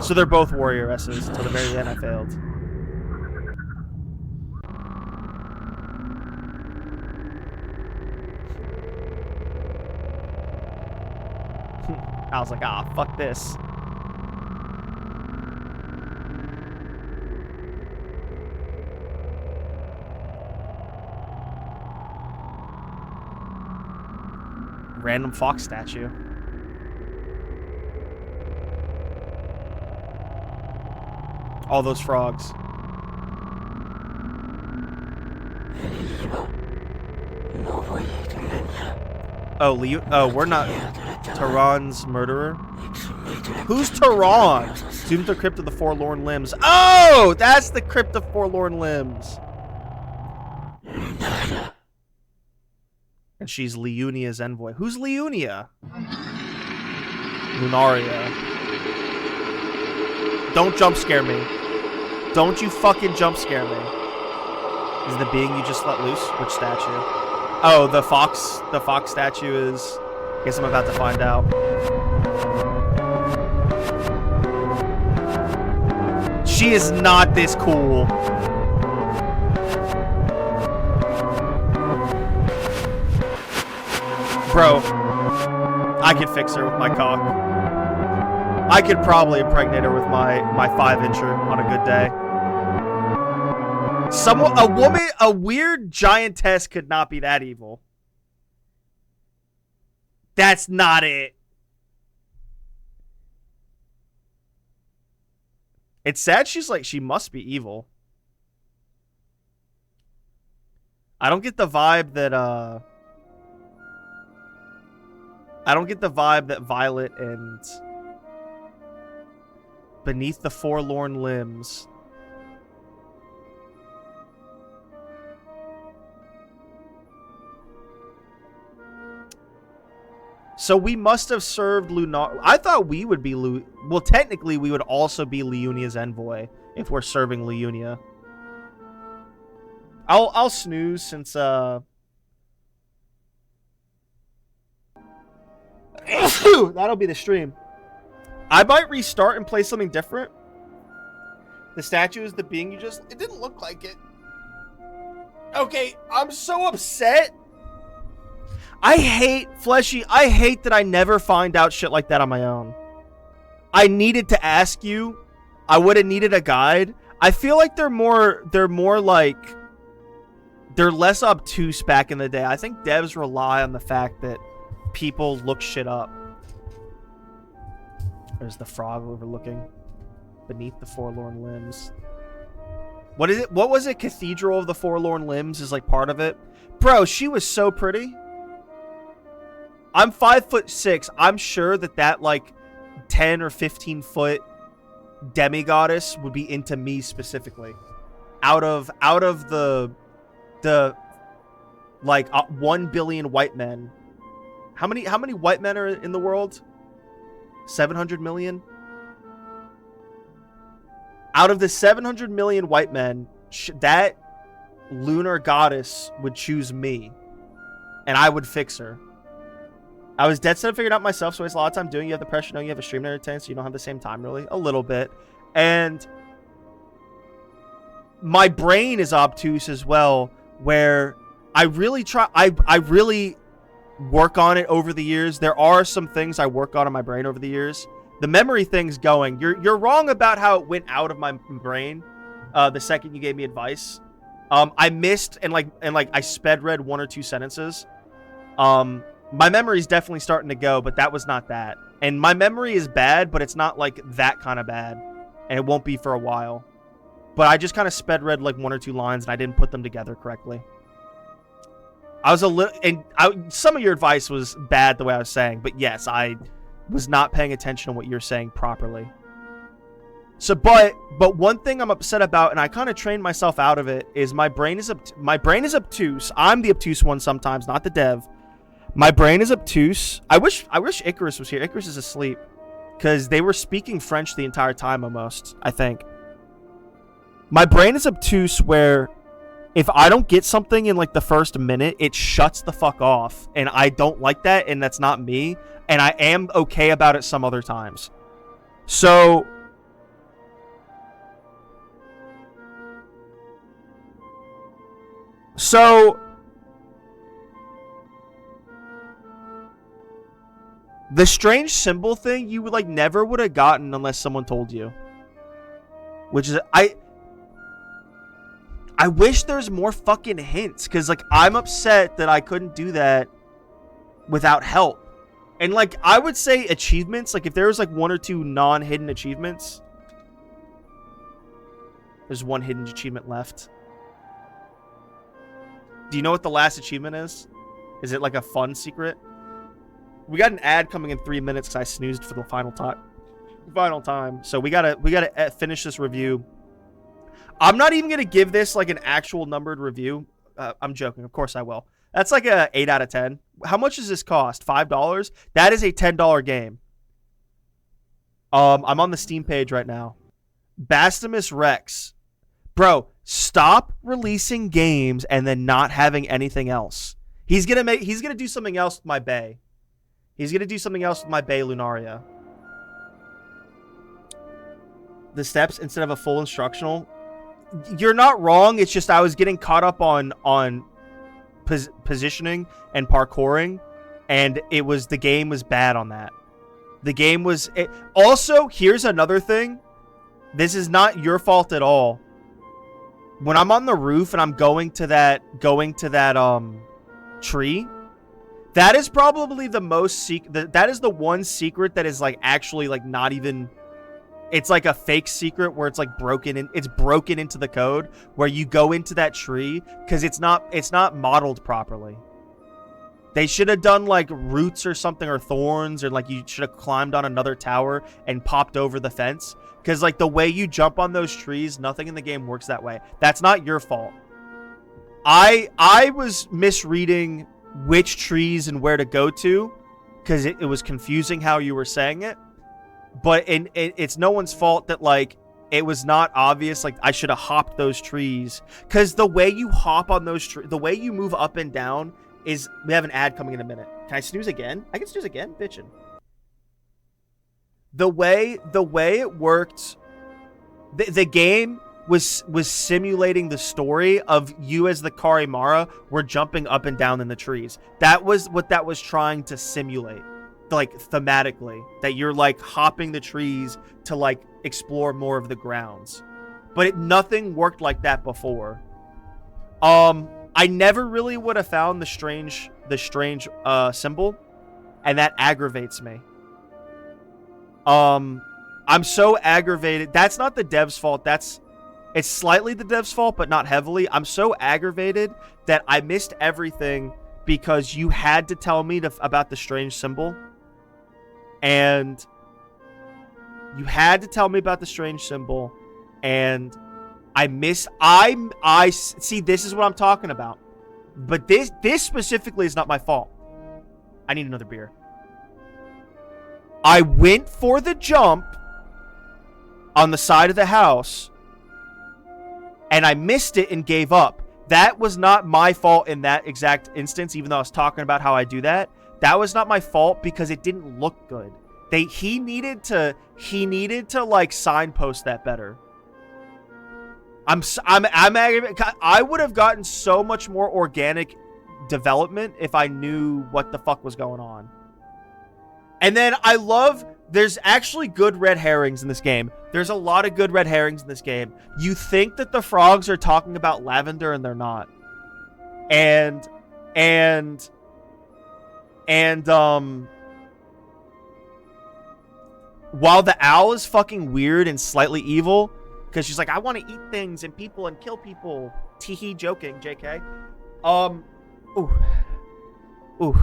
So they're both warrior S's. Until the very end, I failed. I was like, ah, fuck this. Random fox statue. All those frogs. Oh, we're not Tehran's murderer. Who's Tehran? Student of the Crypt of the Forlorn Limbs. Oh, that's the Crypt of Forlorn Limbs. And she's Leunia's envoy. Who's Leunia? Lunaria. Don't jump scare me. Don't you fucking jump scare me. Is the being you just let loose? Which statue? Oh, the fox statue is... I guess I'm about to find out. She is not this cool. Bro, I could fix her with my cock. I could probably impregnate her with my 5-incher on a good day. A weird giantess could not be that evil. That's not it. It's sad she must be evil. I don't get the vibe that, Violet and Beneath the Forlorn Limbs. So we must have served Lunar. I thought we would be well, technically we would also be Leunia's envoy if we're serving Leunia. I'll snooze since that'll be the stream. I might restart and play something different. The statue is the being you just... It didn't look like it. Okay, I'm so upset. I hate, Fleshy, I hate that I never find out shit like that on my own. I needed to ask you. I would have needed a guide. I feel like they're more like... They're less obtuse back in the day. I think devs rely on the fact that people look shit up. There's the frog overlooking Beneath the Forlorn Limbs. What is it? What was it? Cathedral of the Forlorn Limbs is like part of it. Bro, she was so pretty. I'm 5'6". I'm sure that like 10 or 15 foot demigoddess would be into me specifically. Out of the like 1 billion white men. How many white men are in the world? 700 million? Out of the 700 million white men, that lunar goddess would choose me. And I would fix her. I was dead set on figuring it out myself, so I waste a lot of time doing it. You have the pressure knowing you have a stream and everything, so you don't have the same time, really. A little bit. And my brain is obtuse as well, where I really try... I really... work on it over the years. There are some things I work on in my brain over the years. The memory thing's going. You're wrong about how it went out of my brain the second you gave me advice. I missed and I sped read 1 or 2 sentences. My memory's definitely starting to go, but that was not that. And my memory is bad, but it's not like that kind of bad. and it won't be for a while. But I just kind of sped read like 1 or 2 lines, and I didn't put them together correctly. I was a little, and some of your advice was bad the way I was saying, but yes, I was not paying attention to what you're saying properly. So, but one thing I'm upset about, and I kind of trained myself out of it, is my brain is obtuse. I'm the obtuse one sometimes, not the dev. My brain is obtuse. I wish Icarus was here. Icarus is asleep because they were speaking French the entire time almost, I think. My brain is obtuse where if I don't get something in like the first minute, it shuts the fuck off. And I don't like that, and that's not me. And I am okay about it some other times. So the strange symbol thing you would like never would have gotten unless someone told you. Which is I wish there's more fucking hints, because, like, I'm upset that I couldn't do that without help. And, like, I would say achievements, like, if there was, like, 1 or 2 non-hidden achievements. There's 1 hidden achievement left. Do you know what the last achievement is? Is it, like, a fun secret? We got an ad coming in 3 minutes because I snoozed for the final time. So we gotta finish this review. I'm not even going to give this like an actual numbered review. I'm joking. Of course I will. That's like a 8 out of 10. How much does this cost? $5? That is a $10 game. I'm on the Steam page right now. Bastimus Rex. Bro, stop releasing games and then not having anything else. He's going to do something else with my Bay. He's going to do something else with my Bay Lunaria. The steps instead of a full instructional. You're not wrong. It's just I was getting caught up on positioning and parkouring, and the game was bad on that. The game was also, here's another thing. This is not your fault at all. When I'm on the roof and I'm going to that tree, that is probably the most that is the one secret that is like actually like not even. It's like a fake secret where it's like broken into the code where you go into that tree because it's not modeled properly. They should have done like roots or something, or thorns, or like you should have climbed on another tower and popped over the fence, because like the way you jump on those trees, nothing in the game works that way. That's not your fault. I was misreading which trees and where to go to because it was confusing how you were saying it. But it's no one's fault that, like, it was not obvious. Like, I should have hopped those trees. Because the way you hop on those trees, the way you move up and down is... We have an ad coming in a minute. Can I snooze again? I can snooze again? Bitchin'. The way it worked... The game was simulating the story of you as the Carimara were jumping up and down in the trees. That was what that was trying to simulate. Like thematically, that you're like hopping the trees to like explore more of the grounds, but nothing worked like that before. I never really would have found the strange symbol, and that aggravates me. I'm so aggravated. That's not the dev's fault. It's slightly the dev's fault, but not heavily. I'm so aggravated that I missed everything because you had to tell me about the strange symbol. And you had to tell me about the strange symbol, and I see, this is what I'm talking about. But this specifically is not my fault. I need another beer. I went for the jump on the side of the house, and I missed it and gave up. That was not my fault in that exact instance, even though I was talking about how I do that. That was not my fault because it didn't look good. He needed to like signpost that better. I would have gotten so much more organic development if I knew what the fuck was going on. And then there's actually good red herrings in this game. There's a lot of good red herrings in this game. You think that the frogs are talking about lavender, and they're not. And while the owl is fucking weird and slightly evil, because she's like, I want to eat things and people and kill people. Teehee joking, JK. Ooh.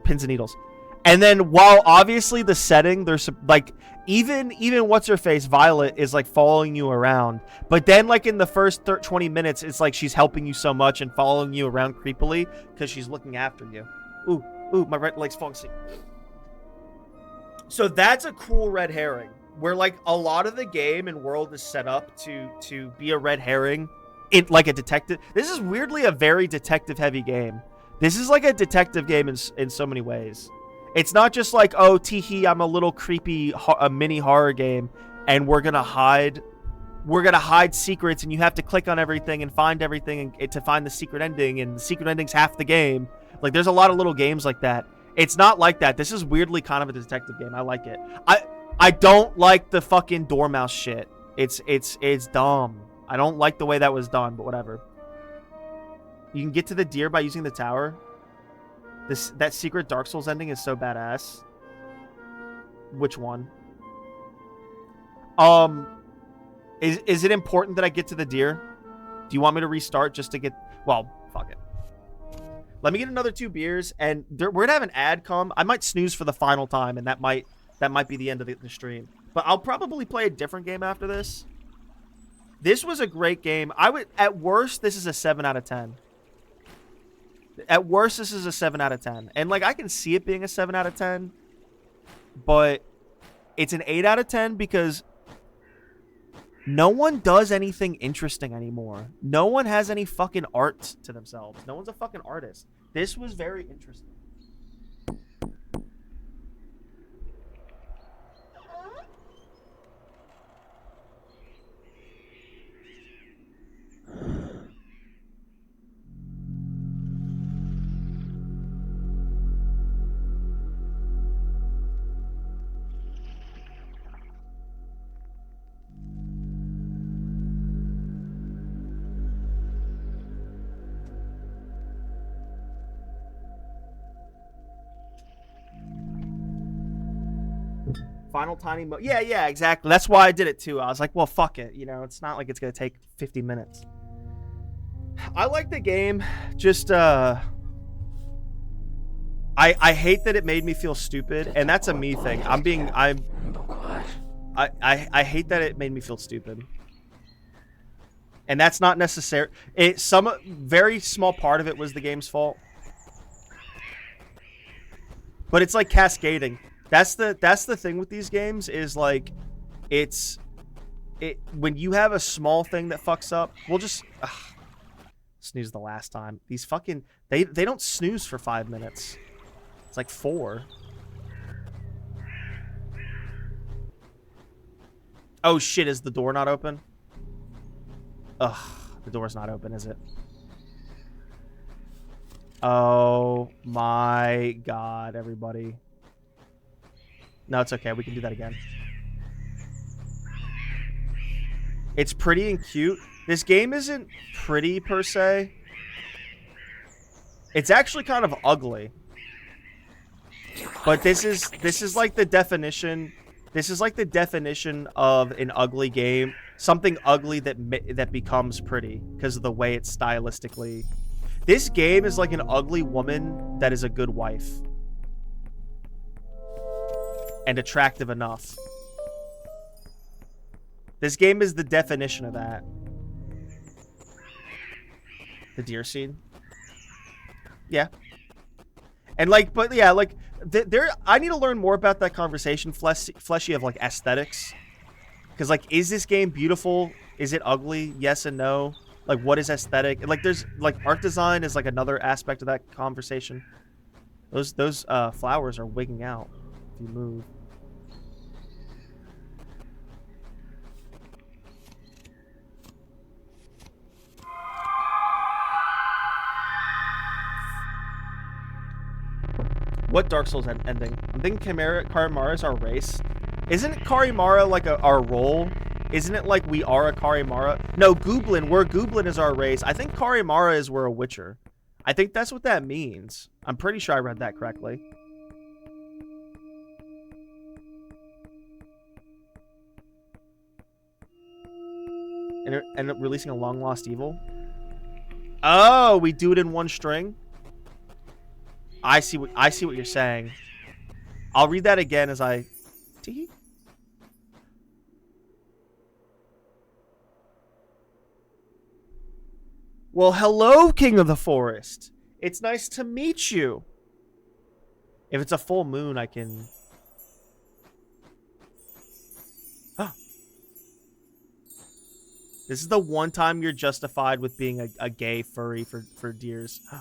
Pins and needles. And then while obviously the setting, there's like, even what's her face, Violet, is like following you around. But then like in the first 20 minutes, it's like she's helping you so much and following you around creepily because she's looking after you. Ooh, my right leg's falling asleep. So that's a cool red herring where like a lot of the game and world is set up to be a red herring. It like a detective. This is weirdly a very detective heavy game. This is like a detective game in so many ways. It's not just like, oh, teehee, I'm a little creepy, a mini horror game, and we're gonna hide secrets, and you have to click on everything and find everything to find the secret ending, and the secret ending's half the game. Like, there's a lot of little games like that. It's not like that. This is weirdly kind of a detective game. I like it. I don't like the fucking dormouse shit. It's dumb. I don't like the way that was done, but whatever. You can get to the deer by using the tower. That secret Dark Souls ending is so badass. Which one? Is it important that I get to the deer? Do you want me to restart just to get... Well, fuck it. Let me get another 2 beers, and we're gonna have an ad come. I might snooze for the final time, and that might be the end of the stream. But I'll probably play a different game after this. This was a great game. At worst, this is a 7 out of 10. At worst, this is a 7 out of 10. And, like, I can see it being a 7 out of 10. But it's an 8 out of 10 because no one does anything interesting anymore. No one has any fucking art to themselves. No one's a fucking artist. This was very interesting. Final tiny mo. Yeah, exactly. That's why I did it too. I was like, well, fuck it. You know, it's not like it's gonna take 50 minutes. I like the game. Just I hate that it made me feel stupid, and that's a me thing. I hate that it made me feel stupid. And that's not necessary. Some very small part of it was the game's fault. But it's like cascading. That's the thing with these games is like when you have a small thing that fucks up, we'll just snooze the last time. These fucking they don't snooze for 5 minutes. It's like 4. Oh shit, is the door not open? Ugh, the door's not open, is it? Oh my god, everybody. No, it's okay. We can do that again. It's pretty and cute. This game isn't pretty per se. It's actually kind of ugly. But this is like the definition. This is like the definition of an ugly game. Something ugly that becomes pretty because of the way it's stylistically. This game is like an ugly woman that is a good wife. And attractive enough. This game is the definition of that. The deer scene. Yeah. And like, but yeah, like, I need to learn more about that conversation, Fleshy, of like aesthetics. Because like, is this game beautiful? Is it ugly? Yes and no. Like, what is aesthetic? And like, there's like art design is like another aspect of that conversation. Those flowers are wigging out if you move. What Dark Souls ending? I'm thinking Carimara is our race. Isn't Carimara like our role? Isn't it like we are a Carimara? No, Gooblin. We're Gooblin is our race. I think Carimara is we're a Witcher. I think that's what that means. I'm pretty sure I read that correctly. and end up releasing a long lost evil. Oh, we do it in one string. I see what you're saying. I'll read that again as I. Tee. Well, hello, King of the Forest. It's nice to meet you. If it's a full moon, I can. Huh. This is the one time you're justified with being a gay furry for deers. Huh.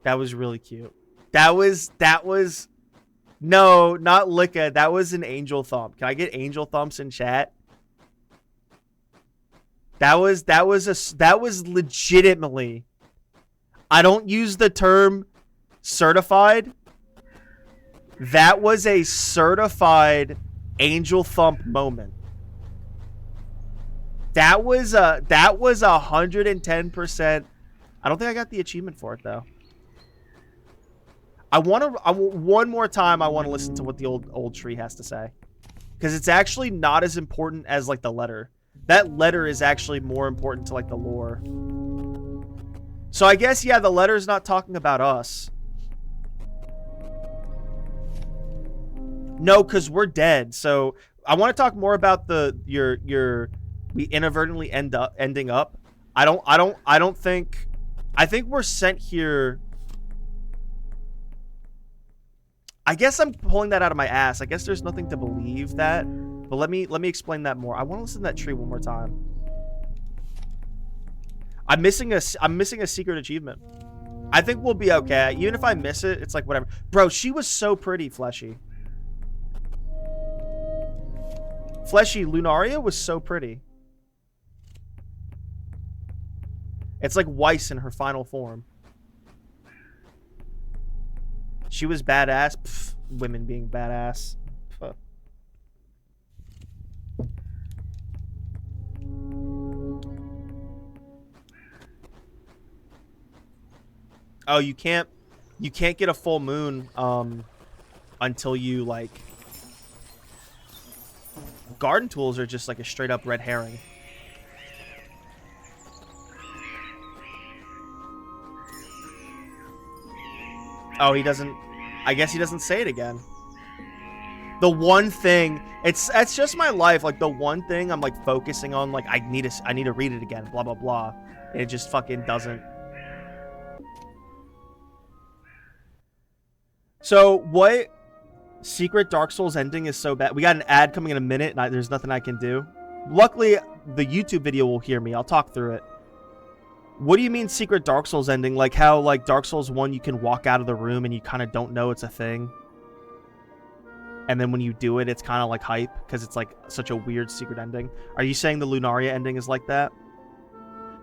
That was really cute. That was no, not Licka. That was an angel thump. Can I get angel thumps in chat? That was legitimately. I don't use the term certified. That was a certified angel thump moment. That was 110%. I don't think I got the achievement for it though. One more time I want to listen to what the old tree has to say. Because it's actually not as important as like the letter. That letter is actually more important to like the lore. So I guess yeah, the letter's not talking about us. No, because we're dead. So I want to talk more about we inadvertently ending up. I think we're sent here. I guess I'm pulling that out of my ass. I guess there's nothing to believe that. But let me explain that more. I want to listen to that tree one more time. I'm missing a secret achievement. I think we'll be okay. Even if I miss it, it's like whatever. Bro, she was so pretty, Fleshy. Fleshy, Lunaria was so pretty. It's like Weiss in her final form. She was badass. Pff, women being badass. Pff. Oh, you can't get a full moon until you like. Garden tools are just like a straight up red herring. Oh, he doesn't. I guess he doesn't say it again. The one thing, that's just my life. Like the one thing I'm like focusing on, like I need to read it again. Blah blah blah. And it just fucking doesn't. So what secret Dark Souls ending is so bad? We got an ad coming in a minute, and there's nothing I can do. Luckily, the YouTube video will hear me. I'll talk through it. What do you mean secret Dark Souls ending? Like how like Dark Souls 1 you can walk out of the room and you kind of don't know it's a thing. And then when you do it, it's kind of like hype because it's like such a weird secret ending. Are you saying the Lunaria ending is like that?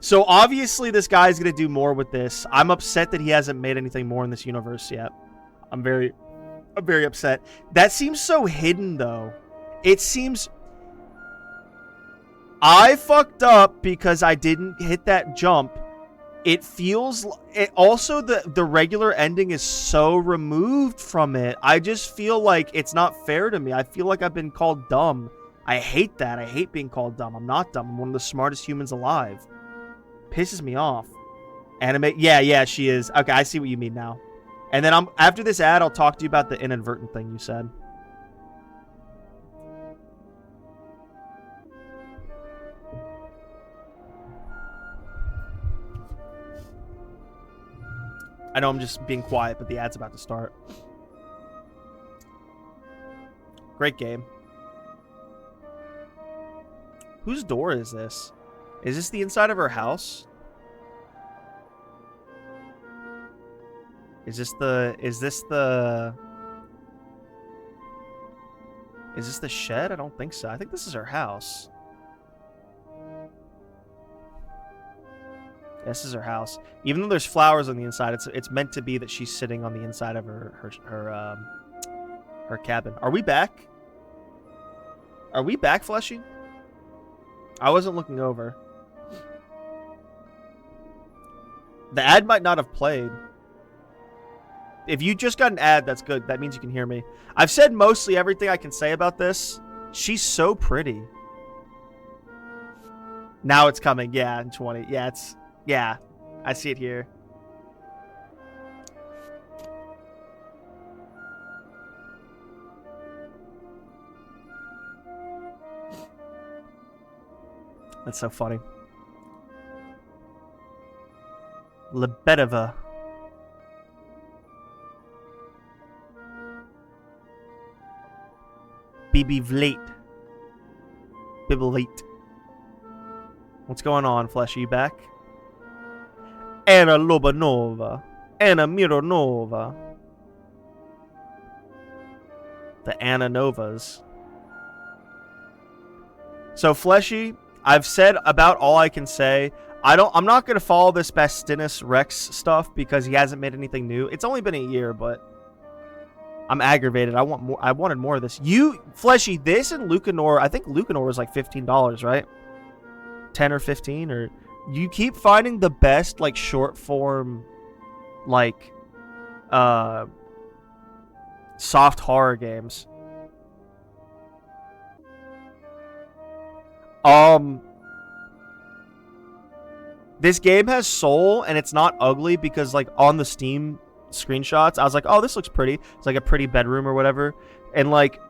So obviously this guy's going to do more with this. I'm upset that he hasn't made anything more in this universe yet. I'm very upset. That seems so hidden though. It seems... I fucked up because I didn't hit that jump. It feels... also, the regular ending is so removed from it. I just feel like it's not fair to me. I feel like I've been called dumb. I hate that. I hate being called dumb. I'm not dumb. I'm one of the smartest humans alive. Pisses me off. Anime... Yeah, she is. Okay, I see what you mean now. And then after this ad, I'll talk to you about the inadvertent thing you said. I know I'm just being quiet, but the ad's about to start. Great game. Whose door is this? Is this the inside of her house? Is this the shed? I don't think so. I think this is her house. This is her house. Even though there's flowers on the inside, it's meant to be that she's sitting on the inside of her cabin. Are we back? Are we back, Fleshy? I wasn't looking over. The ad might not have played. If you just got an ad, that's good. That means you can hear me. I've said mostly everything I can say about this. She's so pretty. Now it's coming. Yeah, in 20. Yeah, it's... Yeah, I see it here. That's so funny. Lebedeva. Bibivlate. Bibivlate. What's going on, Fleshy? You back? Anna Lobanova. Anna Mironova. The Anna Novas. So, Fleshy, I've said about all I can say. I'm not going to follow this Bastinus Rex stuff because he hasn't made anything new. It's only been a year, but I'm aggravated. I want more. I wanted more of this. Fleshy, this and Lucanor, I think Lucanor was like $15, right? 10 or 15, or you keep finding the best like short form like soft horror games. This game has soul and it's not ugly because like on the Steam screenshots I was like, oh, this looks pretty. It's like a pretty bedroom or whatever, and like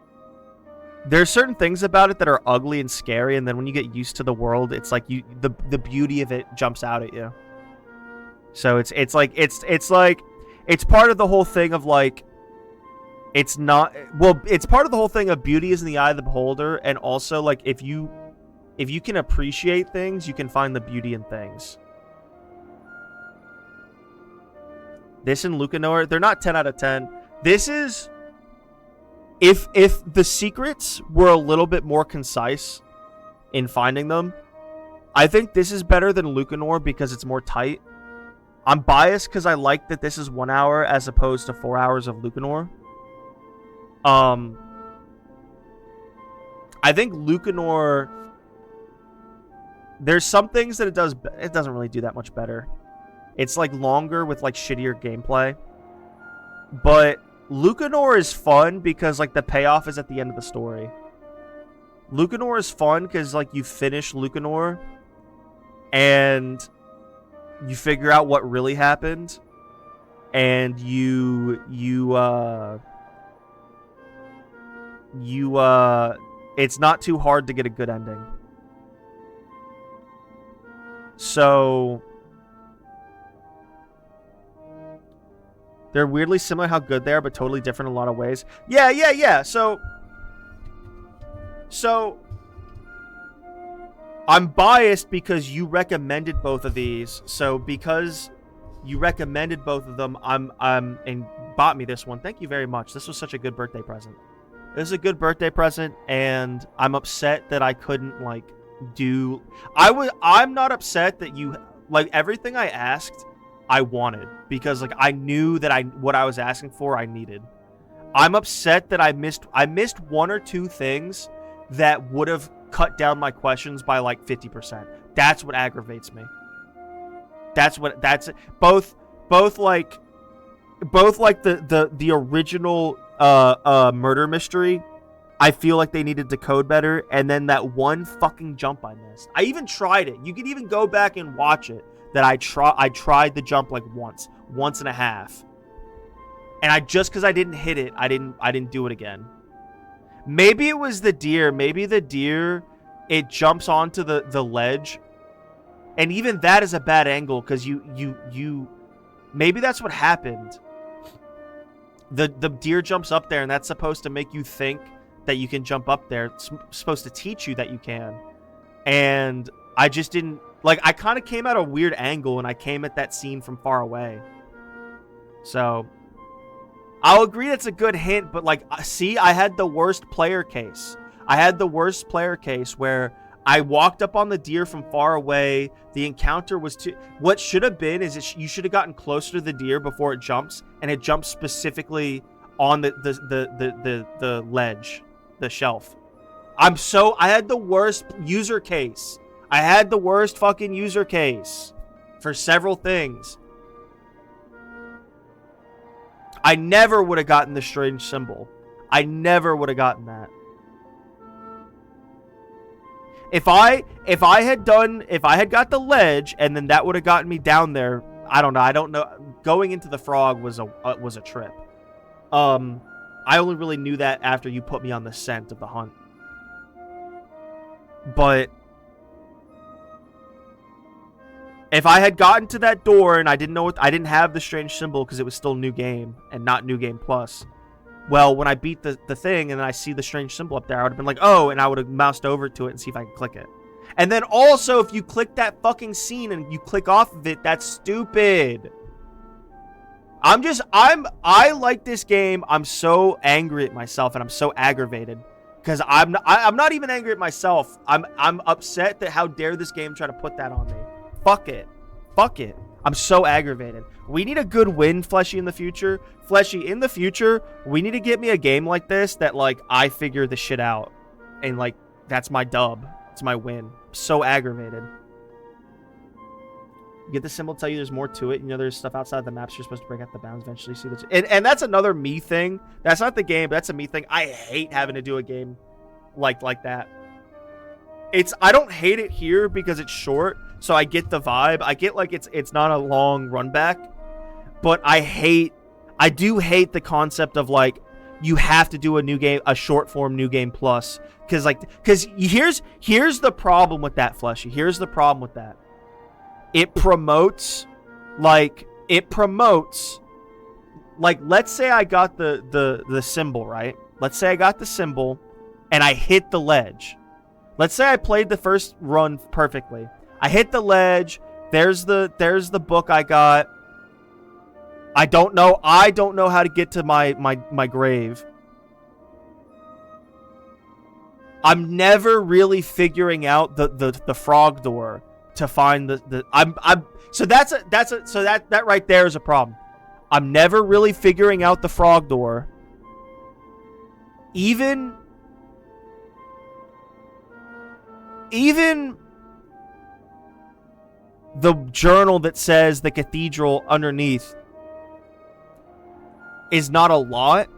there's certain things about it that are ugly and scary, and then when you get used to the world, it's like the beauty of it jumps out at you. So it's part of the whole thing of like, it's part of the whole thing of beauty is in the eye of the beholder, and also like if you can appreciate things, you can find the beauty in things. This and Lucanor, they're not 10 out of 10. This is... If the secrets were a little bit more concise in finding them, I think this is better than Lucanor because it's more tight. I'm biased because I like that this is 1 hour as opposed to 4 hours of Lucanor. I think Lucanor... There's some things that it doesn't really do that much better. It's like longer with like shittier gameplay. But Lucanor is fun because like the payoff is at the end of the story. Lucanor is fun because like you finish Lucanor and you figure out what really happened, and it's not too hard to get a good ending. So they're weirdly similar how good they are, but totally different in a lot of ways. Yeah. So I'm biased because you recommended both of these. So because you recommended both of them, I'm and bought me this one. Thank you very much. This was such a good birthday present. This is a good birthday present, and I'm upset that I couldn't like do. I'm not upset that you like everything I asked. I wanted, because like I knew that what I was asking for I needed. I'm upset that I missed one or two things that would have cut down my questions by like 50%. That's what aggravates me. Both like the original murder mystery, I feel like they needed to code better, and then that one fucking jump I missed. I even tried it. You can even go back and watch it. That I tried the jump like once and a half, and just because I didn't hit it, I didn't do it again. Maybe it was the deer. Maybe the deer, it jumps onto the ledge, and even that is a bad angle because you maybe that's what happened. The deer jumps up there, and that's supposed to make you think that you can jump up there. It's supposed to teach you that you can, and I just didn't. Like, I kind of came at a weird angle, and I came at that scene from far away. So, I'll agree that's a good hint, but, like, see, I had the worst player case. I had the worst player case where I walked up on the deer from far away. The encounter was too... What should have been is you should have gotten closer to the deer before it jumps, and it jumps specifically on the ledge, the shelf. I had the worst user case. I had the worst fucking user case for several things. I never would have gotten the strange symbol. I never would have gotten that. If I had got the ledge and then that would have gotten me down there, I don't know. Going into the frog was a trip. I only really knew that after you put me on the scent of the hunt. But if I had gotten to that door and I didn't have the strange symbol because it was still new game and not new game plus. Well, when I beat the thing and then I see the strange symbol up there, I would have been like, oh, and I would have moused over to it and see if I could click it. And then also, if you click that fucking scene and you click off of it, that's stupid. I like this game. I'm so angry at myself and I'm so aggravated because I'm not even angry at myself. I'm upset that how dare this game try to put that on me. Fuck it. I'm so aggravated. We need a good win, Fleshy, in the future. Fleshy, in the future, we need to get me a game like this that, like, I figure the shit out. And, like, that's my dub. It's my win. I'm so aggravated. You get the symbol to tell you there's more to it. You know, there's stuff outside the maps. You're supposed to break out the bounds eventually. See and that's another me thing. That's not the game, but that's a me thing. I hate having to do a game like that. I don't hate it here because it's short. So I get the vibe. I get like it's not a long run back, but I do hate the concept of like you have to do a short form new game plus because here's the problem with that, Fleshy. Here's the problem with that. It promotes like let's say I got the symbol, right? Let's say I got the symbol and I hit the ledge. Let's say I played the first run perfectly. I hit the ledge. There's the book I got. I don't know how to get to my grave. I'm never really figuring out the frog door to find so that right there is a problem. I'm never really figuring out the frog door. Even the journal that says the cathedral underneath is not a lot.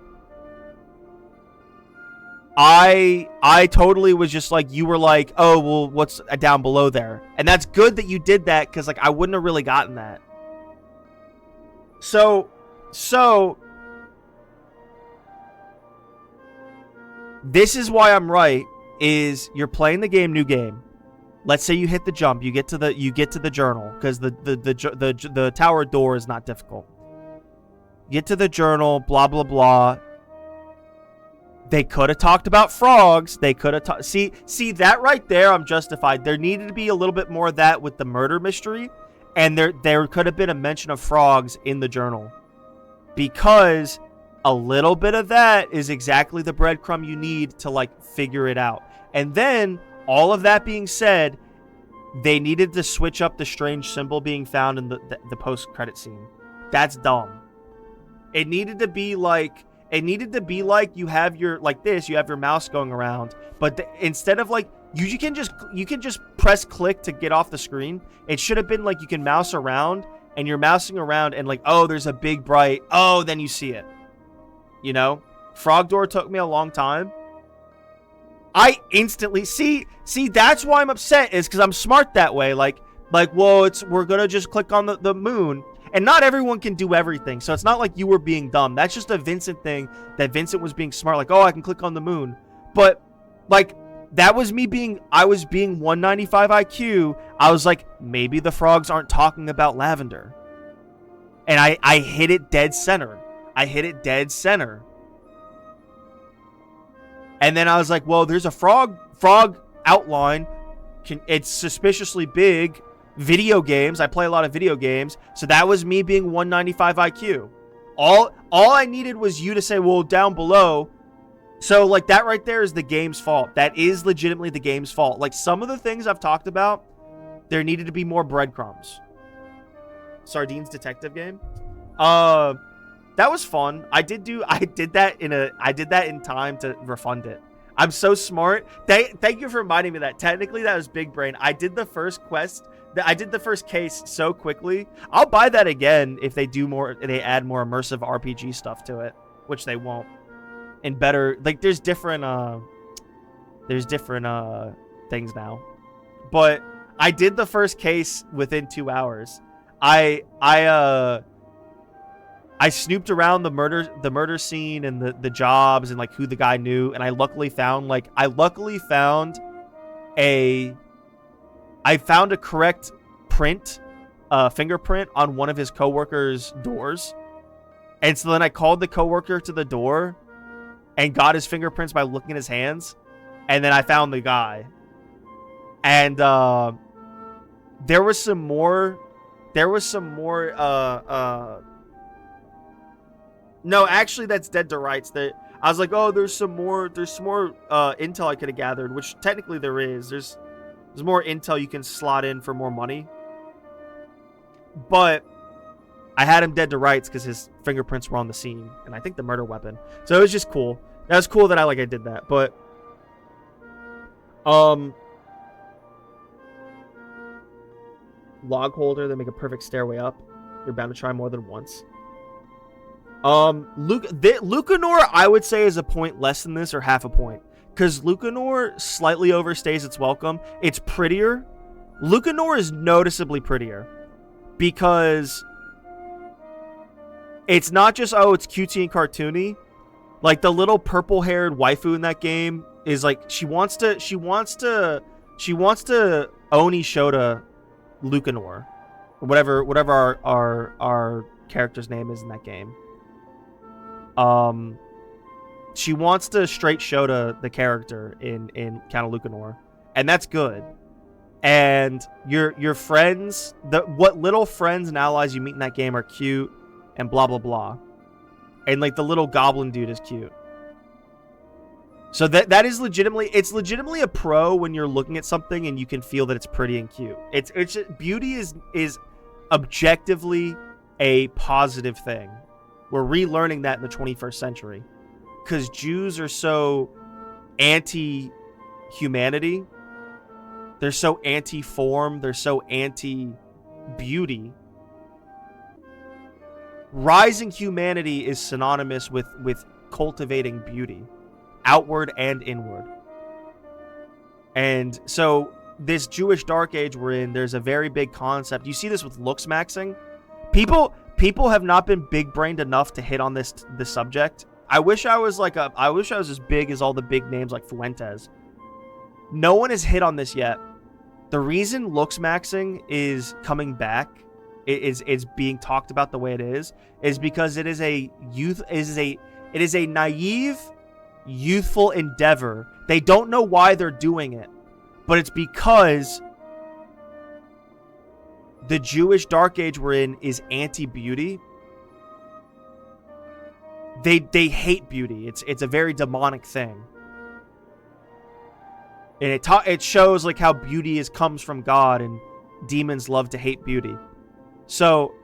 I totally was just like, you were like, oh, well, what's down below there? And that's good that you did that because like I wouldn't have really gotten that. So this is why I'm right, is you're playing the game, new game. Let's say you hit the jump, you get to the journal because the tower door is not difficult. Get to the journal, blah blah blah. They could have talked about frogs. They could have see that right there. I'm justified. There needed to be a little bit more of that with the murder mystery, and there could have been a mention of frogs in the journal, because a little bit of that is exactly the breadcrumb you need to like figure it out. And then, all of that being said, they needed to switch up the strange symbol being found in the post-credit scene. That's dumb. It needed to be like you have your you have your mouse going around, but instead of like you can just press click to get off the screen. It should have been like you can mouse around and you're mousing around and like, oh, there's a big bright, oh, then you see it. You know, frog door took me a long time. I instantly see that's why I'm upset, is because I'm smart that way. Like, well, we're gonna just click on the moon, and not everyone can do everything. So it's not like you were being dumb. That's just a Vincent thing that Vincent was being smart. Like, oh, I can click on the moon, but like that was me I was being 195 IQ. I was like, maybe the frogs aren't talking about lavender, and I hit it dead center. And then I was like, well, there's a frog outline. It's suspiciously big. Video games. I play a lot of video games. So that was me being 195 IQ. All I needed was you to say, well, down below. So like that right there is the game's fault. That is legitimately the game's fault. Like some of the things I've talked about, there needed to be more breadcrumbs. Sardine's detective game. That was fun. I did that in time to refund it. I'm so smart. Thank you for reminding me of that. Technically, that was big brain. I did the first quest I did the first case so quickly. I'll buy that again if they do more. They add more immersive RPG stuff to it, which they won't. And better, like there's different things now. But I did the first case within 2 hours. I snooped around the murder scene and the jobs and like who the guy knew, and I luckily found a correct fingerprint on one of his coworkers' doors. And so then I called the coworker to the door and got his fingerprints by looking at his hands. And then I found the guy. And there was some more no, actually that's dead to rights. That I was like, oh, there's some more intel I could have gathered, which technically there is. There's more intel you can slot in for more money. But I had him dead to rights because his fingerprints were on the scene, and I think the murder weapon. So it was just cool. That was cool that I did that. But log holder, they make a perfect stairway up. You're bound to try more than once. Lucanor, I would say, is a point less than this, or half a point. Because Lucanor slightly overstays its welcome. It's prettier. Lucanor is noticeably prettier. Because it's not just, oh, it's cutesy and cartoony. Like, the little purple-haired waifu in that game is like, she wants to Oni Shota Lucanor. Or whatever our character's name is in that game. She wants to straight Shota the character in Count of Lucanor, and that's good. And your friends, what little friends and allies you meet in that game are cute, and blah blah blah. And like the little goblin dude is cute. So that is legitimately a pro when you're looking at something and you can feel that it's pretty and cute. It's beauty is objectively a positive thing. We're relearning that in the 21st century. Because Jews are so anti-humanity. They're so anti-form. They're so anti-beauty. Rising humanity is synonymous with cultivating beauty. Outward and inward. And so this Jewish Dark Age we're in, there's a very big concept. You see this with looks maxing. People have not been big-brained enough to hit on this subject. I wish I was as big as all the big names like Fuentes. No one has hit on this yet. The reason looks maxing is coming back, is being talked about the way it is because it is a naive, youthful endeavor. They don't know why they're doing it, but it's because the Jewish Dark Age we're in is anti-beauty. They hate beauty. It's a very demonic thing. And it shows like how beauty comes from God, and demons love to hate beauty. So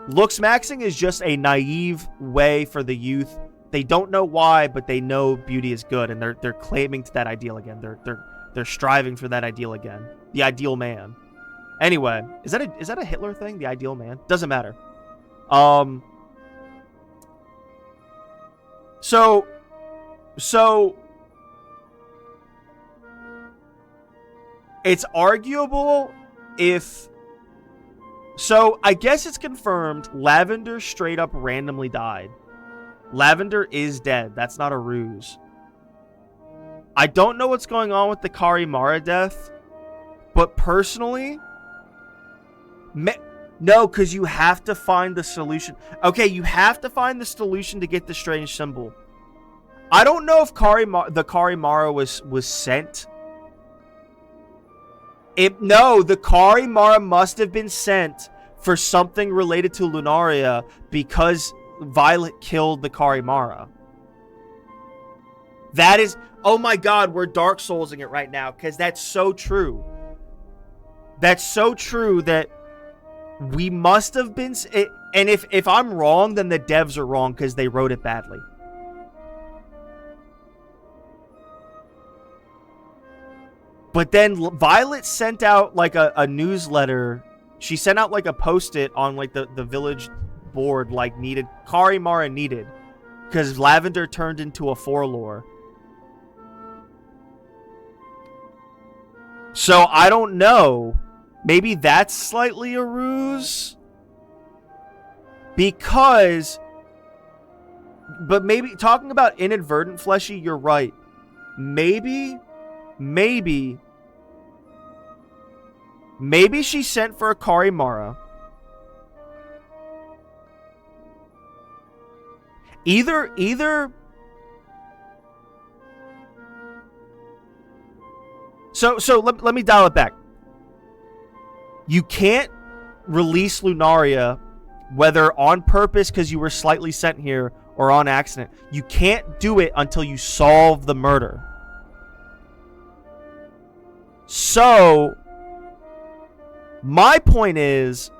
looks maxing is just a naive way for the youth. They don't know why, but they know beauty is good, and they're claiming to that ideal again. They're striving for that ideal again. The ideal man. Anyway, is that a Hitler thing? The ideal man? Doesn't matter. So it's arguable if... So I guess it's confirmed Lavender straight up randomly died. Lavender is dead. That's not a ruse. I don't know what's going on with the Carimara death, but personally... No, because you have to find the solution. Okay, you have to find the solution to get the strange symbol. I don't know if the Carimara was sent. No, the Carimara must have been sent for something related to Lunaria because Violet killed the Carimara. That is... Oh my god, we're Dark Soulsing it right now, because that's so true. That's so true that we must have been... And if I'm wrong, then the devs are wrong because they wrote it badly. But then Violet sent out like a newsletter. She sent out like a post-it on like the village board, like needed Carimara needed, because Lavender turned into a Forlorn. So I don't know. Maybe that's slightly a ruse. Because, but maybe talking about inadvertent Fleshy, you're right. Maybe she sent for a Carimara. Either. So let me dial it back. You can't release Lunaria, whether on purpose because you were slightly sent here or on accident. You can't do it until you solve the murder. So, my point is,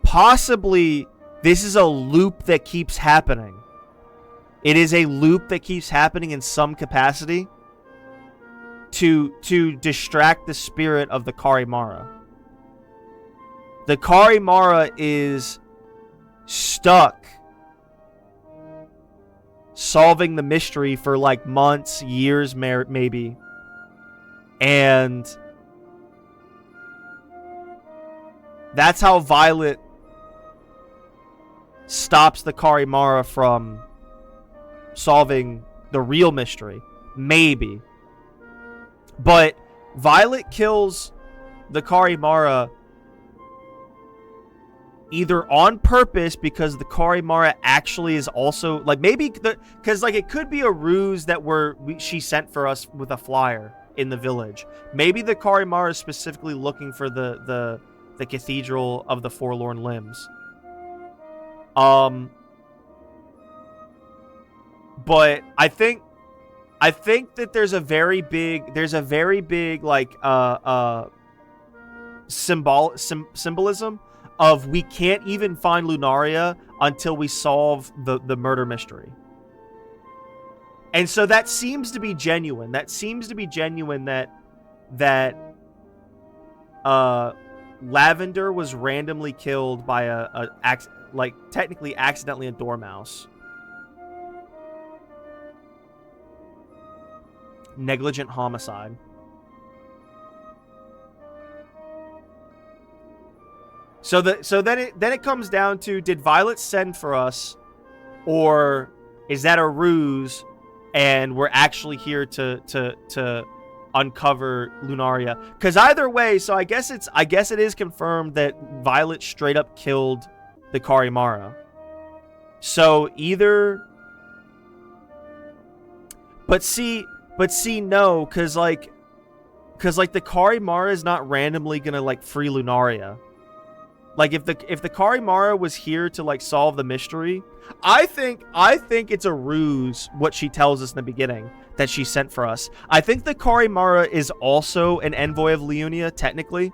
possibly this is a loop that keeps happening. It is a loop that keeps happening in some capacity to distract the spirit of the Carimara. The Carimara is stuck solving the mystery for like months, years, maybe. And that's how Violet stops the Carimara from solving the real mystery. Maybe. But Violet kills the Carimara either on purpose because the Carimara actually is also like maybe because like it could be a ruse that she sent for us with a flyer in the village. Maybe the Carimara is specifically looking for the Cathedral of the Forlorn Limbs. But I think that there's a very big like symbolism of we can't even find Lunaria until we solve the murder mystery. And so that seems to be genuine. That seems to be genuine that Lavender was randomly killed by like technically accidentally a dormouse. Negligent homicide. So then it comes down to, did Violet send for us, or is that a ruse and we're actually here to uncover Lunaria? Because either way, so I guess it is confirmed that Violet straight up killed the Carimara. So either, but see no, because like the Carimara is not randomly gonna like free Lunaria. Like if the Carimara was here to like solve the mystery, I think it's a ruse what she tells us in the beginning that she sent for us. I think the Carimara is also an envoy of Leonia technically,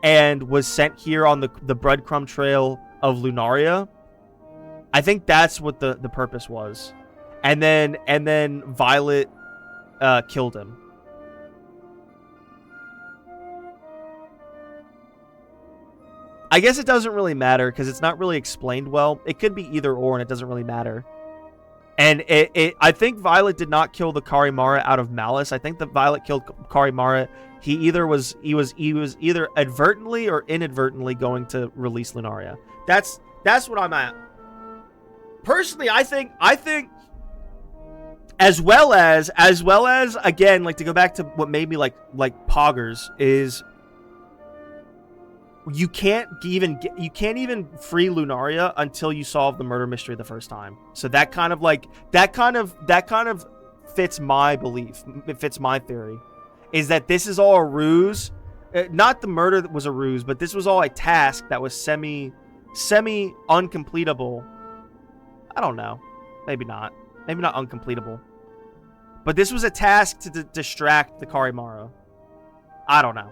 and was sent here on the breadcrumb trail of Lunaria. I think that's what the purpose was, and then Violet killed him. I guess it doesn't really matter because it's not really explained well. It could be either or, and it doesn't really matter. And I think Violet did not kill the Carimara out of malice. I think that Violet killed Carimara. He was either advertently or inadvertently going to release Lunaria. That's what I'm at. Personally, I think as well as again, like to go back to what made me like poggers is you can't even free Lunaria until you solve the murder mystery the first time. So that kind of fits my belief. It fits my theory. Is that this is all a ruse? Not the murder that was a ruse, but this was all a task that was semi uncompletable. I don't know. Maybe not uncompletable. But this was a task to distract the Carimara. I don't know.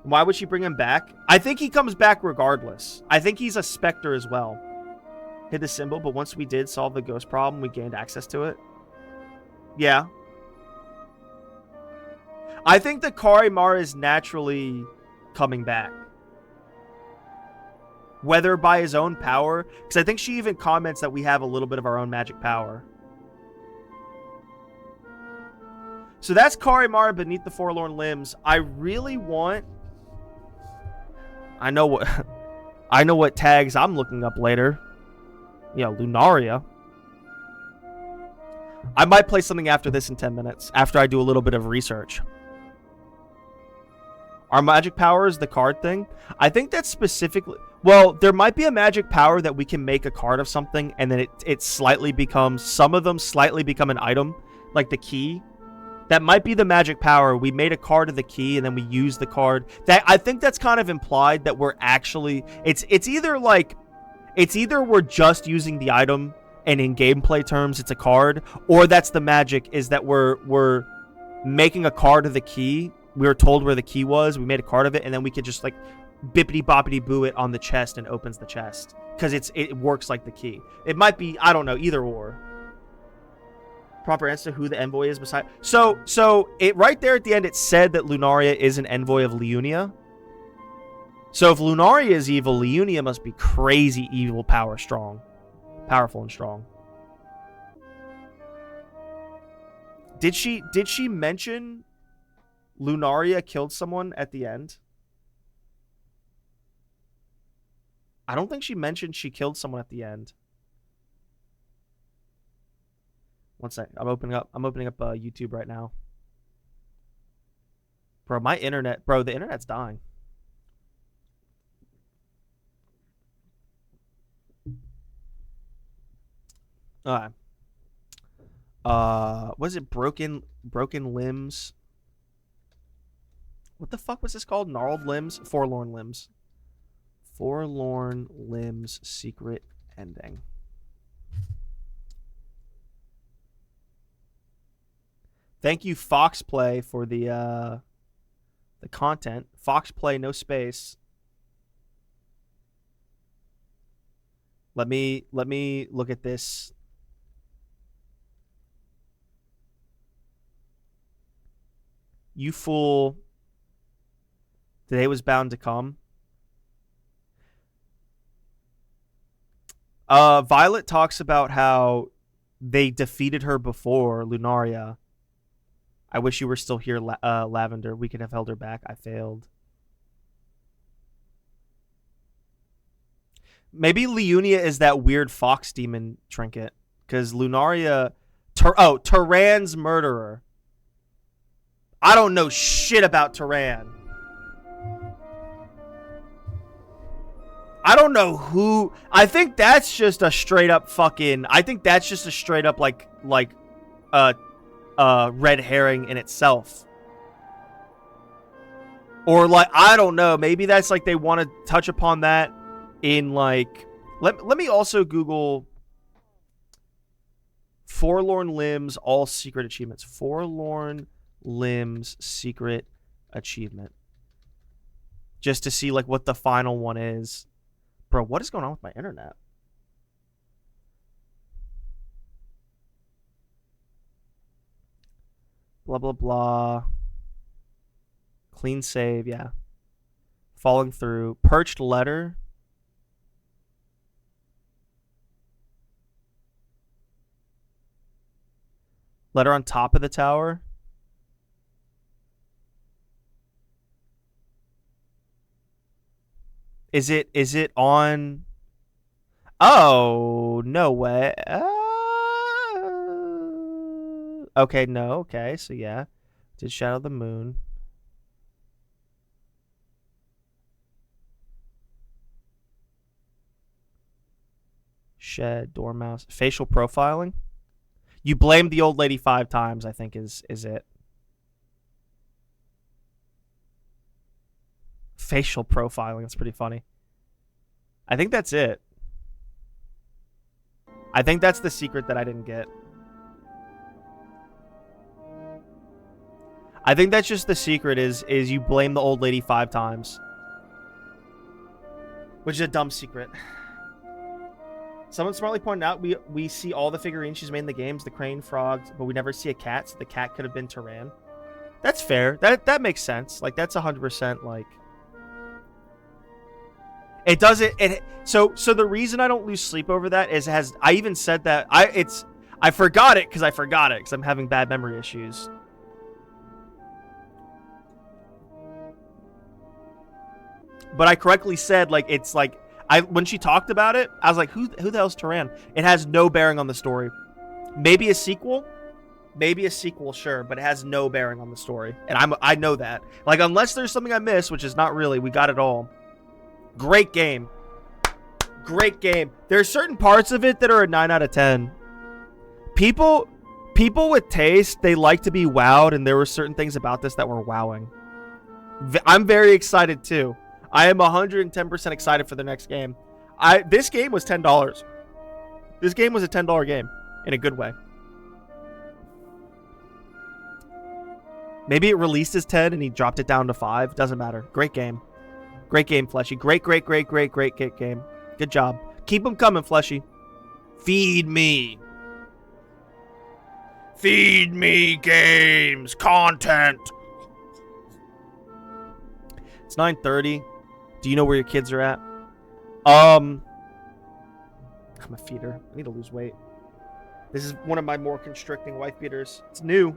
Why would she bring him back? I think he comes back regardless. I think he's a specter as well. Hid the symbol, but once we did solve the ghost problem, we gained access to it. Yeah. I think the Carimara is naturally coming back. Whether by his own power, because I think she even comments that we have a little bit of our own magic power. So that's Carimara beneath the Forlorn Limbs. I really want... I know what tags I'm looking up later. Yeah, Lunaria. I might play something after this in 10 minutes, after I do a little bit of research. Our magic power is the card thing. I think that's specifically... Well, there might be a magic power that we can make a card of something, and then it slightly becomes... Some of them slightly become an item, like the key. That might be the magic power. We made a card of the key, and then we use the card. That I think that's kind of implied that we're actually... It's either like... It's either we're just using the item, and in gameplay terms, it's a card, or that's the magic, is that we're making a card of the key. We were told where the key was. We made a card of it, and then we could just like bippity boppity boo it on the chest and opens the chest because it works like the key. It might be, I don't know, either or. Proper answer: who the envoy is beside. So it right there at the end it said that Lunaria is an envoy of Leunia. So if Lunaria is evil, Leunia must be crazy evil, powerful and strong. Did she mention Lunaria killed someone at the end? I don't think she mentioned she killed someone at the end. One sec. I'm opening up YouTube right now. Bro, the internet's dying. Alright. Was it broken limbs? What the fuck was this called? Gnarled limbs? Forlorn limbs. Forlorn limbs secret ending. Thank you, Foxplay, for the content. Foxplay, no space. Let me look at this. You fool. The day was bound to come. Violet talks about how they defeated her before, Lunaria. I wish you were still here, Lavender. We could have held her back. I failed. Maybe Leunia is that weird fox demon trinket. Because Lunaria... Turan's murderer. I don't know shit about Turan. I don't know who... I think that's just a straight up fucking... I think that's just a straight up like red herring in itself. Or like, I don't know. Maybe that's like they want to touch upon that in like... Let me also Google Forlorn Limbs all secret achievements. Forlorn Limbs secret achievement. Just to see like what the final one is. Bro, what is going on with my internet? Blah, blah, blah. Clean save, yeah. Falling through. Perched letter. Letter on top of the tower. Is it on... Oh, no way. Okay, no, okay, so yeah. Did Shadow the Moon. Shed, Dormouse. Facial profiling. You blamed the old lady 5 times, I think is it. Facial profiling, it's pretty funny. I think that's it. I think that's the secret that I didn't get. I think that's just the secret is you blame the old lady 5 times. Which is a dumb secret. Someone smartly pointed out we see all the figurines she's made in the games, the crane, frogs, but we never see a cat, so the cat could have been Turan. That's fair. That makes sense. Like, that's 100% like... It doesn't... So the reason I don't lose sleep over that is I even said that... I forgot it because I'm having bad memory issues. But I correctly said, like, it's like... when she talked about it, I was like, who the hell's Turan? It has no bearing on the story. Maybe a sequel, sure, but it has no bearing on the story. And I know that. Like, unless there's something I missed, which is not really, we got it all. Great game. Great game. There's certain parts of it that are a 9 out of 10. People with taste, they like to be wowed, and there were certain things about this that were wowing. I'm very excited too. I am 110% excited for the next game. This game was $10. This game was a $10 game in a good way. Maybe it released as 10 and he dropped it down to 5. Doesn't matter. Great game. Great game, Fleshy. Great game. Good job. Keep them coming, Fleshy. Feed me. Feed me games. Content. It's 9:30. Do you know where your kids are at? I'm a feeder. I need to lose weight. This is one of my more constricting wife beaters. It's new.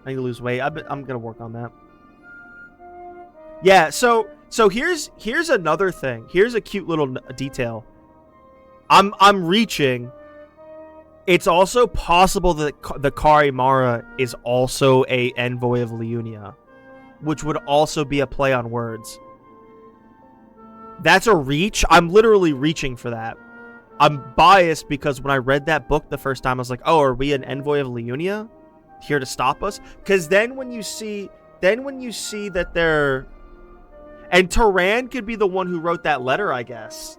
I need to lose weight. I'm gonna work on that. Yeah. So here's another thing. Here's a cute little detail. I'm reaching. It's also possible that the Carimara is also a envoy of Liunia, which would also be a play on words. That's a reach. I'm literally reaching for that. I'm biased because when I read that book the first time, I was like, oh, are we an envoy of Liunia here to stop us? Because then when you see that they're... And Turan could be the one who wrote that letter, I guess.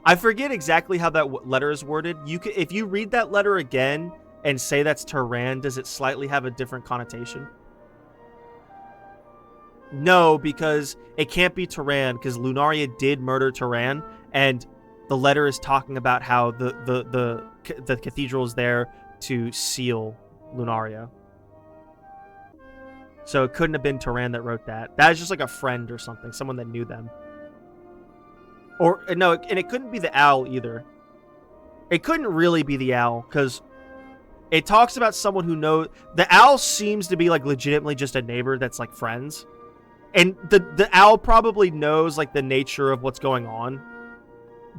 I forget exactly how that letter is worded. If you read that letter again and say that's Turan, does it slightly have a different connotation? No, because it can't be Turan, because Lunaria did murder Turan, and the letter is talking about how the cathedral is there to seal Lunaria. So it couldn't have been Turan that wrote that. That is just like a friend or something, someone that knew them. Or no, and it couldn't be the owl either. It couldn't really be the owl, because it talks about someone who knows... The owl seems to be like legitimately just a neighbor that's like friends. And the owl probably knows like the nature of what's going on.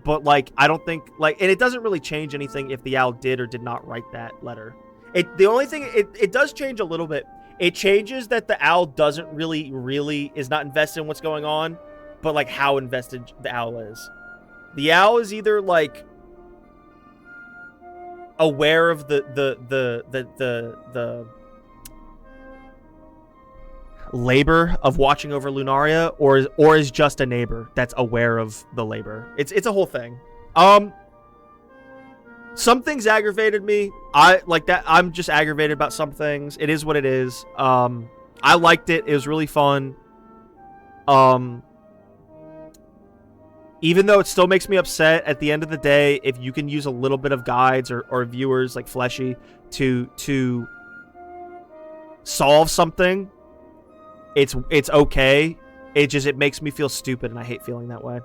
But like, I don't think like, and it doesn't really change anything if the owl did or did not write that letter. The only thing it does change a little bit. It changes that the owl doesn't really is not invested in what's going on, but like how invested the owl is. The owl is either like aware of the labor of watching over Lunaria, or is just a neighbor that's aware of the labor. It's a whole thing. Some things aggravated me. I like that. I'm just aggravated about some things. It is what it is. I liked it. It was really fun. Even though it still makes me upset, at the end of the day, if you can use a little bit of guides or viewers like Fleshy to solve something, it's okay. It makes me feel stupid, and I hate feeling that way.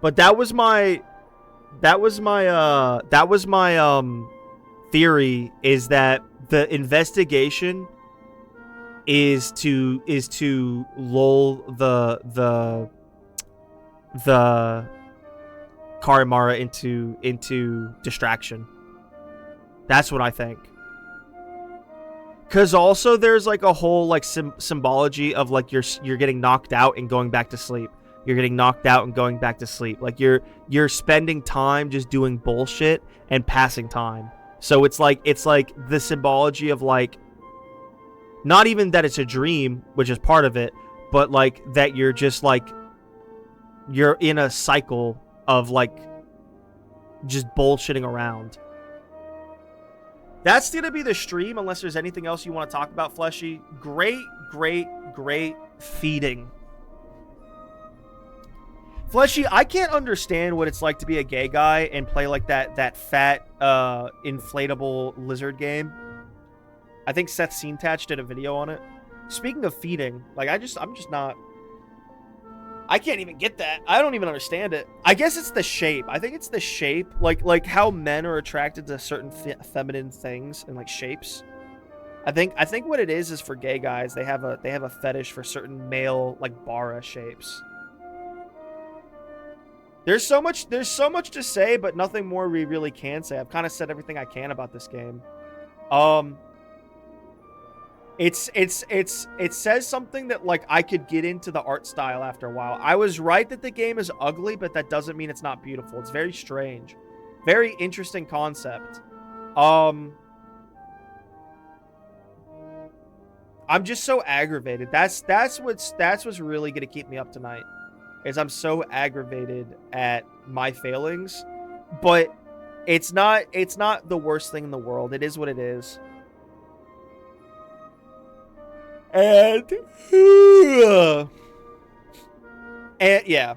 But that was my theory, is that the investigation is to lull the Carimara into distraction. That's what I think. Cause also there's like a whole like symbology of like you're getting knocked out and going back to sleep. You're getting knocked out and going back to sleep. Like you're spending time just doing bullshit and passing time. So it's like the symbology of like, not even that it's a dream, which is part of it, but like that you're just like, you're in a cycle of like just bullshitting around. That's going to be the stream, unless there's anything else you want to talk about, Fleshy. Great great feeding. Fleshy, I can't understand what it's like to be a gay guy and play like that fat inflatable lizard game. I think Seth Seentach did a video on it. Speaking of feeding, like I'm just not. I can't even get that. I don't even understand it. I guess it's the shape. I think it's the shape, like how men are attracted to certain feminine things and like shapes. I think what it is for gay guys, they have a fetish for certain male like bara shapes. There's so much to say, but nothing more we really can say. I've kind of said everything I can about this game. It says something that like I could get into the art style after a while. I was right that the game is ugly, but that doesn't mean it's not beautiful. It's very strange. Very interesting concept. I'm just so aggravated. That's what's really gonna keep me up tonight. Is I'm so aggravated at my failings, but it's not the worst thing in the world. It is what it is. And yeah,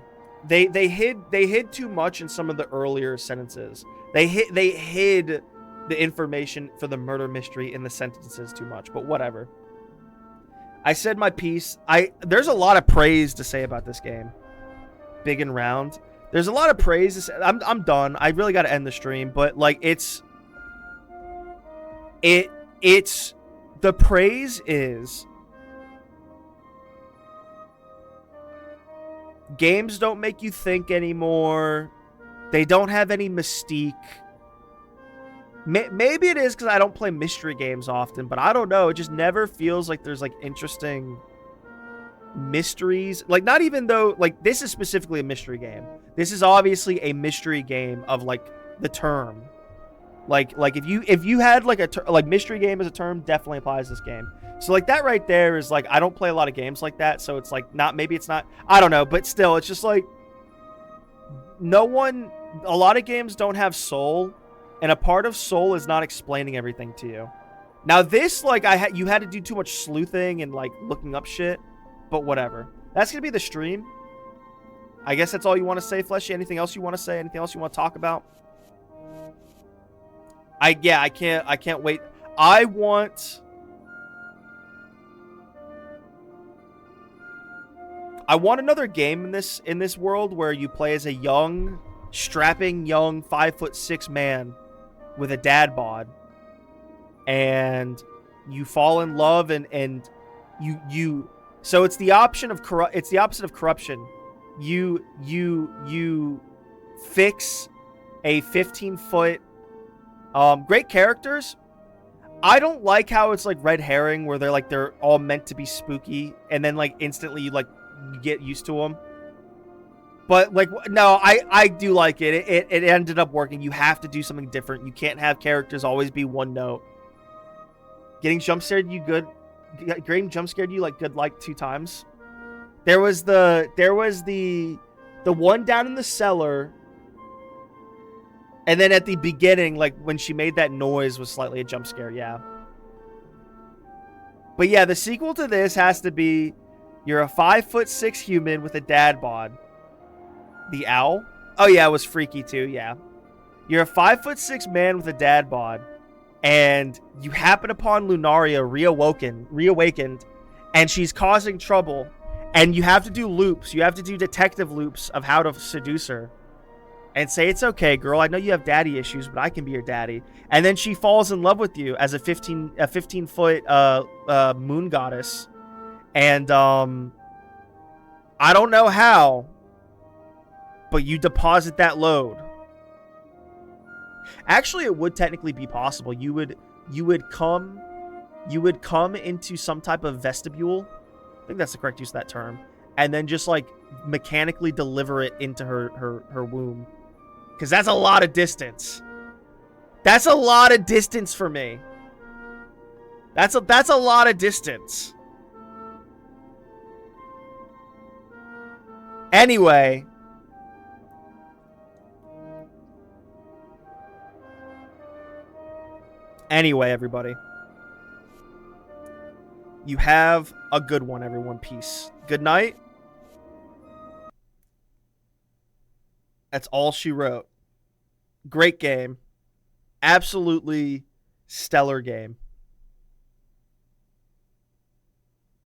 they hid too much in some of the earlier sentences. They hid the information for the murder mystery in the sentences too much, but whatever. I said my piece. There's a lot of praise to say about this game. Big and round. There's a lot of praise to say. I'm done. I really got to end the stream, but like it's the praise is games don't make you think anymore. They don't have any mystique. Maybe it is because I don't play mystery games often, but I don't know. It just never feels like there's like interesting mysteries. Like not even though like this is specifically a mystery game. This is obviously a mystery game of like the term. Like if you had like like mystery game as a term, definitely applies to this game. So like that right there is like I don't play a lot of games like that, so it's like not maybe it's not I don't know, but still it's just like a lot of games don't have soul, and a part of soul is not explaining everything to you. Now this like you had to do too much sleuthing and like looking up shit, but whatever. That's gonna be the stream. I guess that's all you want to say, Fleshy. Anything else you want to say? Anything else you want to talk about? I can't wait. I want another game in this world where you play as a young, strapping young 5'6" man with a dad bod, and you fall in love and you so it's the option of it's the opposite of corruption. You fix a 15-foot great characters. I don't like how it's like red herring where they're all meant to be spooky and then like instantly you get used to them. But like no, I do like it. It ended up working. You have to do something different. You can't have characters always be one note. Getting jump scared you good. Getting jump scared you like good like 2 times. There was the one down in the cellar. And then at the beginning, like, when she made that noise was slightly a jump scare, yeah. But yeah, the sequel to this has to be, you're a 5'6" human with a dad bod. The owl? Oh yeah, it was freaky too, yeah. You're a 5'6" man with a dad bod, and you happen upon Lunaria reawakened, and she's causing trouble, and you have to do loops. You have to do detective loops of how to seduce her. And say, it's okay, girl. I know you have daddy issues, but I can be your daddy. And then she falls in love with you as a 15-foot moon goddess. And I don't know how, but you deposit that load. Actually, it would technically be possible. You would come into some type of vestibule. I think that's the correct use of that term. And then just like mechanically deliver it into her womb. Because that's a lot of distance. That's a lot of distance for me. That's a lot of distance. Anyway. Anyway, everybody. You have a good one, everyone. Peace. Good night. That's all she wrote. Great game. Absolutely stellar game.